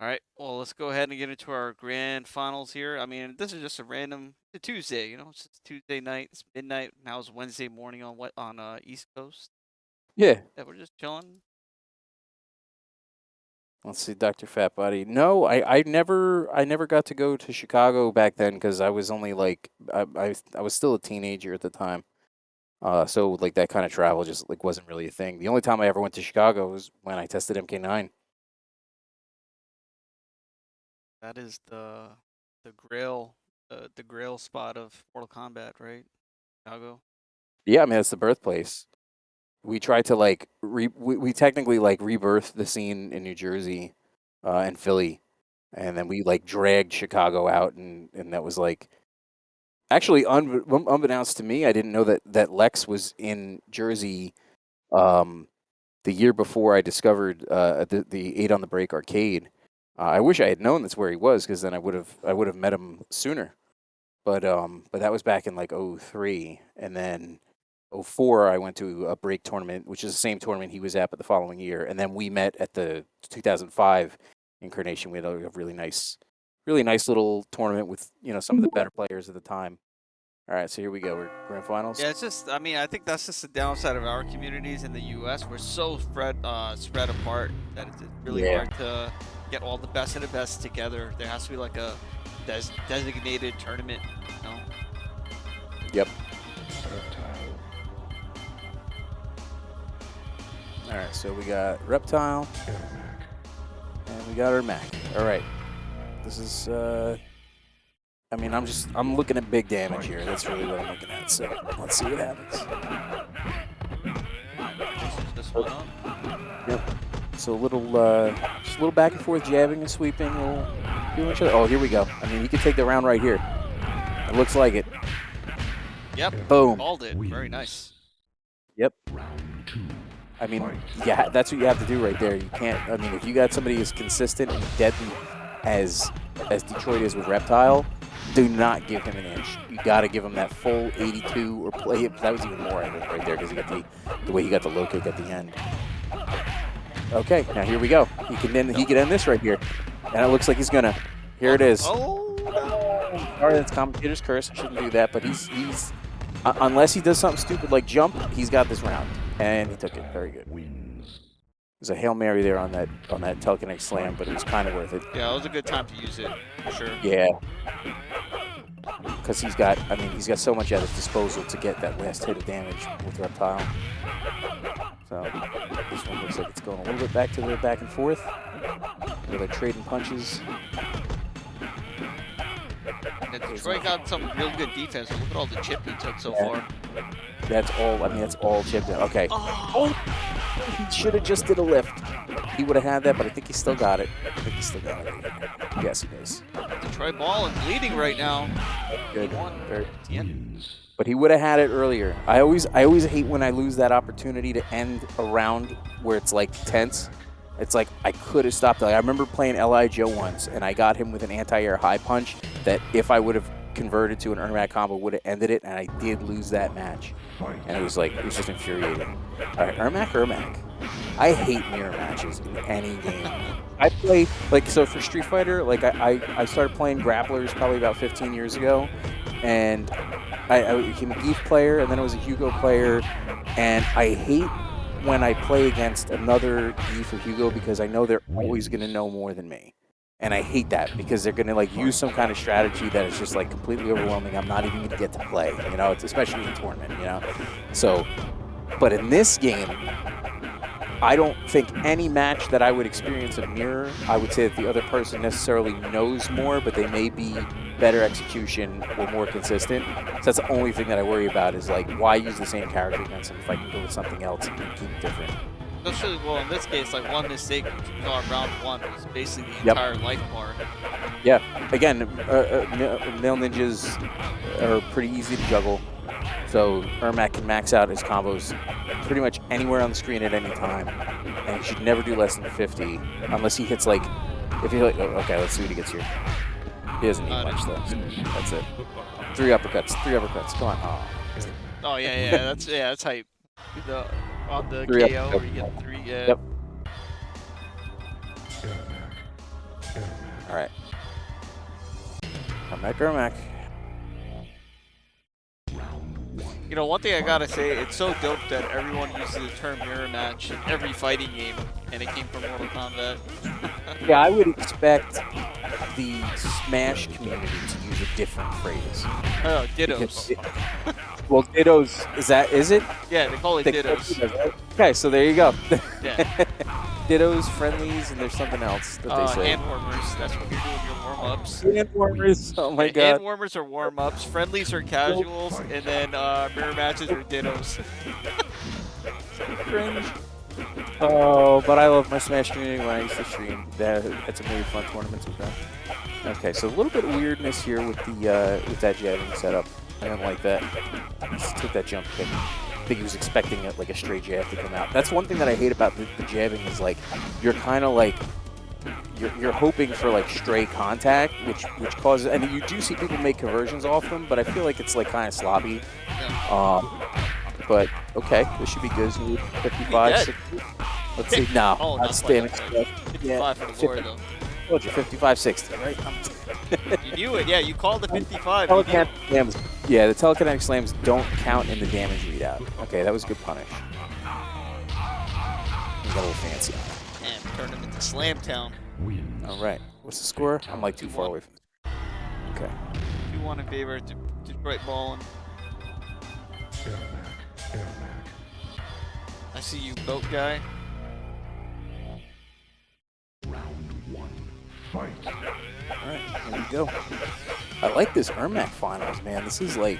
All right, well, let's go ahead and get into our grand finals here. I mean, this is just a random Tuesday, it's just Tuesday night. It's midnight. Now it's Wednesday morning on East Coast. Yeah, we're just chilling. Let's see, Dr. Fatbody. No, I never got to go to Chicago back then because I was only like I was still a teenager at the time. So like that kind of travel just like wasn't really a thing. The only time I ever went to Chicago was when I tested MK9. That is the grail spot of Mortal Kombat, right? Chicago. Yeah, I mean that's the birthplace. We tried to like we technically like rebirthed the scene in New Jersey and Philly, and then we like dragged Chicago out, and that was like actually unbeknownst to me, I didn't know that Lex was in Jersey the year before I discovered the 8 on the Break arcade. I wish I had known that's where he was, because then I would have met him sooner. But that was back in like 03, and then 04 I went to a break tournament, which is the same tournament he was at, but the following year, and then we met at the 2005 incarnation. We had a really nice little tournament with some of the better players at the time. All right, so here we go. We're grand finals. Yeah, it's just, I mean, I think that's just the downside of our communities in the U.S. We're so spread apart that it's really hard to get all the best of the best together. There has to be like a designated tournament, Yep. All right, so we got Reptile, and we got our Mac. All right, this is. I mean, I'm looking at big damage here. That's really what I'm looking at. So let's see what happens. This one up. Yep. So just a little back and forth jabbing and sweeping. We'll do each other. Oh, here we go. I mean, he could take the round right here. It looks like it. Yep. Boom. Called it. Very nice. Yep. I mean, yeah, that's what you have to do right there. You can't. I mean, if you got somebody as consistent and deadly as Detroit is with Reptile, do not give him an inch. You got to give him that full 82 or play it. That was even more, I think, right there, because he got the way he got the low kick at the end. Okay, now here we go. He can end this right here. And it looks like he's gonna. Here it is. Oh, no. Sorry, that's commentator's curse. I shouldn't do that, but he's unless he does something stupid like jump, he's got this round. And he took it. Very good. There's a Hail Mary there on that telekinetic slam, but it was kind of worth it. Yeah, it was a good time to use it, for sure. Yeah. Because he's got so much at his disposal to get that last hit of damage with Reptile. So this one looks like it's going a little bit back to the back and forth. Where they're trading punches. And Detroit got some real good defense. Look at all the chip he took so far. That's all chipped in. Okay. Oh, he should have just did a lift. He would have had that, but I think he still got it. Yes, he does. Detroit ball and bleeding right now. Good. But he would have had it earlier. I always hate when I lose that opportunity to end a round where it's like tense. It's like I could have stopped it. Like, I remember playing L.I. Joe once, and I got him with an anti-air high punch that if I would have converted to an Ermac combo would have ended it, and I did lose that match. And it was just infuriating. All right, Ermac. I hate mirror matches in any game. I play, so for Street Fighter, I started playing grapplers probably about 15 years ago, and I became a Geef player, and then I was a Hugo player, and I hate when I play against another Geef or Hugo because I know they're always going to know more than me. And I hate that because they're going to use some kind of strategy that is just completely overwhelming. I'm not even going to get to play, it's especially in a tournament, So, but in this game, I don't think any match that I would experience a mirror, I would say that the other person necessarily knows more, but they may be better execution or more consistent. So that's the only thing that I worry about is why use the same character against them if I can go with something else and keep it different. Especially, well, in this case, one mistake which we saw in round one was basically the entire life bar. Yeah. Again, male ninjas are pretty easy to juggle. So Ermac can max out his combos pretty much anywhere on the screen at any time. And he should never do less than 50 unless he hits if he okay, let's see what he gets here. He doesn't need much though. That's it. Three uppercuts. Come on. Oh yeah, that's hype. On the Three KO up. where you get 3, yeah. Yep. All right. Ermac. One thing I gotta say, it's so dope that everyone uses the term mirror match in every fighting game, and it came from Mortal Kombat. Yeah, I would expect the Smash community to use a different phrase. Oh, dittos. Well, dittos, is it? Yeah, they call it dittos. Okay, so there you go. Yeah. Dittos, friendlies, and there's something else that they say. Hand warmers, that's what you're doing your warm-ups. Hand warmers, oh my god. Hand warmers are warm-ups, friendlies are casuals, and then mirror matches are dittos. Cringe. Oh, but I love my Smash community when I used to stream. That's a really fun tournaments with them. Okay, so a little bit of weirdness here with that jabbing setup. I don't like that. Let's take that jump kick. I think he was expecting it a straight jab to come out. That's one thing that I hate about the jabbing is you're kind of you're hoping for stray contact, which causes, and you do see people make conversions off them, but I feel like it's kind of sloppy. But okay, this should be good. 55, 60. Let's see. No, oh, that's damage. 55 for the Lord, though. Told you 55, 60, right? You knew it, yeah. You called the 55. Yeah, the telekinetic slams don't count in the damage readout. Okay, that was a good punish. He got a little fancy on it. And turned him into Slam Town. All right, what's the score? I'm too far away from this. Okay. 2-1 in favor to Detroit Ballin. I see you, boat guy. Alright, here we go. I like this Ermac finals, man. This is I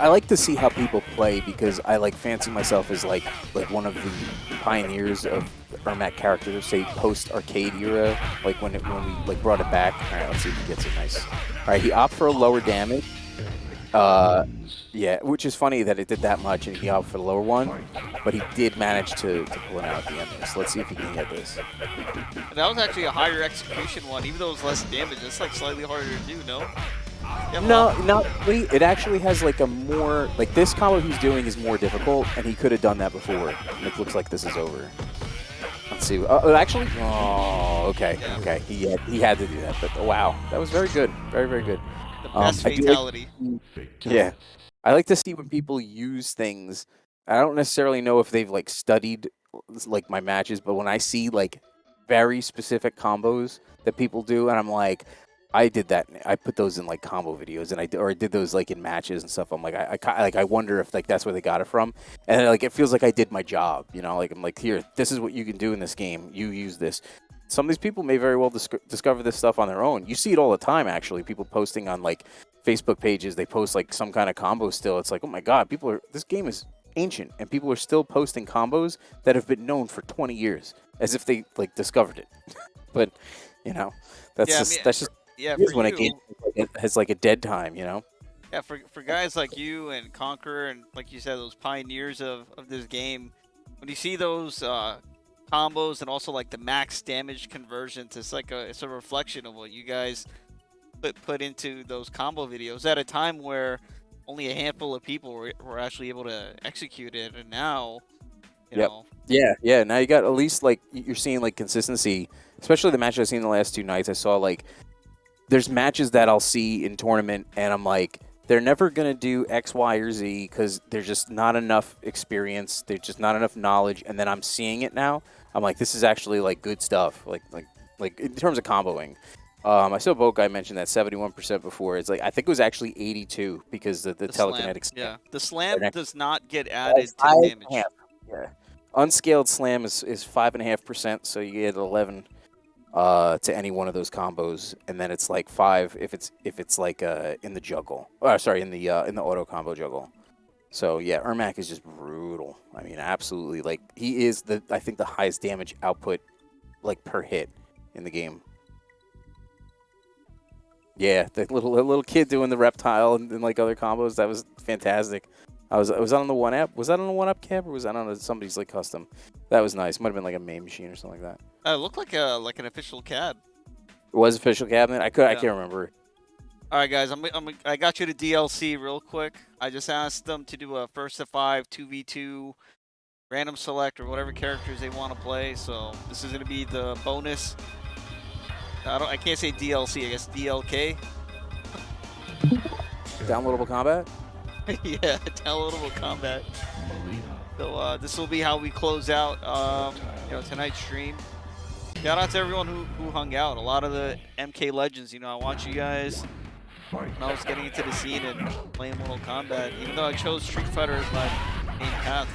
like to see how people play because I fancy myself as one of the pioneers of the Ermac characters, say post-arcade era, when we brought it back. Alright, let's see if he gets it nice. Alright, he opted for a lower damage. Yeah, which is funny that it did that much and he opted for the lower one, but he did manage to pull it out at the end there. So let's see if he can get this. That was actually a higher execution one, even though it was less damage. It's slightly harder to do, no? No, not really. It actually has a more, this combo he's doing is more difficult, and he could have done that before. And it looks like this is over. Let's see. Actually, okay, Yeah. okay. He had to do that, but wow, that was very good, very good. The best I do fatality. Yeah, I like to see when people use things. I don't necessarily know if they've like studied like my matches, but when I see like very specific combos that people do, and I'm like, I did that. I put those in like combo videos, and I did those like in matches and stuff. I'm like, I wonder if like that's where they got it from, and like it feels like I did my job. You know, like I'm like, here, this is what you can do in this game. You use this. Some of these people may very well discover this stuff on their own. You see it all the time, actually. People posting on like Facebook pages, they post like some kind of combo still. It's like, oh my god, this game is ancient, and people are still posting combos that have been known for 20 years, as if they like discovered it. But you know, that's just yeah, here's for when you, a game has like a dead time. You know. yeah, for guys like you and Conqueror and like you said, those pioneers of this game, when you see those combos and also like the max damage conversions, it's a reflection of what you guys put into those combo videos at a time where only a handful of people were actually able to execute it, and now, you know. Yeah. Now you got at least like you're seeing like consistency, especially the matches I've seen the last 2 nights. I saw like there's matches that I'll see in tournament, and I'm like, they're never gonna do X, Y, or Z because there's just not enough experience. There's just not enough knowledge, and then I'm seeing it now. I'm like, this is actually like good stuff. Like in terms of comboing. I saw Boat Guy mention that 71% before. It's like I think it was actually 82 because the telekinetic slam. slam. Yeah, the slam does not get added to damage. Yeah, unscaled slam is 5.5%, so you get 11 to any one of those combos, and then it's like 5 if it's like in the juggle. In the auto combo juggle. So yeah, Ermac is just brutal. I mean, absolutely. Like he is I think the highest damage output like per hit in the game. Yeah, the little kid doing the reptile and like other combos, that was fantastic. Was that on the one app? Was that on the one up cab, or was that on somebody's like custom? That was nice. Might have been like a main machine or something like that. It looked like an official cab. It was official cabinet. I can't remember. All right, guys, I got you to DLC real quick. I just asked them to do a first to 5 2v2 random select or whatever characters they want to play. So this is gonna be the bonus. I can't say DLC. I guess DLK. Downloadable combat. Yeah, downloadable combat. So this will be how we close out, tonight's stream. Shout out to everyone who hung out. A lot of the MK legends. I want you guys. When I was getting into the scene and playing Mortal Kombat, even though I chose Street Fighter as my main path,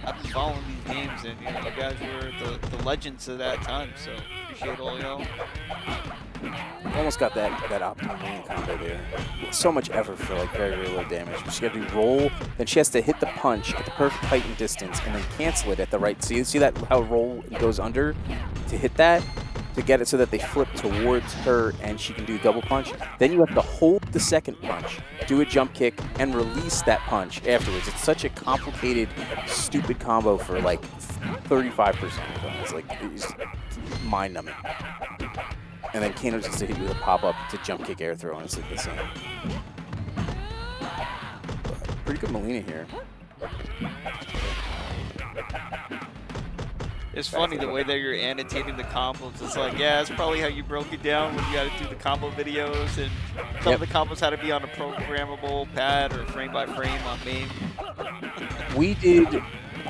I've been following these games, and you guys were the legends of that time. So appreciate all y'all. Almost got that optimum main combo there. So much effort for like very, very low damage. She got to roll, then she has to hit the punch at the perfect height and distance, and then cancel it at the right. See that how roll goes under to hit that, to get it so that they flip towards her and she can do double punch. Then you have to hold the second punch, do a jump kick, and release that punch afterwards. It's such a complicated, stupid combo for like 35%. It's like it's mind-numbing. And then Kano just to hit you with a pop-up to jump kick air throw, and it's like the same. Pretty good Melina here. It's funny the way that you're annotating the combos. It's like, yeah, that's probably how you broke it down when you got to do the combo videos, and some of the combos had to be on a programmable pad or frame by frame on main. We did.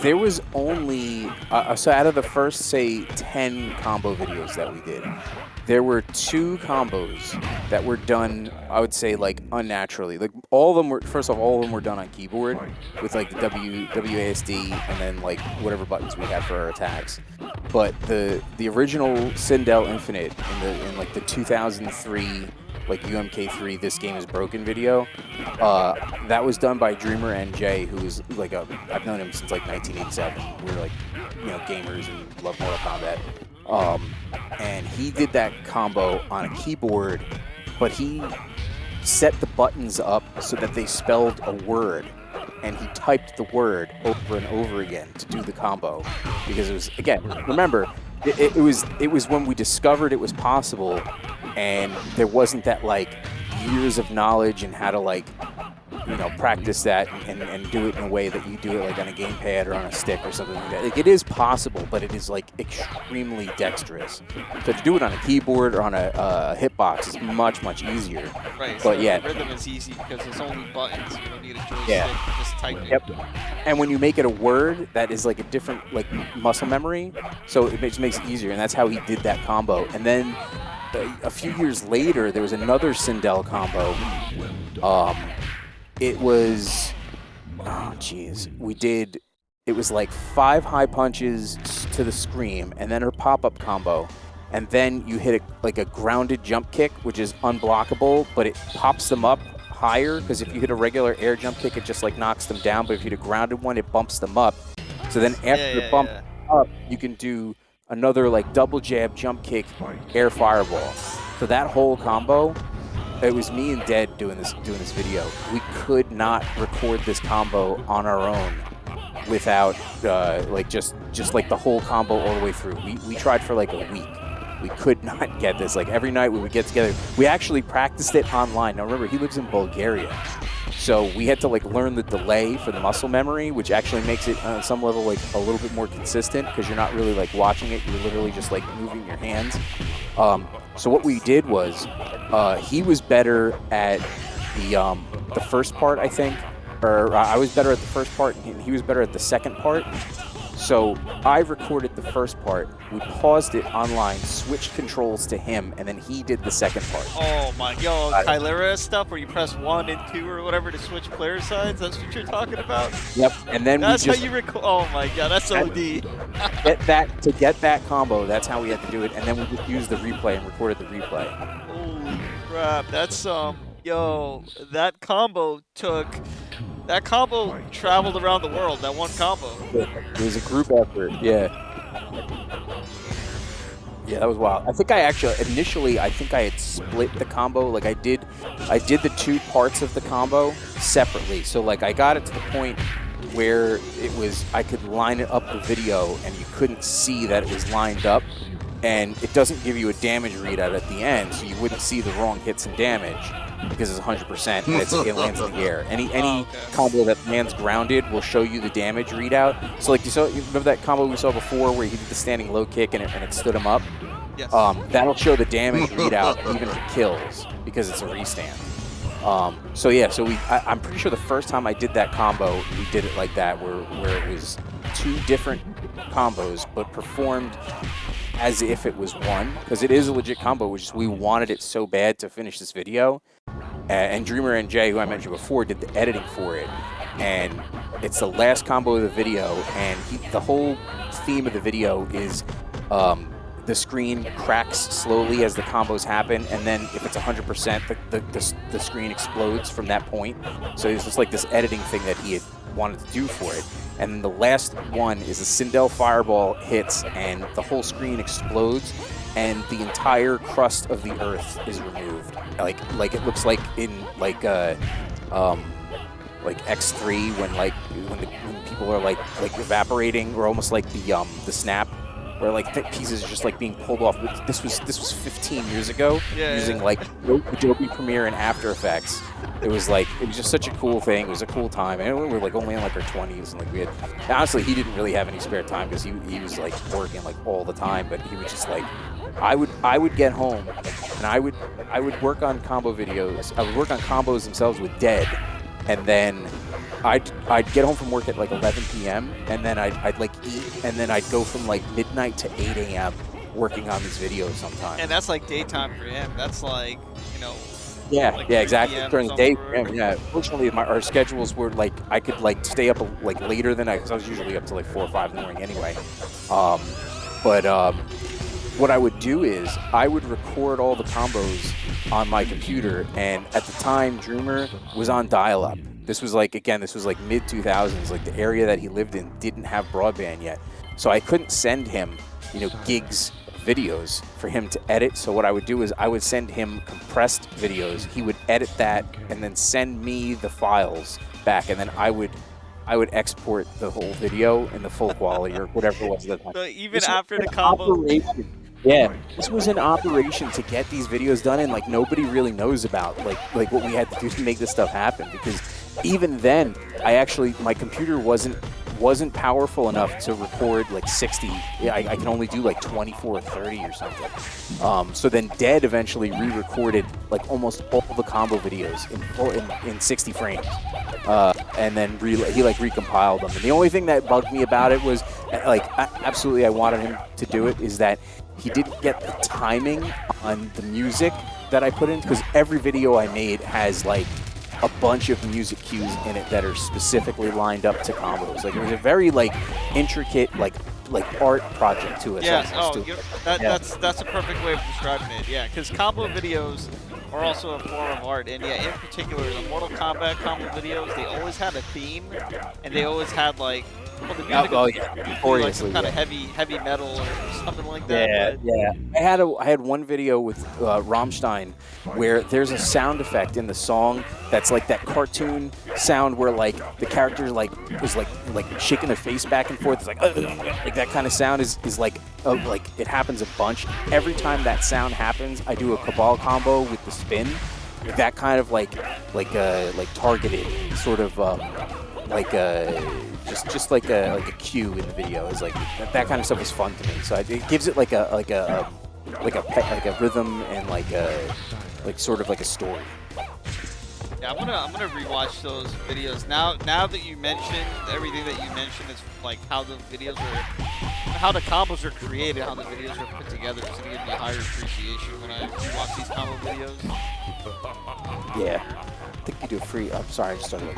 There was only so out of the first say 10 combo videos that we did, there were 2 combos that were done, I would say, like unnaturally. Like all of them were, first off, all of them were done on keyboard with like the WASD and then like whatever buttons we had for our attacks. But the original Sindel Infinite in like the 2003 like UMK3 This Game Is Broken video, that was done by Dreamer NJ, who is like I've known him since like 1987. We were like gamers and love Mortal Kombat. And he did that combo on a keyboard, but he set the buttons up so that they spelled a word, and he typed the word over and over again to do the combo, because it was, again, remember, it was when we discovered it was possible, and there wasn't that like years of knowledge and how to like practice that and do it in a way that you do it like on a gamepad or on a stick or something like that. Like, it is possible, but it is like extremely dexterous. So to do it on a keyboard or on a hitbox is much easier. Right. But so yeah, rhythm is easy because it's only buttons. You don't need a joystick. Yeah. Just type it. Yep. And when you make it a word, that is like a different like muscle memory, so it just makes it easier. And that's how he did that combo. And then a few years later, there was another Sindel combo. It was, oh geez, it was like 5 high punches to the scream, and then her pop-up combo, and then you hit like a grounded jump kick, which is unblockable, but it pops them up higher, because if you hit a regular air jump kick, it just like knocks them down, but if you hit a grounded one, it bumps them up. So then after the bump up, you can do another like double jab, jump kick, air fireball. So that whole combo, it was me and Dead doing this video. We could not record this combo on our own without like just like the whole combo all the way through. We tried for like a week. We could not get this. Like every night we would get together. We actually practiced it online. Now remember, he lives in Bulgaria. So we had to like learn the delay for the muscle memory, which actually makes it on some level like a little bit more consistent, because you're not really like watching it. You're literally just like moving your hands. So what we did was he was better at the first part, I think, or I was better at the first part, and he was better at the second part. So I recorded the first part, we paused it online, switched controls to him, and then he did the second part. Oh my, Chimera stuff where you press 1 and 2 or whatever to switch player sides, that's what you're talking about? Yep, and then that's we just... how you record, oh my god, that's OD. To get that combo, that's how we had to do it, and then we just used the replay and recorded the replay. Holy crap, that's, that combo traveled around the world, that one combo. It was a group effort, yeah. Yeah, that was wild. I think I actually, initially, I had split the combo. Like I did the 2 parts of the combo separately. So like I got it to the point where it was, I could line it up the video and you couldn't see that it was lined up. And it doesn't give you a damage readout at the end, so you wouldn't see the wrong hits and damage because it's 100% and it lands in the air. Any combo that lands grounded will show you the damage readout. So like you remember that combo we saw before where he did the standing low kick and it stood him up? Yes. That'll show the damage readout even if it kills because it's a restand. So yeah, I'm pretty sure the first time I did that combo, we did it like that, where it was 2 different combos but performed as if it was one, because it is a legit combo, which is we wanted it so bad to finish this video. And Dreamer and Jay, who I mentioned before, did the editing for it. And it's the last combo of the video, and the whole theme of the video is the screen cracks slowly as the combos happen, and then if it's 100%, the screen explodes from that point. So it's just like this editing thing that he had wanted to do for it. And the last one is a Sindel fireball hits and the whole screen explodes and the entire crust of the earth is removed. Like it looks like in like X3 when people are like evaporating, or almost like the snap, where like thick pieces are just like being pulled off. This was 15 years ago, using like Adobe Premiere and After Effects. It was just such a cool thing. It was a cool time, and we were like only in like our 20s, and like we had, honestly, he didn't really have any spare time because he was like working like all the time. But he was just like, I would get home and I would work on combo videos. I would work on combos themselves with Dead, and then I'd get home from work at like 11 p.m. and then I'd like eat, and then I'd go from like midnight to 8 a.m. working on these videos sometimes. And that's like daytime for him. That's like, Yeah, like exactly. During the day, somewhere. yeah. Fortunately, our schedules were like I could like stay up like later than because I was usually up to like 4 or 5 in the morning anyway. What I would do is I would record all the combos on my computer, and at the time, Dreamer was on dial-up. This was like mid 2000s. Like the area that he lived in didn't have broadband yet, so I couldn't send him, gigs videos for him to edit. So what I would do is I would send him compressed videos. He would edit that and then send me the files back, and then I would export the whole video in the full quality or whatever it was at the time. So even after the combo, Yeah, this was an operation to get these videos done, and like nobody really knows about like what we had to do to make this stuff happen. Because even then, my computer wasn't powerful enough to record like 60. Yeah, I can only do like 24 or 30 or something. So then Dead eventually re-recorded like almost all the combo videos in 60 frames, and then he like recompiled them. And the only thing that bugged me about it was absolutely I wanted him to do it is that he didn't get the timing on the music that I put in, because every video I made has like a bunch of music cues in it that are specifically lined up to combos. Like it was a very like intricate like art project to it. Yeah. So That's a perfect way of describing it. Yeah, because combo videos are also a form of art, and yeah, in particular the Mortal Kombat combo videos, they always had a theme, and they always had like. Well, the music was like some kind of heavy metal or something like that. Yeah. I had one video with Rammstein where there's a sound effect in the song that's like that cartoon sound where like the character is like shaking their face back and forth. It's like that kind of sound is like it happens a bunch. Every time that sound happens, I do a Cabal combo with the spin. That kind of like targeted sort of just like a cue in the video is like that kind of stuff is fun to me. So it gives it like a rhythm and like sort of like a story. Yeah, I'm gonna rewatch those videos now. Now that you mentioned everything that you mentioned, is like how the videos are, how the combos are created, how the videos are put together. It's gonna give me a higher appreciation when I rewatch these combo videos. Yeah. I think you do a free. I'm sorry, I just started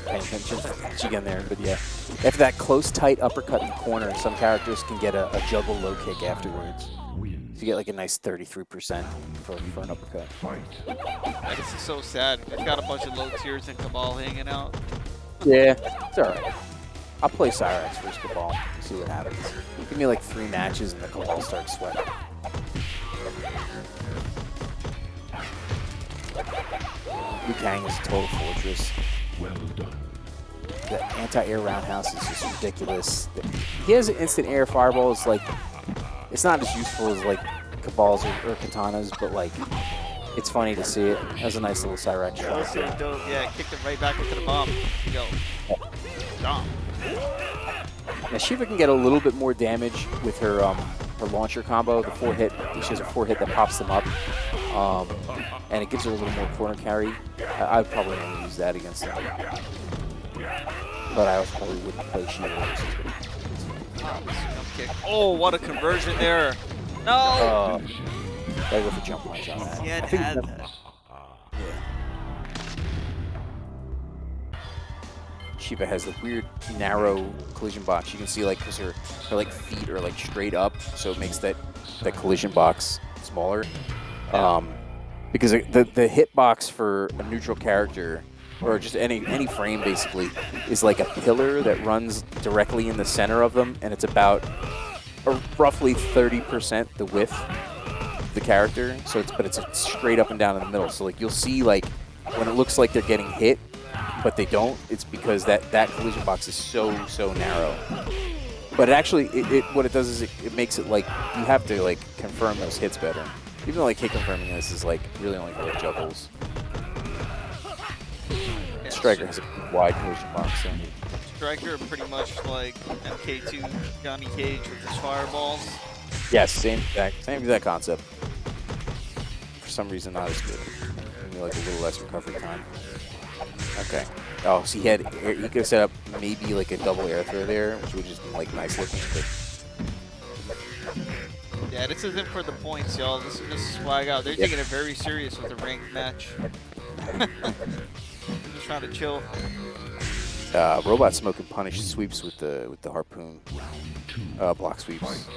paying attention to you again there, but yeah. After that close, tight uppercut in the corner, some characters can get a juggle low kick afterwards. So you get like a nice 33% for an uppercut. Yeah, this is so sad. We've got a bunch of low tiers and Cabal hanging out. Yeah, it's alright. I'll play Cyrax versus Cabal, see what happens. Give me like 3 matches and the Cabal starts sweating. Liu Kang is a total fortress. Well done. The anti-air roundhouse is just ridiculous. He has an instant air fireball. It's like, it's not as useful as like Cabals or katanas, but like, it's funny to see it. It has a nice little Cyrax shot. That was so dope. Yeah, kicked it right back into the bomb. Go. Bomb. Now Shiva can get a little bit more damage with her launcher combo. The 4-hit, she has a 4-hit that pops them up, and it gives her a little more corner carry. I'd probably only use that against them, but I also probably wouldn't play Shiva. Oh, what a conversion there! No. Gotta go for jump punch on that. Yeah, it had that. Yeah. Shiva has the weird narrow collision box. You can see like because her like feet are like straight up, so it makes that collision box smaller. Because the hitbox for a neutral character or just any frame basically is like a pillar that runs directly in the center of them, and it's about roughly 30% the width of the character. So it's straight up and down in the middle. So like you'll see like when it looks like they're getting hit, but they don't. It's because that collision box is so narrow. But it actually, what it does is it makes it like you have to like confirm those hits better. Even though like hit confirming this is like really only for juggles. Striker has a wide collision box. So. Striker pretty much like MK2 Johnny Cage with his fireballs. Yes, same exact concept. For some reason, not as good. Maybe like a little less recovery time. Okay. Oh, so he could have set up maybe like a double air throw there, which would just be like nice looking. But... Yeah, this isn't for the points, y'all. This is swag out. They're taking it very serious with the ranked match. They're just trying to chill. Robot Smoke and Punish sweeps with the harpoon. Block sweeps.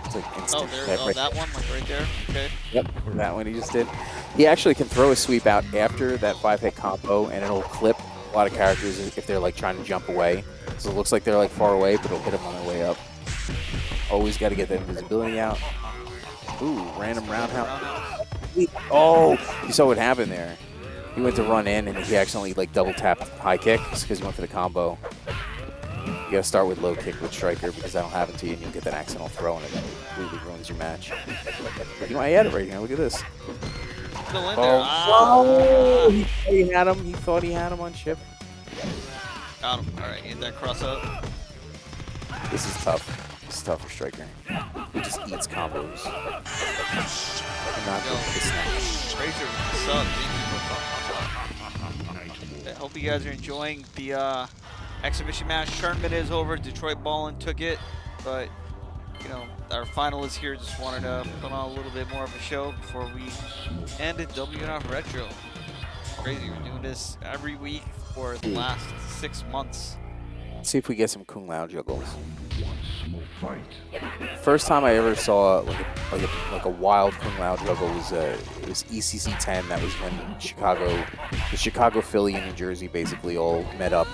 It's like instant. That one, like right there. Okay. Yep, that one he just did. He actually can throw a sweep out after that 5-hit combo, and it'll clip a lot of characters if they're like trying to jump away. So it looks like they're like far away, but it'll hit them on their way up. Always got to get that invisibility out. Ooh, random roundhouse. Oh, you saw what happened there. He went to run in, and he accidentally like double tapped high kick because he went for the combo. You gotta start with low kick with striker because that'll happen to you and you'll get that accidental throw and it completely ruins your match. But you know, I had it right here. Look at this. Still in there. Oh, he had him. He thought he had him on chip. Got him. All right, get that cross up. This is tough. This is tough for striker. He just eats combos. Not Razor, what's up, dude? I hope you guys are enjoying the exhibition match. Tournament is over. Detroit Ballin took it, but you know our final is here. Just wanted to put on a little bit more of a show before we ended WNF Retro. Crazy, we're doing this every week for the last 6 months. Let's see if we get some Kung Lao juggles. First time I ever saw like a wild Kung Lao juggle was it was ECC 10. That was when the Chicago, Philly, and New Jersey basically all met up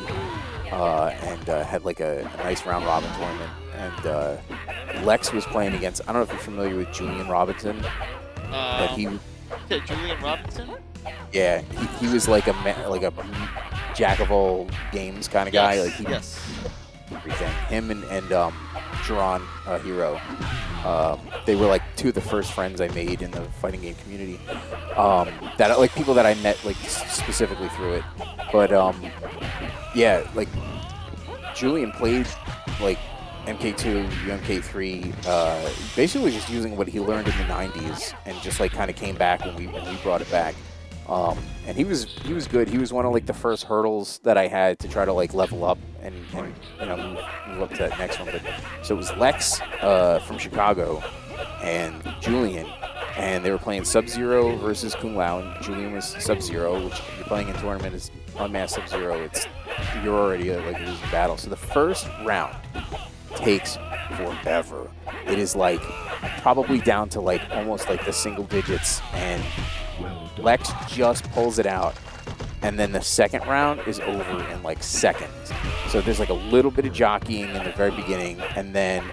and had like a nice round robin tournament. And Lex was playing against. I don't know if you're familiar with Julian Robinson. But Julian Robinson? Yeah, he was like a jack of all games kind of guy. Like everything. Him and Jaron Hero. They were like two of the first friends I made in the fighting game community. That like people that I met like specifically through it. But yeah, like Julian played like MK2, UMK3, basically just using what he learned in the 90s and just like kind of came back when we brought it back. And he was good. He was one of like the first hurdles that I had to try to like level up and you know move up to that next one. But so it was Lex from Chicago and Julian, and they were playing Sub-Zero versus Kung Lao, and Julian was Sub-Zero, which if you're playing in tournament is unmasked Sub-Zero. You're already like a losing battle. So the first round takes forever. It is like probably down to like almost like the single digits, and Lex just pulls it out, and then the second round is over in like seconds. So there's like a little bit of jockeying in the very beginning, and then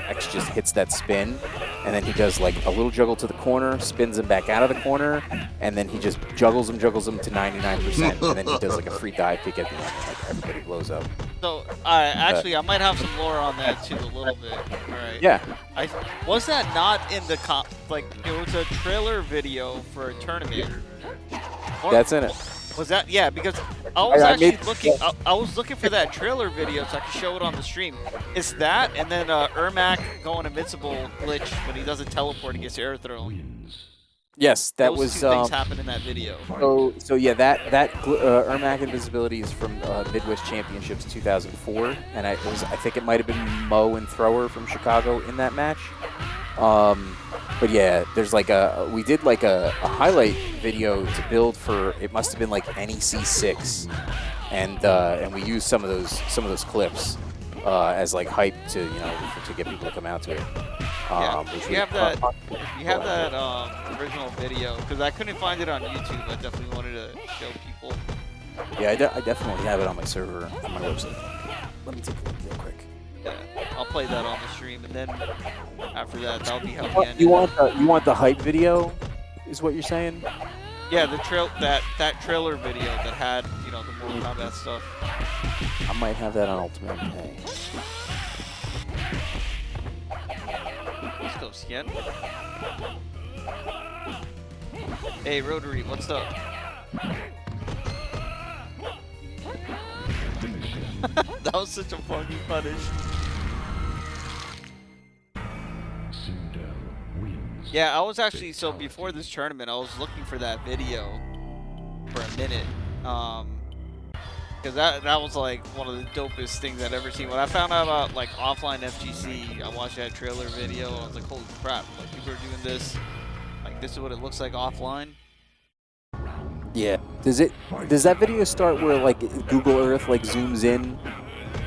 Lex just hits that spin, and then he does like a little juggle to the corner, spins him back out of the corner, and then he just juggles him to 99%, and then he does like a free dive kick at the end, and like everybody blows up. So actually, I might have some lore on that too, a little bit. All right. Yeah. Was that not in the like it was a trailer video for a tournament? That's in it. Was that? Yeah, because I was I was looking for that trailer video so I could show it on the stream. It's that, and then Ermac going invincible glitch when he doesn't teleport and gets air thrown. Yes, that Those was. two things happened in that video. So yeah, that Ermac invisibility is from Midwest Championships 2004, and I think it might have been Mo and Thrower from Chicago in that match. But yeah, there's like we did like a highlight video to build for, it must have been like NEC 6, and we used some of those clips as like hype to to get people to come out to it. You have that original video, because I couldn't find it on YouTube. I definitely wanted to show people. Yeah, I definitely have it on my server on my website. Let me take a look real quick. Yeah, I'll play that on the stream, and then after that, that'll be how we end. You want the hype video, is what you're saying? Yeah, the that trailer video that had the Mortal Kombat stuff. I might have that on Ultimate Pay. Let's go, Skin. Hey, Rotary, what's up? That was such a funky punish. Yeah, I was actually, so before this tournament, I was looking for that video for a minute. Because that was like one of the dopest things I'd ever seen. When I found out about like offline FGC, I watched that trailer video. I was like, holy crap, like people are doing this. Like this is what it looks like offline. Yeah. Does that video start where like Google Earth like zooms in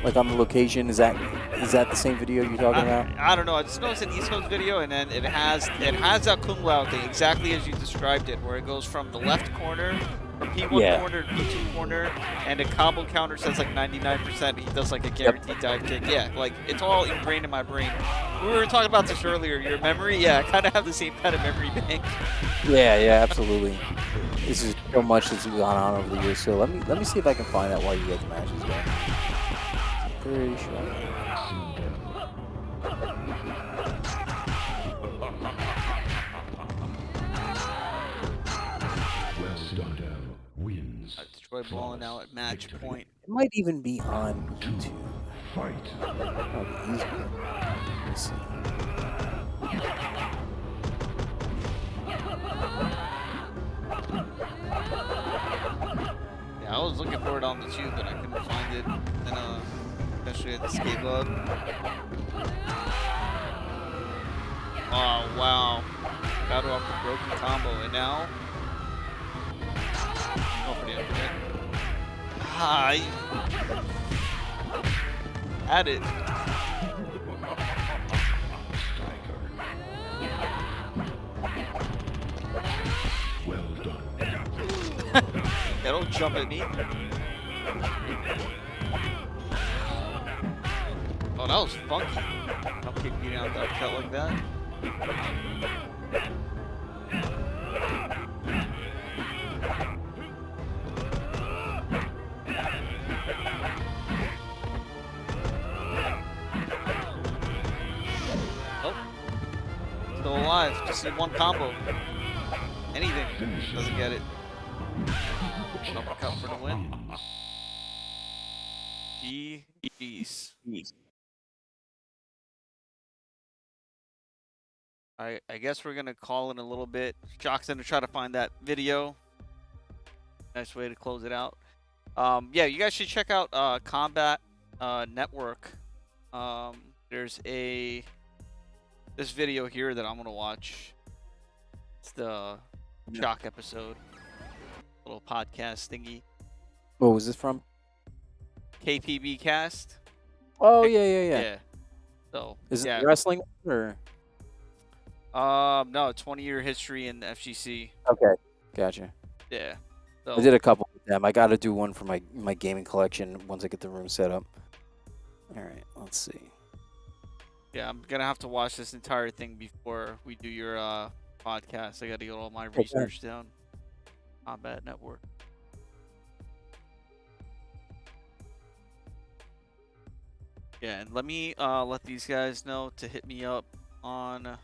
like on the location? Is that the same video you're talking about? I don't know. I just know it's an East Coast video, and then it has that Kung Lao thing exactly as you described it, where it goes from the left corner, from P1 corner to P2 corner, and a combo counter says like 99%. He does like a guaranteed dive kick. Yeah, like it's all ingrained in my brain. We were talking about this earlier. Your memory, yeah, I kind of have the same kind of memory bank. Yeah, absolutely. This is so much that's gone on over the years. So let me see if I can find that while you get the matches going. Pretty sure. Well done. Wins. Detroit Ballin now at match Victory. point. It might even be on YouTube. Fight. Probably easy. Let's see. Yeah, I was looking for it on the tube, but I couldn't find it. And eventually had to escape up. Oh wow! Got her off the broken combo, and now. Oh, pretty unfortunate. Hi. At it. Well done. Yeah, don't jump at me. Oh, that was funky. Don't kick me out that cut like that. Oh. Still alive. Just need one combo. Anything. Doesn't get it. Uppercut for the win. GG's. I guess we're gonna call in a little bit. Shock's gonna try to find that video. Nice way to close it out. Yeah, you guys should check out Combat Network. There's this video here that I'm gonna watch. It's the Shock episode. Little podcast thingy. What was this from? KPB cast. Oh, yeah. So Is it yeah. wrestling or? No, 20-year history in the FGC. Okay, gotcha. Yeah. So, I did a couple with them. I got to do one for my gaming collection once I get the room set up. All right, let's see. yeah, I'm gonna have to watch this entire thing before we do your podcast. I got to get all my research down. Combat Network. Yeah, and let me let these guys know to hit me up on.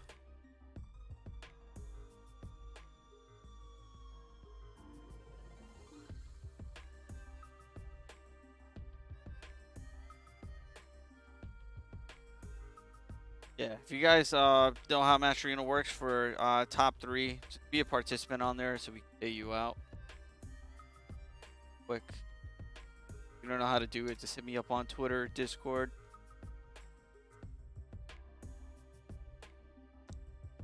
Yeah, if you guys know how Match Arena works for top 3, just be a participant on there so we can pay you out. Quick. If you don't know how to do it, just hit me up on Twitter, Discord.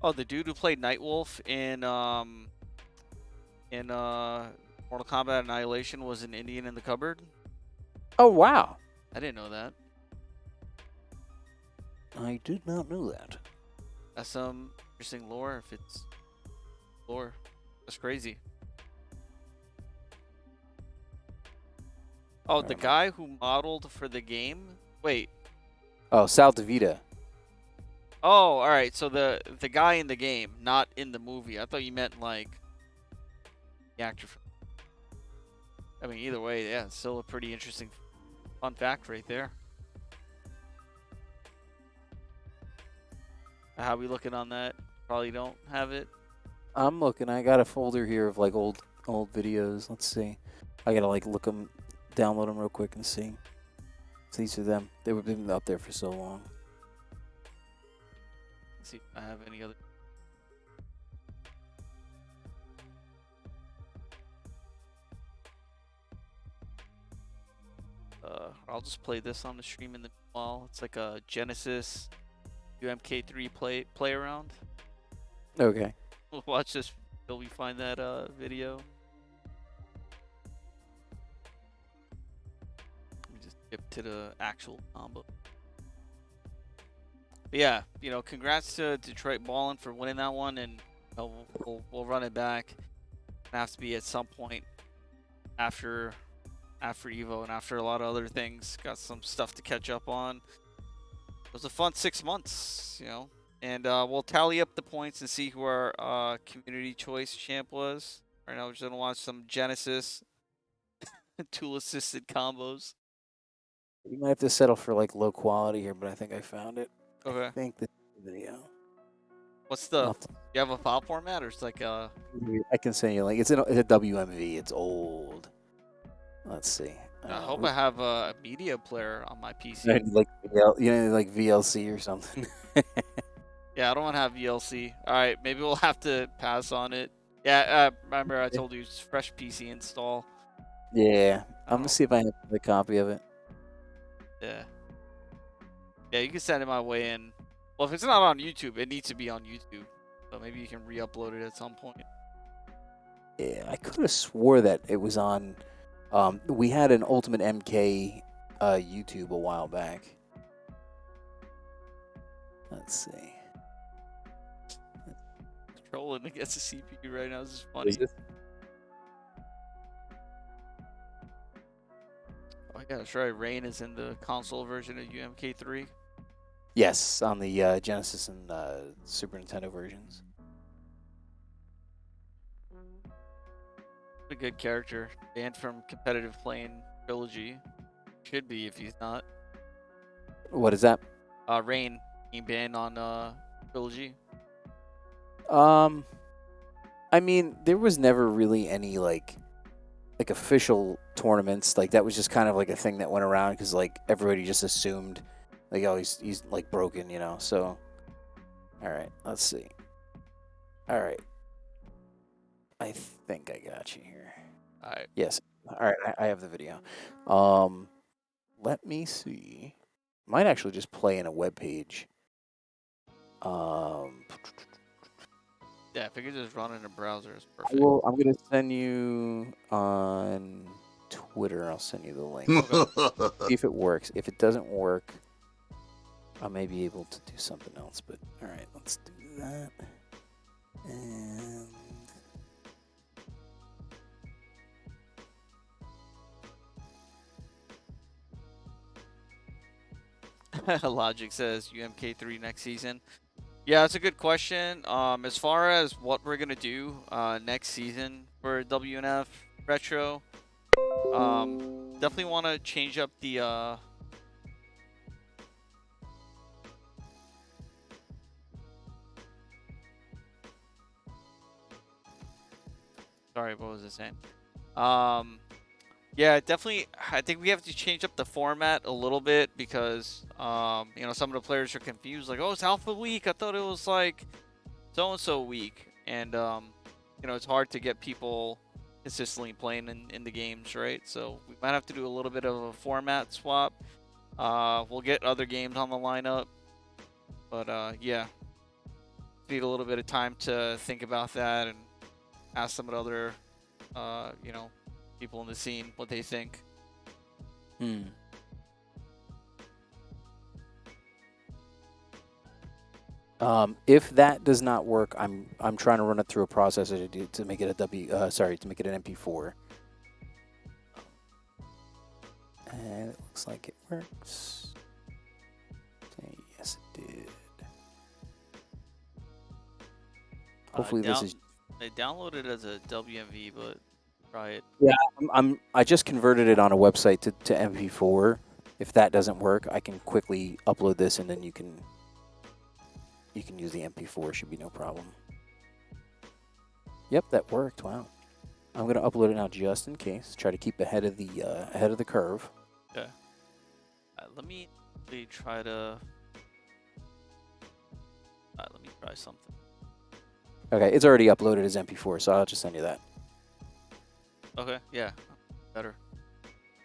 Oh, the dude who played Nightwolf in Mortal Kombat Annihilation was an Indian in the cupboard. Oh, wow. I didn't know that. I did not know that. That's some interesting lore. If it's lore, that's crazy. Oh, the guy who modeled for the game. Wait. Oh, Sal DeVita. Oh, all right. So the guy in the game, not in the movie. I thought you meant like the actor. I mean, either way, yeah, it's still a pretty interesting, fun fact right there. How we looking on that? Probably don't have it. I'm looking. I got a folder here of like old videos. Let's see. I gotta like look them, download them real quick and see. So these are them. They've been out there for so long. Let's see if I have any other. I'll just play this on the stream in the meanwhile. It's like a Genesis UMK3 play around. Okay. We'll watch this till we find that video. Let me just skip to the actual combo. But yeah, you know, congrats to Detroit Ballin for winning that one, and you know, we'll run it back. It has to be at some point after Evo and after a lot of other things. Got some stuff to catch up on. It was a fun 6 months, you know, and we'll tally up the points and see who our community choice champ was. Right now, we're just gonna watch some Genesis tool assisted combos. You might have to settle for like low quality here, but I think I found it. I Okay. think this video. What's I'll the? have to- You have a file format, or it's like I can send you like it's a WMV. It's old. Let's see. I hope I have a media player on my PC. Like like VLC or something. Yeah, I don't want to have VLC. All right, maybe we'll have to pass on it. Yeah, remember I told you it's fresh PC install. Yeah, I'm Oh. gonna see if I have the copy of it. Yeah. Yeah, you can send it my way, and well, if it's not on YouTube, it needs to be on YouTube. So maybe you can re-upload it at some point. Yeah, I could have swore that it was on. We had an Ultimate MK YouTube a while back. Let's see. Trolling against the CPU right now. This is funny. Is this? Oh yeah, that's right. Rain is in the console version of UMK3. Yes, on the Genesis and Super Nintendo versions. A good character. Banned from competitive playing trilogy. Should be if he's not. What is that? Rain being banned on trilogy. I mean, there was never really any like official tournaments. Like that was just kind of like a thing that went around because like everybody just assumed like, oh, he's like broken, you know. So, all right, let's see. All right, I think I got you here. All right. Yes. All right, I have the video. Let me see. Might actually just play in a web page. Yeah, if I could just run in a browser, it's perfect. Well, I'm gonna send you on Twitter. I'll send you the link. See if it works. If it doesn't work, I may be able to do something else. But all right, let's do that. And Logic says UMK3 next season. Yeah, that's a good question. As far as what we're gonna do next season for WNF Retro, definitely want to change up the sorry, what was I saying? Yeah, definitely. I think we have to change up the format a little bit because, you know, some of the players are confused. Like, oh, it's Alpha Week. I thought it was like so and so week, and you know, it's hard to get people consistently playing in the games, right? So we might have to do a little bit of a format swap. We'll get other games on the lineup, but yeah, need a little bit of time to think about that and ask some of the other, you know, people in the scene what they think. If that does not work, I'm trying to run it through a processor to make it a to make it an MP4. And it looks like it works. Yes, it did. Hopefully this is. I downloaded it as a WMV, but try it. Yeah, I just converted it on a website to MP4. If that doesn't work, I can quickly upload this, and then you can use the MP4. Should be no problem. Yep, that worked. Wow. I'm gonna upload it now just in case. Try to keep ahead of the curve. Okay. Let me try to. Let me try something. Okay, it's already uploaded as MP4, so I'll just send you that. Okay. Yeah. Better.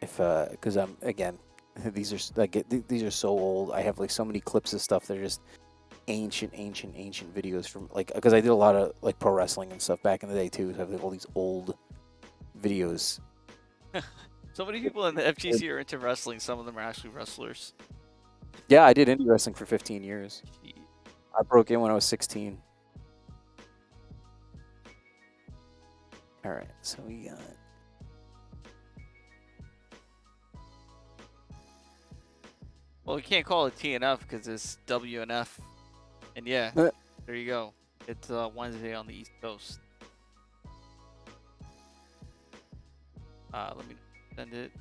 If because I'm again, these are so old. I have like so many clips of stuff that are just ancient videos from like because I did a lot of like pro wrestling and stuff back in the day too. So I have like, all these old videos. So many people in the FGC are into wrestling. Some of them are actually wrestlers. Yeah, I did indie wrestling for 15 years. Gee. I broke in when I was 16. All right, so we got. Well, we can't call it TNF because it's WNF. And yeah, there you go. It's Wednesday on the East Coast. Let me send it.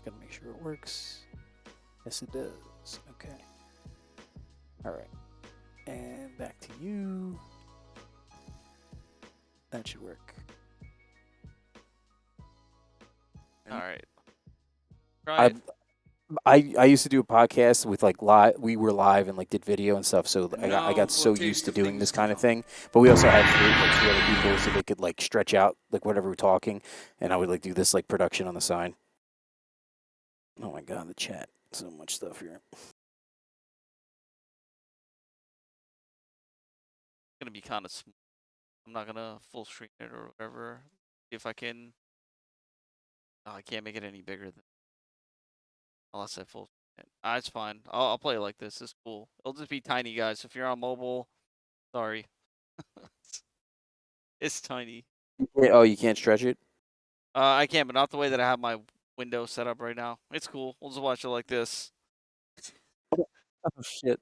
Just gotta make sure it works. Yes, it does. Okay. All right. And back to you. That should work. All right. Try it. I used to do a podcast with like live. We were live and like did video and stuff. So I No, got so we'll take used to the doing things this kind of down. thing. But we also had three other people, so they could like stretch out like whatever we're talking, and I would like do this like production on the side. Oh my god, the chat! So much stuff here. It's gonna be kind of small. I'm not gonna full screen it or whatever. If I can. Oh, I can't make it any bigger than unless I full screen it. It's fine. I'll play it like this. It's cool. It'll just be tiny, guys. So if you're on mobile, sorry. It's tiny. Oh, you can't stretch it. I can, but not the way that I have my window set up right now. It's cool. We'll just watch it like this. Oh shit!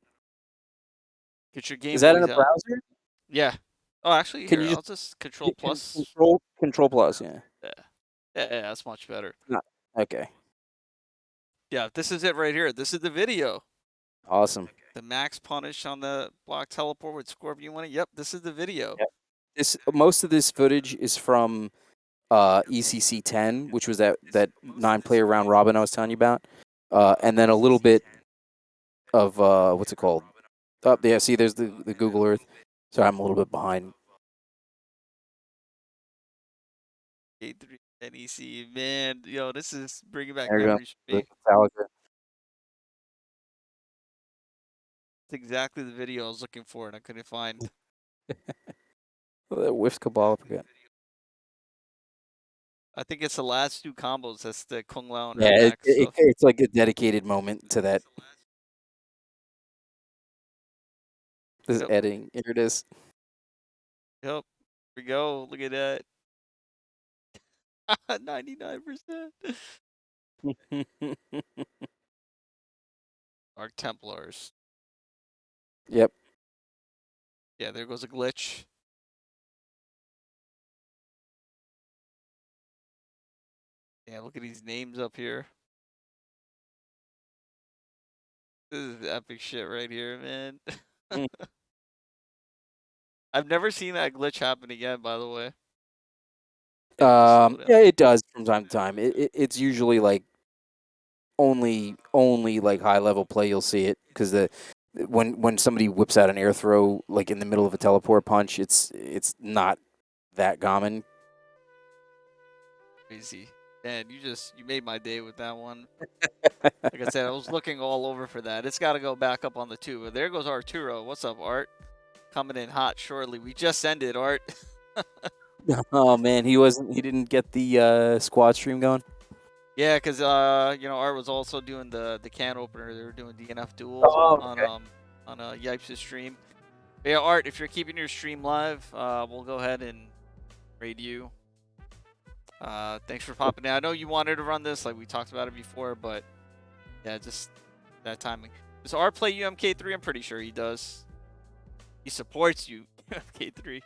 Get your Game Is that in Boys a out. browser? Yeah. Oh, actually, Can here, you I'll just just Control Plus. Control Plus? Yeah. Yeah. Yeah, that's much better. No. Okay. Yeah, this is it right here. This is the video. Awesome. The max punish on the block teleport with Scorpion winning. Yep, this is the video. Yep. Most of this footage is from ECC 10, which was that 9-player round robin I was telling you about, and then a little bit of what's it called? Oh, yeah. See, there's the Google Earth. So I'm a little bit behind. K3 NEC, man. Yo, this is bringing back There you go. memories for me. Metallica. It's exactly the video I was looking for and I couldn't find. Oh, that whiffs Cabal. I forgot. I think it's the last two combos. That's the Kung Lao and Yeah, Max stuff. it's like a dedicated moment to that. This Yep. editing. Here it is. Yep. Here we go. Look at that. 99%. Arc Templars. Yep. Yeah, there goes a glitch. Yeah, look at these names up here. This is epic shit right here, man. Mm. I've never seen that glitch happen again, by the way. Yeah, Yeah, it does from time to time. It's usually like only like high level play you'll see it, because when somebody whips out an air throw like in the middle of a teleport punch, it's not that common. Crazy. Man, you made my day with that one. Like I said, I was looking all over for that. It's got to go back up on the 2. But there goes Arturo. What's up, Art? Coming in hot shortly. We just ended, Art. Oh man, he didn't get the squad stream going. Yeah, because Art was also doing the can opener. They were doing DNF duels on Yipes' stream. But yeah, Art, if you're keeping your stream live, we'll go ahead and raid you. Thanks for popping in. I know you wanted to run this, like we talked about it before, but yeah, just that timing. Does Art play UMK3? I'm pretty sure he does. He supports you, UMK3.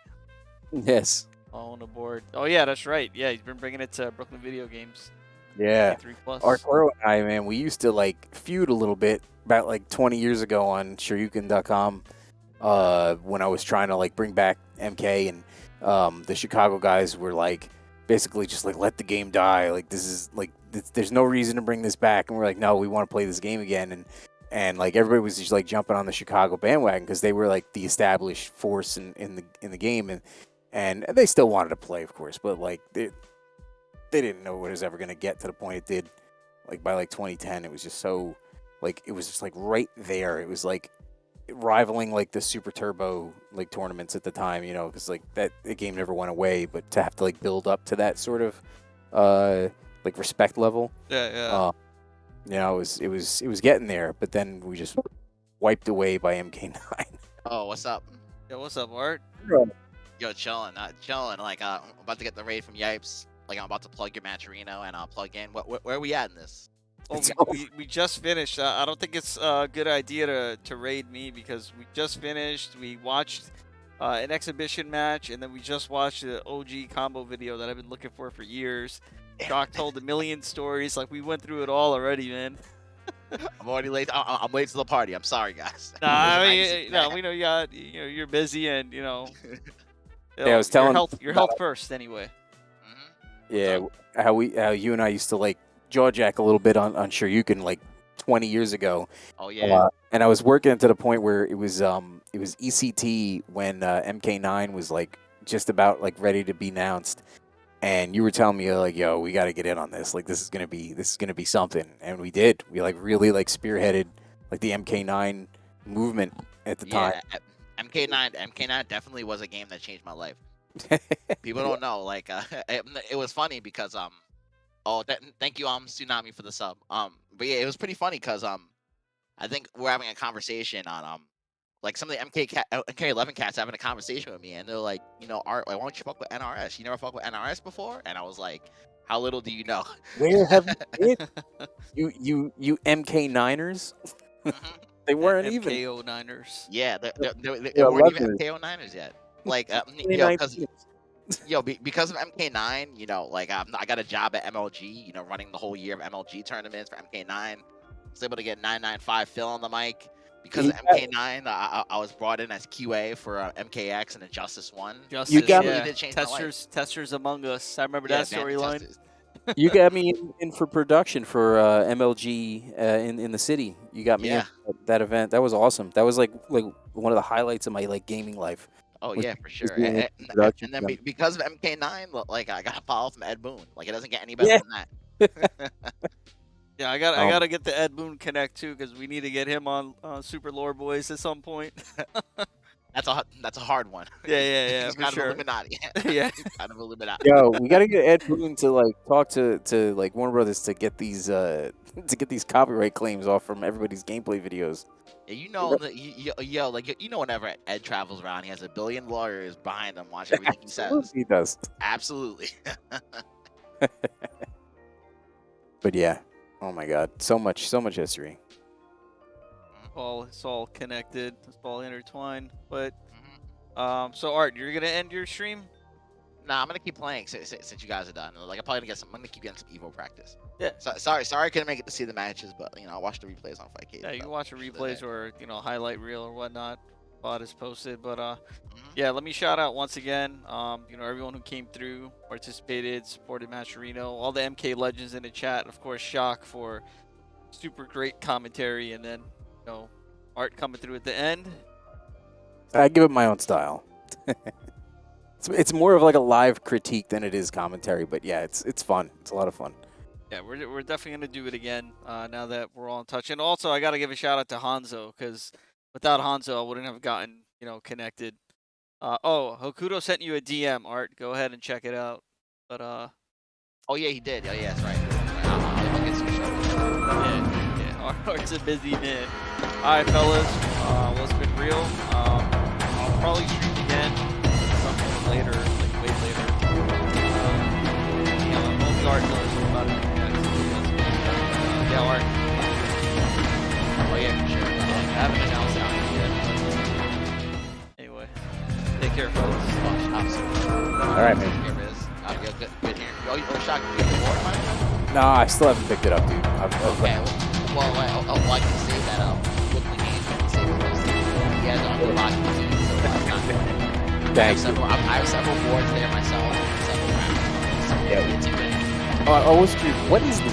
Yes. On the board. Oh yeah, that's right. Yeah, he's been bringing it to Brooklyn Video Games. Yeah. K3+. Arturo and I, man, we used to like feud a little bit about like 20 years ago on Shoryuken.com when I was trying to like bring back MK, and the Chicago guys were like basically just like, let the game die. Like, this is like, there's no reason to bring this back. And we're like, no, we want to play this game again. And like everybody was just like jumping on the Chicago bandwagon because they were like the established force in the game, and they still wanted to play, of course, but like they didn't know what it was ever going to get to the point it did. Like by like 2010, it was just so like, it was just like right there. It was like rivaling like the Super Turbo like tournaments at the time, you know, because like the game never went away, but to have to like build up to that sort of like respect level. Yeah. You know, it was getting there, but then we just wiped away by MK9. Oh, what's up? Yeah, what's up, Art? Yo, chilling, chilling. Like, I'm about to get the raid from Yipes. Like, I'm about to plug your Matcherino and plug in. Where are we at in this? Oh, we just finished. I don't think it's a good idea to raid me because we just finished. We watched an exhibition match, and then we just watched the OG combo video that I've been looking for years. Shock told a million stories. Like we went through it all already, man. I'm already late. I'm late to the party. I'm sorry, guys. Nah, I It was a mean, 90s no, man. we know you're busy, and Yeah, I was telling your health first anyway. Mhm. Yeah, how you and I used to like jaw jack a little bit on Shoryuken like 20 years ago. Oh yeah. And I was working to the point where it was ECT when MK9 was like just about like ready to be announced, and you were telling me like, yo, we got to get in on this. Like this is gonna be something, and we did. We like really like spearheaded like the MK9 movement at the time. Yeah. MK9 definitely was a game that changed my life. People don't know. Like, it was funny because thank you Tsunami for the sub. But yeah, it was pretty funny because I think we're having a conversation on like some of the MK11 cats having a conversation with me, and they're like, Art, why don't you fuck with NRS? You never fuck with NRS before? And I was like, how little do you know? Where have you been? You MK9ers? Mhm. They weren't even. MKO Niners. Yeah, they Yeah, weren't even 11. MKO9ers yet. Like, because of MK9, like I got a job at MLG, running the whole year of MLG tournaments for MK9. I was able to get 995 Phil on the mic. Because of MK9, I was brought in as QA for MKX and Injustice 1. Justice, got me- yeah. did change my life. Testers Among Us. I remember Yeah, that man, storyline. Injustice. You got me in for production for MLG in the city. You got me in Yeah. for that event. That was awesome. That was like one of the highlights of my like gaming life. Oh Was- yeah, for sure. being in And production then for them. because of MK9, like I got a follow from Ed Boon. Like it doesn't get any better Yeah. than that. Yeah, I gotta get the Ed Boon connect too, because we need to get him on Super Lore Boys at some point. That's a hard one. Yeah, He's for kind sure. of Illuminati. Yeah. He's kind of Illuminati. Yo, we gotta get Ed Boon to like talk to like Warner Brothers to get these copyright claims off from everybody's gameplay videos. Yeah, whenever Ed travels around, he has a billion lawyers behind him, watch everything he says. He does. Absolutely. But yeah, oh my God, so much history. It's all connected. It's all intertwined. But Mhm. so Art, you're gonna end your stream? Nah, I'm gonna keep playing since you guys are done. Like I'm probably gonna I'm gonna keep getting some Evo practice. Yeah. Sorry, I couldn't make it to see the matches, but I watched the replays on 5K. Yeah, you can watch the replays or highlight reel or whatnot. Bot is posted, but Mhm. yeah, let me shout out once again. Everyone who came through, participated, supported Mascherino, all the MK legends in the chat, of course, Shock for super great commentary, and then Art coming through at the end. I give it my own style. It's more of like a live critique than it is commentary, but yeah, it's fun. It's a lot of fun. Yeah, we're definitely gonna do it again now that we're all in touch. And also, I gotta give a shout out to Hanzo, because without Hanzo, I wouldn't have gotten connected. Hokuto sent you a DM, Art. Go ahead and check it out. But Oh yeah, he did. Oh yeah, that's right. I'll get some show. yeah, Art's a busy man. All right, fellas. What's been real? I'll probably stream again sometime later, like way later. Only Art knows about it. Yeah, Art. Oh yeah, for sure. I haven't announced it yet. Anyway, take care, fellas. All right, man. Here it is. Good here. Oh, Shock, you get the board, man? No, I still haven't picked it up, dude. Okay. Well, I can say that with the game, I can say because he has on the rocket too, so I'm not doing it. Thanks. I have several boards there myself, several rounds. So Yeah. it's even. What is the